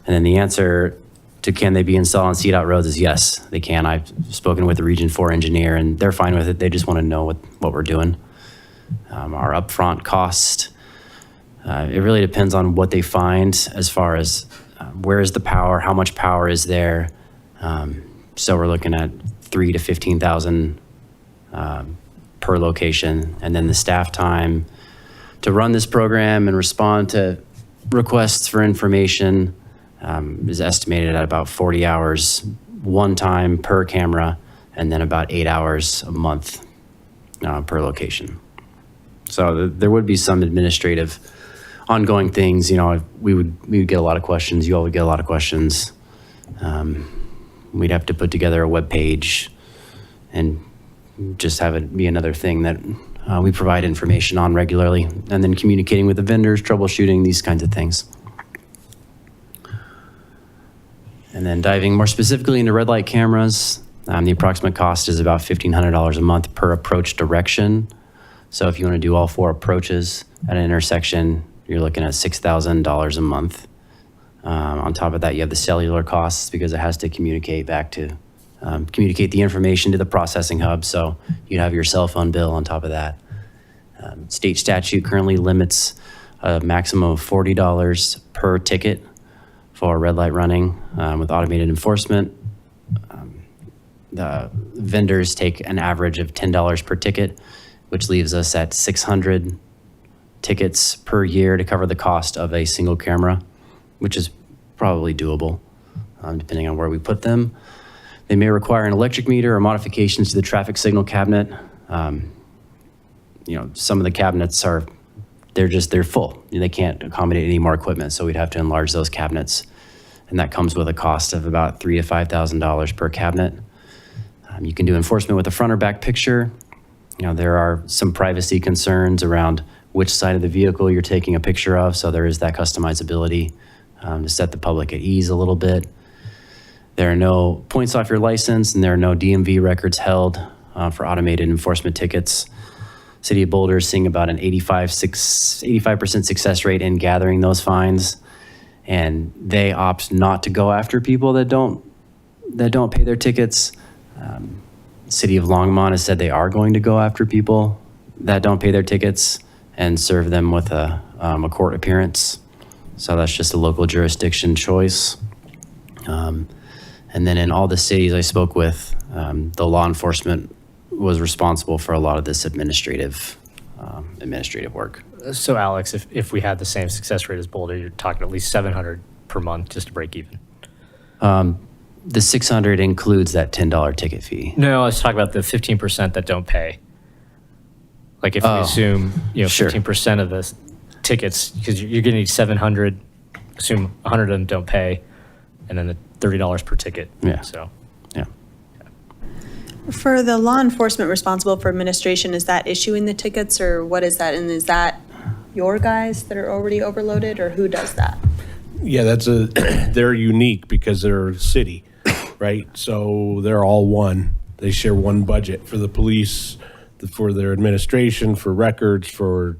And then the answer to can they be installed on CDOT roads is yes, they can. I've spoken with the Region 4 engineer, and they're fine with it. They just want to know what we're doing. Our upfront cost, it really depends on what they find as far as where is the power, how much power is there. So we're looking at $3,000 to $15,000 per location, and then the staff time to run this program and respond to requests for information is estimated at about 40 hours one time per camera, and then about 8 hours a month per location. So there would be some administrative ongoing things. You know, we would get a lot of questions. You all would get a lot of questions. We'd have to put together a web page and just have it be another thing that we provide information on regularly, and then communicating with the vendors, troubleshooting, these kinds of things. And then diving more specifically into red light cameras, the approximate cost is about $1,500 a month per approach direction. So if you want to do all 4 approaches at an intersection, you're looking at $6,000 a month. On top of that, you have the cellular costs because it has to communicate back to, communicate the information to the processing hub. So you have your cell phone bill on top of that. State statute currently limits a maximum of $40 per ticket for red light running with automated enforcement. The vendors take an average of $10 per ticket, which leaves us at 600 tickets per year to cover the cost of a single camera, which is probably doable, depending on where we put them. They may require an electric meter or modifications to the traffic signal cabinet. You know, some of the cabinets they're full. They can't accommodate any more equipment, so we'd have to enlarge those cabinets. And that comes with a cost of about $3,000 to $5,000 per cabinet. You can do enforcement with a front or back picture. You know, there are some privacy concerns around which side of the vehicle you're taking a picture of, so there is that customizability to set the public at ease a little bit. There are no points off your license, and there are no DMV records held for automated enforcement tickets. City of Boulder is seeing about an 85% success rate in gathering those fines, and they opt not to go after people that don't pay their tickets. City of Longmont has said they are going to go after people that don't pay their tickets and serve them with a court appearance. So that's just a local jurisdiction choice. And then in all the cities I spoke with, the law enforcement was responsible for a lot of this administrative work. So Alex, if we had the same success rate as Boulder, you're talking at least 700 per month just to break even. The 600 includes that $10 ticket fee. No, I was talking about the 15% that don't pay. Like if we assume, sure. 15% of the tickets, because you're going to need 700, assume 100 of them don't pay, and then the $30 per ticket. Yeah. So. Yeah. For the law enforcement responsible for administration, is that issuing the tickets or what is that? And is that your guys that are already overloaded or who does that? Yeah, they're unique because they're a city, right? So they're all one. They share one budget for the police, for their administration, for records, for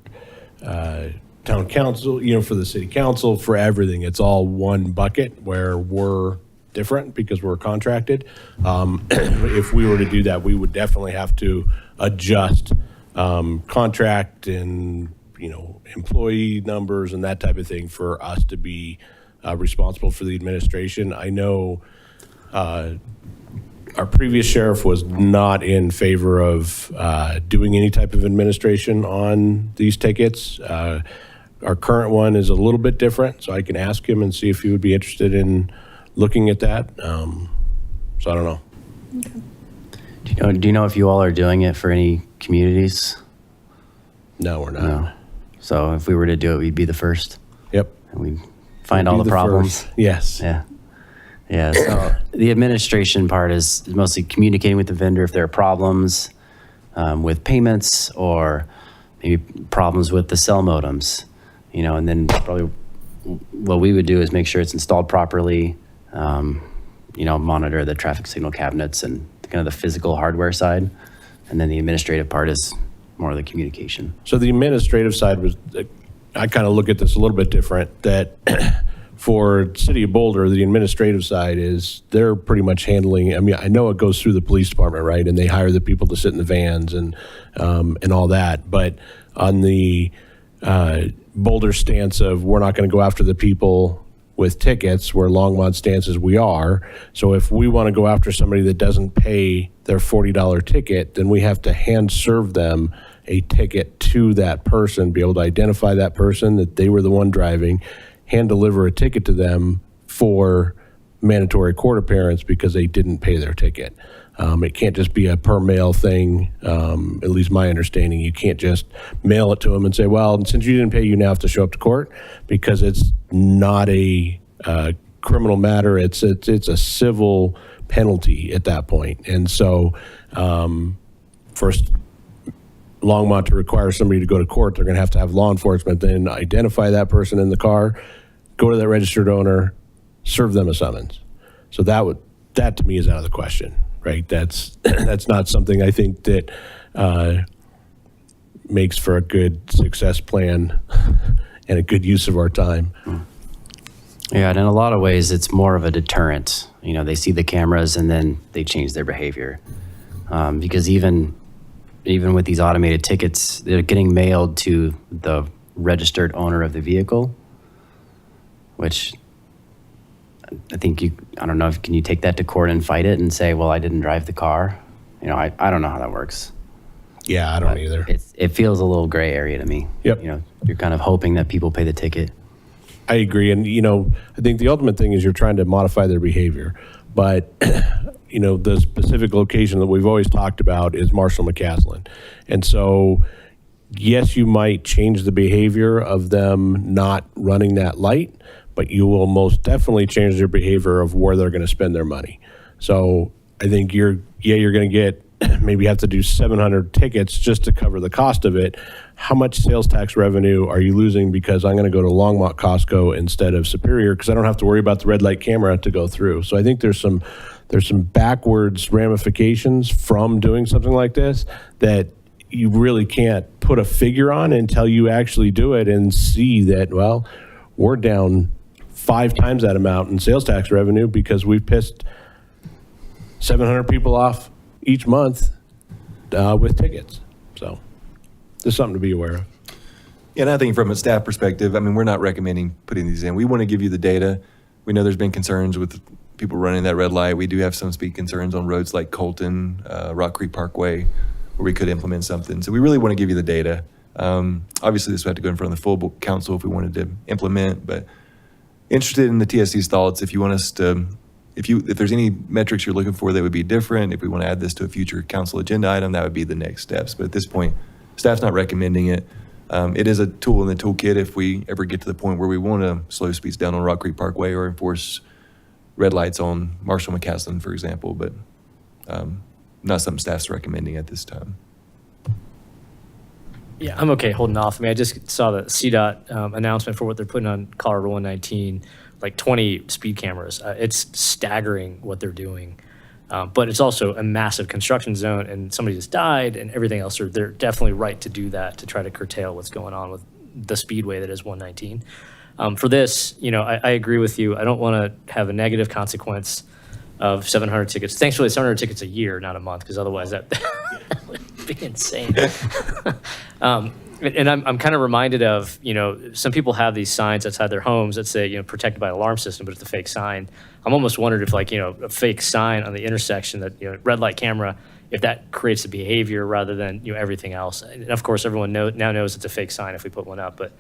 town council, for the city council, for everything. It's all one bucket where we're different because we're contracted. If we were to do that, we would definitely have to adjust contract and employee numbers and that type of thing for us to be responsible for the administration. I know our previous sheriff was not in favor of doing any type of administration on these tickets. Our current one is a little bit different, so I can ask him and see if he would be interested in looking at that. So I don't know. Okay. Do you know if you all are doing it for any communities? No, we're not. No. So if we were to do it, we'd be the first, Yep. and we'd find We'll all be the problems. first. Yes. Yeah. Yeah. So the administration part is mostly communicating with the vendor if there are problems with payments or maybe problems with the cell modems, and then probably what we would do is make sure it's installed properly, monitor the traffic signal cabinets and kind of the physical hardware side. And then the administrative part is more of the communication. So the administrative side was, I kind of look at this a little bit different, that for City of Boulder, the administrative side is they're pretty much handling, I know it goes through the police department, right? And they hire the people to sit in the vans and all that. But on the Boulder stance of we're not going to go after the people with tickets, where Longmont stance is we are. So if we want to go after somebody that doesn't pay their $40 ticket, then we have to hand serve them a ticket to that person, be able to identify that person, that they were the one driving, hand deliver a ticket to them for mandatory court appearance because they didn't pay their ticket. It can't just be a per mail thing, at least my understanding. You can't just mail it to them and say, well, since you didn't pay, you now have to show up to court, because it's not a criminal matter. It's a civil penalty at that point. And so first, Longmont to require somebody to go to court, they're going to have law enforcement then identify that person in the car, go to that registered owner, serve them a summons. So that to me is out of the question, right? That's not something I think that makes for a good success plan and a good use of our time. Yeah, and in a lot of ways, it's more of a deterrent. They see the cameras and then they change their behavior. Because even with these automated tickets, they're getting mailed to the registered owner of the vehicle, which I think I don't know, can you take that to court and fight it and say, well, I didn't drive the car? I don't know how that works. Yeah, I don't either. It feels a little gray area to me. Yep. You're kind of hoping that people pay the ticket. I agree. And, I think the ultimate thing is you're trying to modify their behavior. But, the specific location that we've always talked about is Marshall McCaslin. And so, yes, you might change the behavior of them not running that light, but you will most definitely change their behavior of where they're going to spend their money. So I think you're going to get, maybe have to do 700 tickets just to cover the cost of it. How much sales tax revenue are you losing because I'm going to go to Longmont Costco instead of Superior because I don't have to worry about the red light camera to go through. So I think there's some backwards ramifications from doing something like this that you really can't put a figure on until you actually do it and see that, well, we're down 5 times that amount in sales tax revenue because we've pissed 700 people off each month with tickets. So there's something to be aware of. And I think from a staff perspective, I mean, we're not recommending putting these in. We want to give you the data. We know there's been concerns with people running that red light. We do have some speed concerns on roads like Colton, Rock Creek Parkway, where we could implement something. So we really want to give you the data. Obviously, this would have to go in front of the full council if we wanted to implement, but interested in the TSC's thoughts. If you want us to, if there's any metrics you're looking for that would be different, if we want to add this to a future council agenda item, that would be the next steps. But at this point, staff's not recommending it. It is a tool in the toolkit if we ever get to the point where we want to slow speeds down on Rock Creek Parkway or enforce red lights on Marshall McCaslin, for example, but not something staff's recommending at this time. Yeah, I'm okay holding off. I mean, I just saw the CDOT announcement for what they're putting on Colorado 119, like 20 speed cameras. It's staggering what they're doing. But it's also a massive construction zone, and somebody just died and everything else. They're definitely right to do that, to try to curtail what's going on with the speedway that is 119. For this, I agree with you. I don't want to have a negative consequence of 700 tickets. Thankfully, 700 tickets a year, not a month, because otherwise that would be insane. And I'm kind of reminded of, some people have these signs outside their homes that say, protected by alarm system, but it's a fake sign. I'm almost wondered if a fake sign on the intersection that, red light camera, if that creates the behavior rather than, everything else. And of course, everyone now knows it's a fake sign if we put one up, but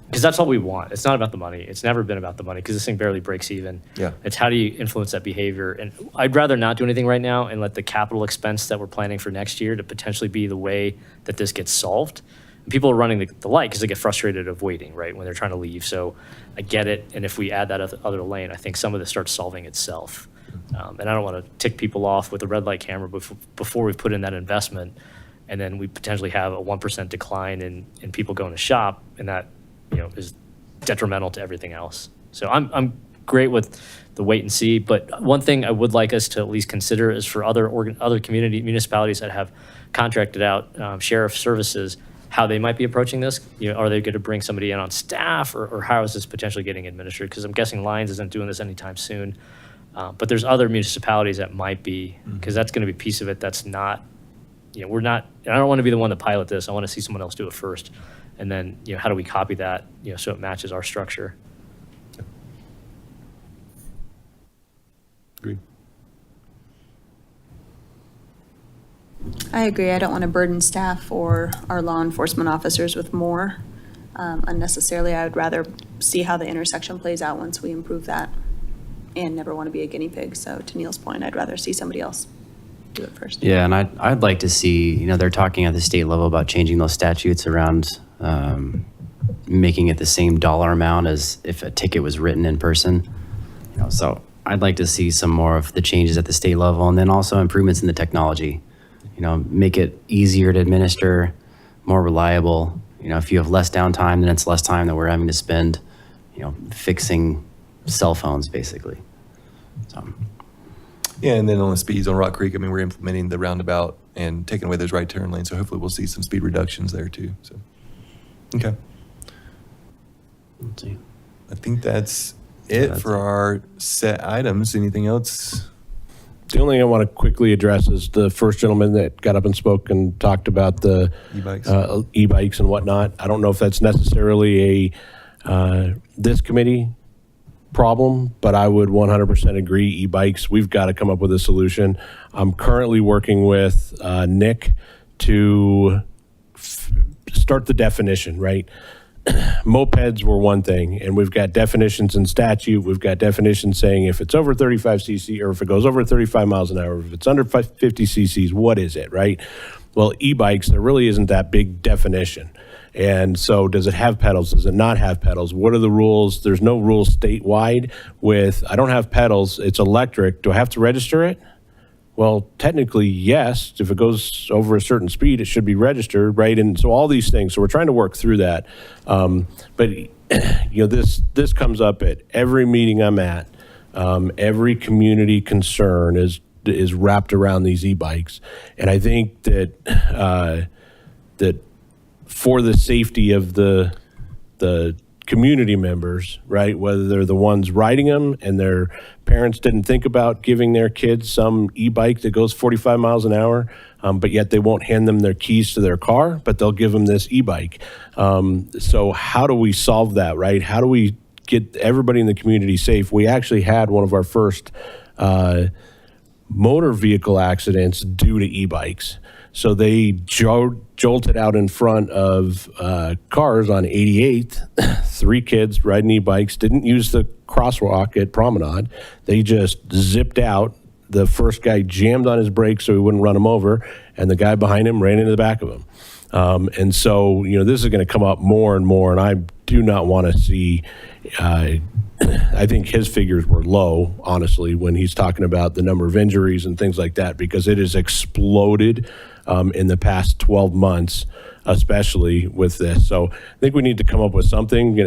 because that's all we want. It's not about the money. It's never been about the money because this thing barely breaks even. Yeah. It's how do you influence that behavior? And I'd rather not do anything right now and let the capital expense that we're planning for next year to potentially be the way that this gets solved. And people are running the light because they get frustrated of waiting, right, when they're trying to leave. So I get it. And if we add that other lane, I think some of this starts solving itself. And I don't want to tick people off with a red light camera before we put in that investment. And then we potentially have a 1% decline in people going to shop, and that is detrimental to everything else. So I'm great with the wait and see, but one thing I would like us to at least consider is for other community municipalities that have contracted out sheriff services, how they might be approaching this. Are they going to bring somebody in on staff, or how is this potentially getting administered? Because I'm guessing Lyons isn't doing this anytime soon, but there's other municipalities that might be, because that's going to be a piece of it that's not, we're not, and I don't want to be the one to pilot this. I want to see someone else do it first. And then, how do we copy that, so it matches our structure? Agreed. I agree. I don't want to burden staff or our law enforcement officers with more unnecessarily. I would rather see how the intersection plays out once we improve that, and never want to be a guinea pig. So to Neil's point, I'd rather see somebody else do it first. Yeah, and I'd like to see, they're talking at the state level about changing those statutes around making it the same dollar amount as if a ticket was written in person. So I'd like to see some more of the changes at the state level, and then also improvements in the technology. Make it easier to administer, more reliable. If you have less downtime, then it's less time that we're having to spend, fixing cell phones, basically. So. Yeah, and then on the speeds on Rock Creek, I mean, we're implementing the roundabout and taking away those right turn lanes, so hopefully we'll see some speed reductions there too. So, okay. Let's see. I think that's it for our set items. Anything else? The only thing I want to quickly address is the first gentleman that got up and spoke and talked about the E-bikes. E-bikes and whatnot. I don't know if that's necessarily this committee problem, but I would 100% agree. E-bikes, we've got to come up with a solution. I'm currently working with Nick to start the definition, right? Mopeds were one thing, and we've got definitions in statute. We've got definitions saying if it's over 35 cc, or if it goes over 35 miles an hour, if it's under 50 cc's, what is it, right? Well, e-bikes, there really isn't that big definition. And so does it have pedals? Does it not have pedals? What are the rules? There's no rules statewide with, I don't have pedals, it's electric. Do I have to register it? Well, technically, yes. If it goes over a certain speed, it should be registered, right? And so all these things. So we're trying to work through that. But this comes up at every meeting I'm at. Every community concern is is wrapped around these e-bikes. And I think that that for the safety of the community members, right, whether they're the ones riding them and their parents didn't think about giving their kids some e-bike that goes 45 miles an hour, but yet they won't hand them their keys to their car, but they'll give them this e-bike. So how do we solve that, right? How do we get everybody in the community safe? We actually had one of our first motor vehicle accidents due to e-bikes. So they jolted out in front of cars on 88th, 3 kids riding e-bikes, didn't use the crosswalk at Promenade. They just zipped out. The first guy jammed on his brakes so he wouldn't run him over, and the guy behind him ran into the back of him. And so, this is going to come up more and more, and I do not want to see, I think his figures were low, honestly, when he's talking about the number of injuries and things like that, because it has exploded in the past 12 months, especially with this. So I think we need to come up with something,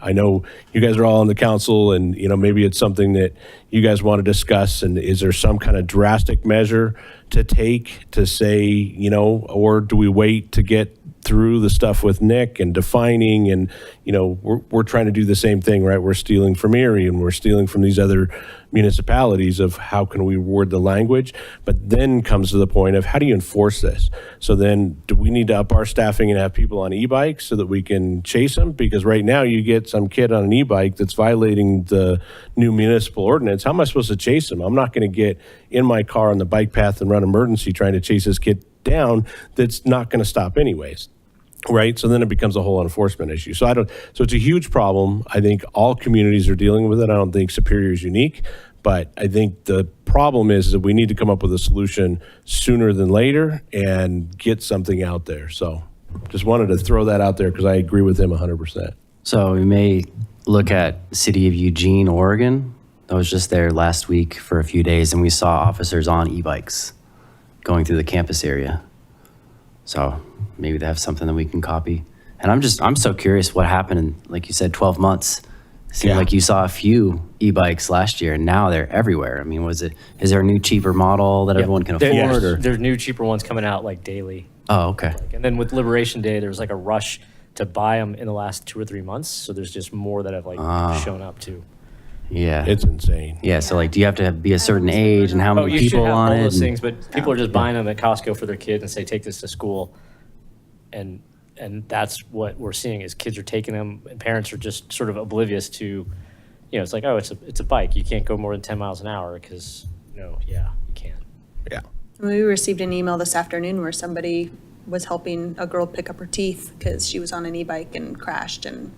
I know you guys are all on the council, and, maybe it's something that you guys want to discuss, and is there some kind of drastic measure to take to say, or do we wait to get through the stuff with Nick and defining, and we're trying to do the same thing, right? We're stealing from Erie and we're stealing from these other municipalities of how can we word the language, but then comes to the point of how do you enforce this? So then do we need to up our staffing and have people on e-bikes so that we can chase them? Because right now you get some kid on an e-bike that's violating the new municipal ordinance. How am I supposed to chase him? I'm not going to get in my car on the bike path and run emergency trying to chase this kid down that's not going to stop anyways. Right. So then it becomes a whole enforcement issue. So it's a huge problem. I think all communities are dealing with it. I don't think Superior is unique, but I think the problem is that we need to come up with a solution sooner than later and get something out there. So just wanted to throw that out there because I agree with him 100%. So we may look at City of Eugene, Oregon. I was just there last week for a few days, and we saw officers on e-bikes going through the campus area. So maybe they have something that we can copy. And I'm so curious what happened in, like you said, 12 months. It seemed like you saw a few e-bikes last year, and now they're everywhere. I mean, is there a new cheaper model that everyone can afford? Or? There's new cheaper ones coming out like daily. Oh, okay. And then with Liberation Day, there was like a rush to buy them in the last 2 or 3 months. So there's just more that have shown up too. Yeah. It's insane. Yeah, so like, do you have to be a certain age and how many you should people have on all it? those things, but people are just buying them at Costco for their kids and say, take this to school. And that's what we're seeing is kids are taking them, and parents are just sort of oblivious to, it's like, oh, it's a bike. You can't go more than 10 miles an hour because, you can. Yeah. We received an email this afternoon where somebody was helping a girl pick up her teeth because she was on an e-bike and crashed, and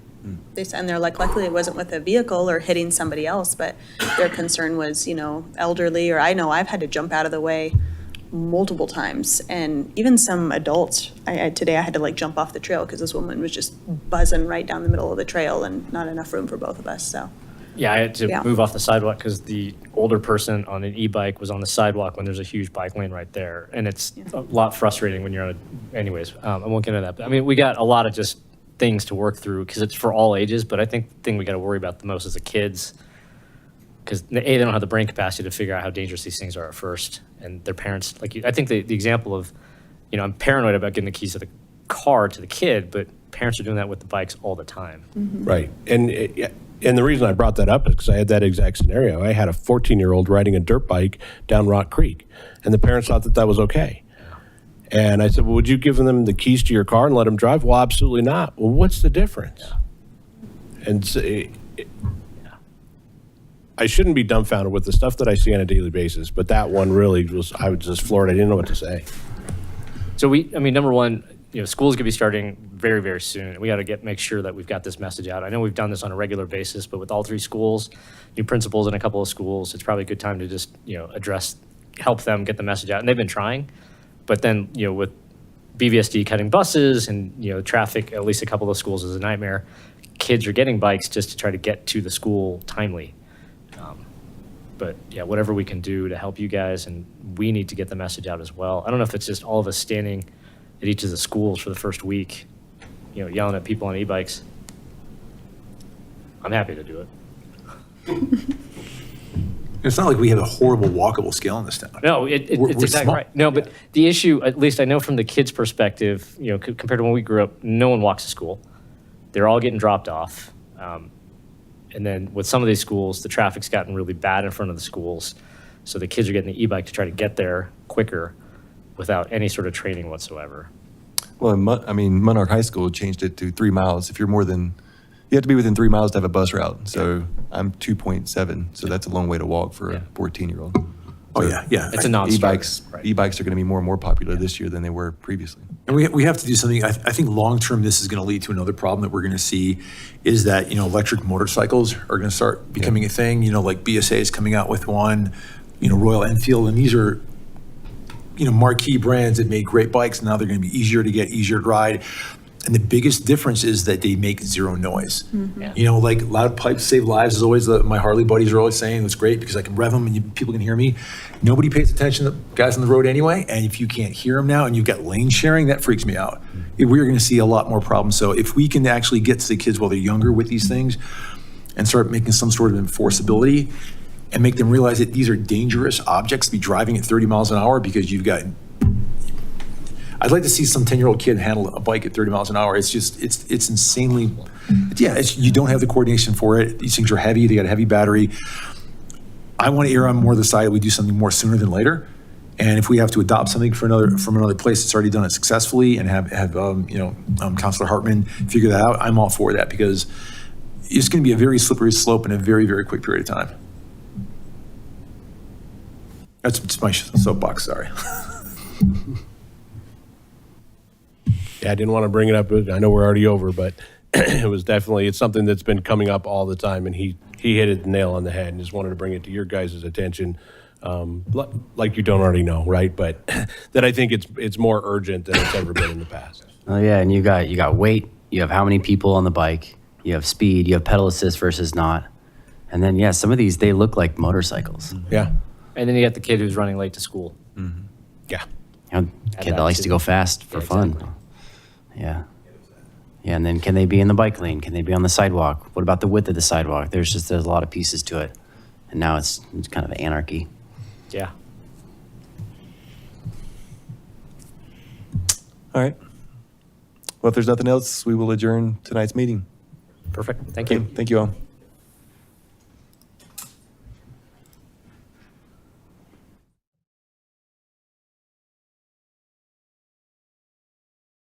they're like, luckily it wasn't with a vehicle or hitting somebody else, but their concern was, elderly, or I know I've had to jump out of the way multiple times, and even some adults. Today I had to like jump off the trail because this woman was just buzzing right down the middle of the trail and not enough room for both of us. So yeah, I had to move off the sidewalk because the older person on an e-bike was on the sidewalk when there's a huge bike lane right there, and it's a lot frustrating when you're on anyways. I won't get into that, but I mean, we got a lot of just things to work through because it's for all ages, but I think the thing we got to worry about the most is the kids, because they don't have the brain capacity to figure out how dangerous these things are at first, and their parents, I think the example of, I'm paranoid about getting the keys to the car to the kid, but parents are doing that with the bikes all the time. Mm-hmm. Right. And the reason I brought that up is because I had that exact scenario. I had a 14-year-old riding a dirt bike down Rock Creek, and the parents thought that was okay. And I said, well, would you give them the keys to your car and let them drive? Well, absolutely not. Well, what's the difference? Yeah. And so I shouldn't be dumbfounded with the stuff that I see on a daily basis, but that one really I was just floored. I didn't know what to say. So number one, school's gonna be starting very, very soon. We got to make sure that we've got this message out. I know we've done this on a regular basis, but with all 3 schools, new principals in a couple of schools, it's probably a good time to just, help them get the message out. And they've been trying. But then, with BVSD cutting buses and, traffic, at least a couple of schools is a nightmare. Kids are getting bikes just to try to get to the school timely. But yeah, whatever we can do to help you guys, and we need to get the message out as well. I don't know if it's just all of us standing at each of the schools for the first week, yelling at people on e-bikes. I'm happy to do it. It's not like we have a horrible walkable scale in this town. No, We're- it's we're exactly small. right. No, but the issue, at least I know from the kids' perspective, compared to when we grew up, no one walks to school. They're all getting dropped off. And then with some of these schools, the traffic's gotten really bad in front of the schools. So the kids are getting the e-bike to try to get there quicker without any sort of training whatsoever. Well, Monarch High School changed it to 3 miles. If you're you have to be within 3 miles to have a bus route. So I'm 2.7, so that's a long way to walk for a 14-year-old. Oh, yeah, yeah. It's a non-starter. E-bikes are going to be more and more popular this year than they were previously. And we have to do something. I think long-term, this is going to lead to another problem that we're going to see is that, electric motorcycles are going to start becoming a thing. Like BSA is coming out with one, Royal Enfield, and these are, marquee brands that make great bikes. Now they're going to be easier to get, easier to ride. And the biggest difference is that they make zero noise. Yeah. Like loud pipes save lives is always my Harley buddies are always saying it's great because I can rev them and people can hear me. Nobody pays attention to the guys on the road anyway. And if you can't hear them now and you've got lane sharing, that freaks me out. We're going to see a lot more problems. So if we can actually get to the kids while they're younger with these things and start making some sort of enforceability and make them realize that these are dangerous objects to be driving at 30 miles an hour because you've got I'd like to see some 10-year-old kid handle a bike at 30 miles an hour. It's just, it's insanely, you don't have the coordination for it. These things are heavy. They got a heavy battery. I want to err on more the side that we do something more sooner than later. And if we have to adopt something from another place that's already done it successfully and have Councilor Hartman figure that out, I'm all for that because it's going to be a very slippery slope in a very, very quick period of time. That's my soapbox, sorry. Yeah, I didn't want to bring it up. I know we're already over, but it's something that's been coming up all the time, and he hit it the nail on the head and just wanted to bring it to your guys' attention, like you don't already know, right? But that I think it's more urgent than it's ever been in the past. Oh yeah, and you got weight, you have how many people on the bike, you have speed, you have pedal assist versus not. And then some of these, they look like motorcycles. Yeah. And then you got the kid who's running late to school. Yeah. Kid that likes to go fast for fun. Exactly. Yeah. Yeah, and then can they be in the bike lane? Can they be on the sidewalk? What about the width of the sidewalk? There's a lot of pieces to it. And now it's kind of anarchy. Yeah. All right. Well, if there's nothing else, we will adjourn tonight's meeting. Perfect. Thank you. Thank you all.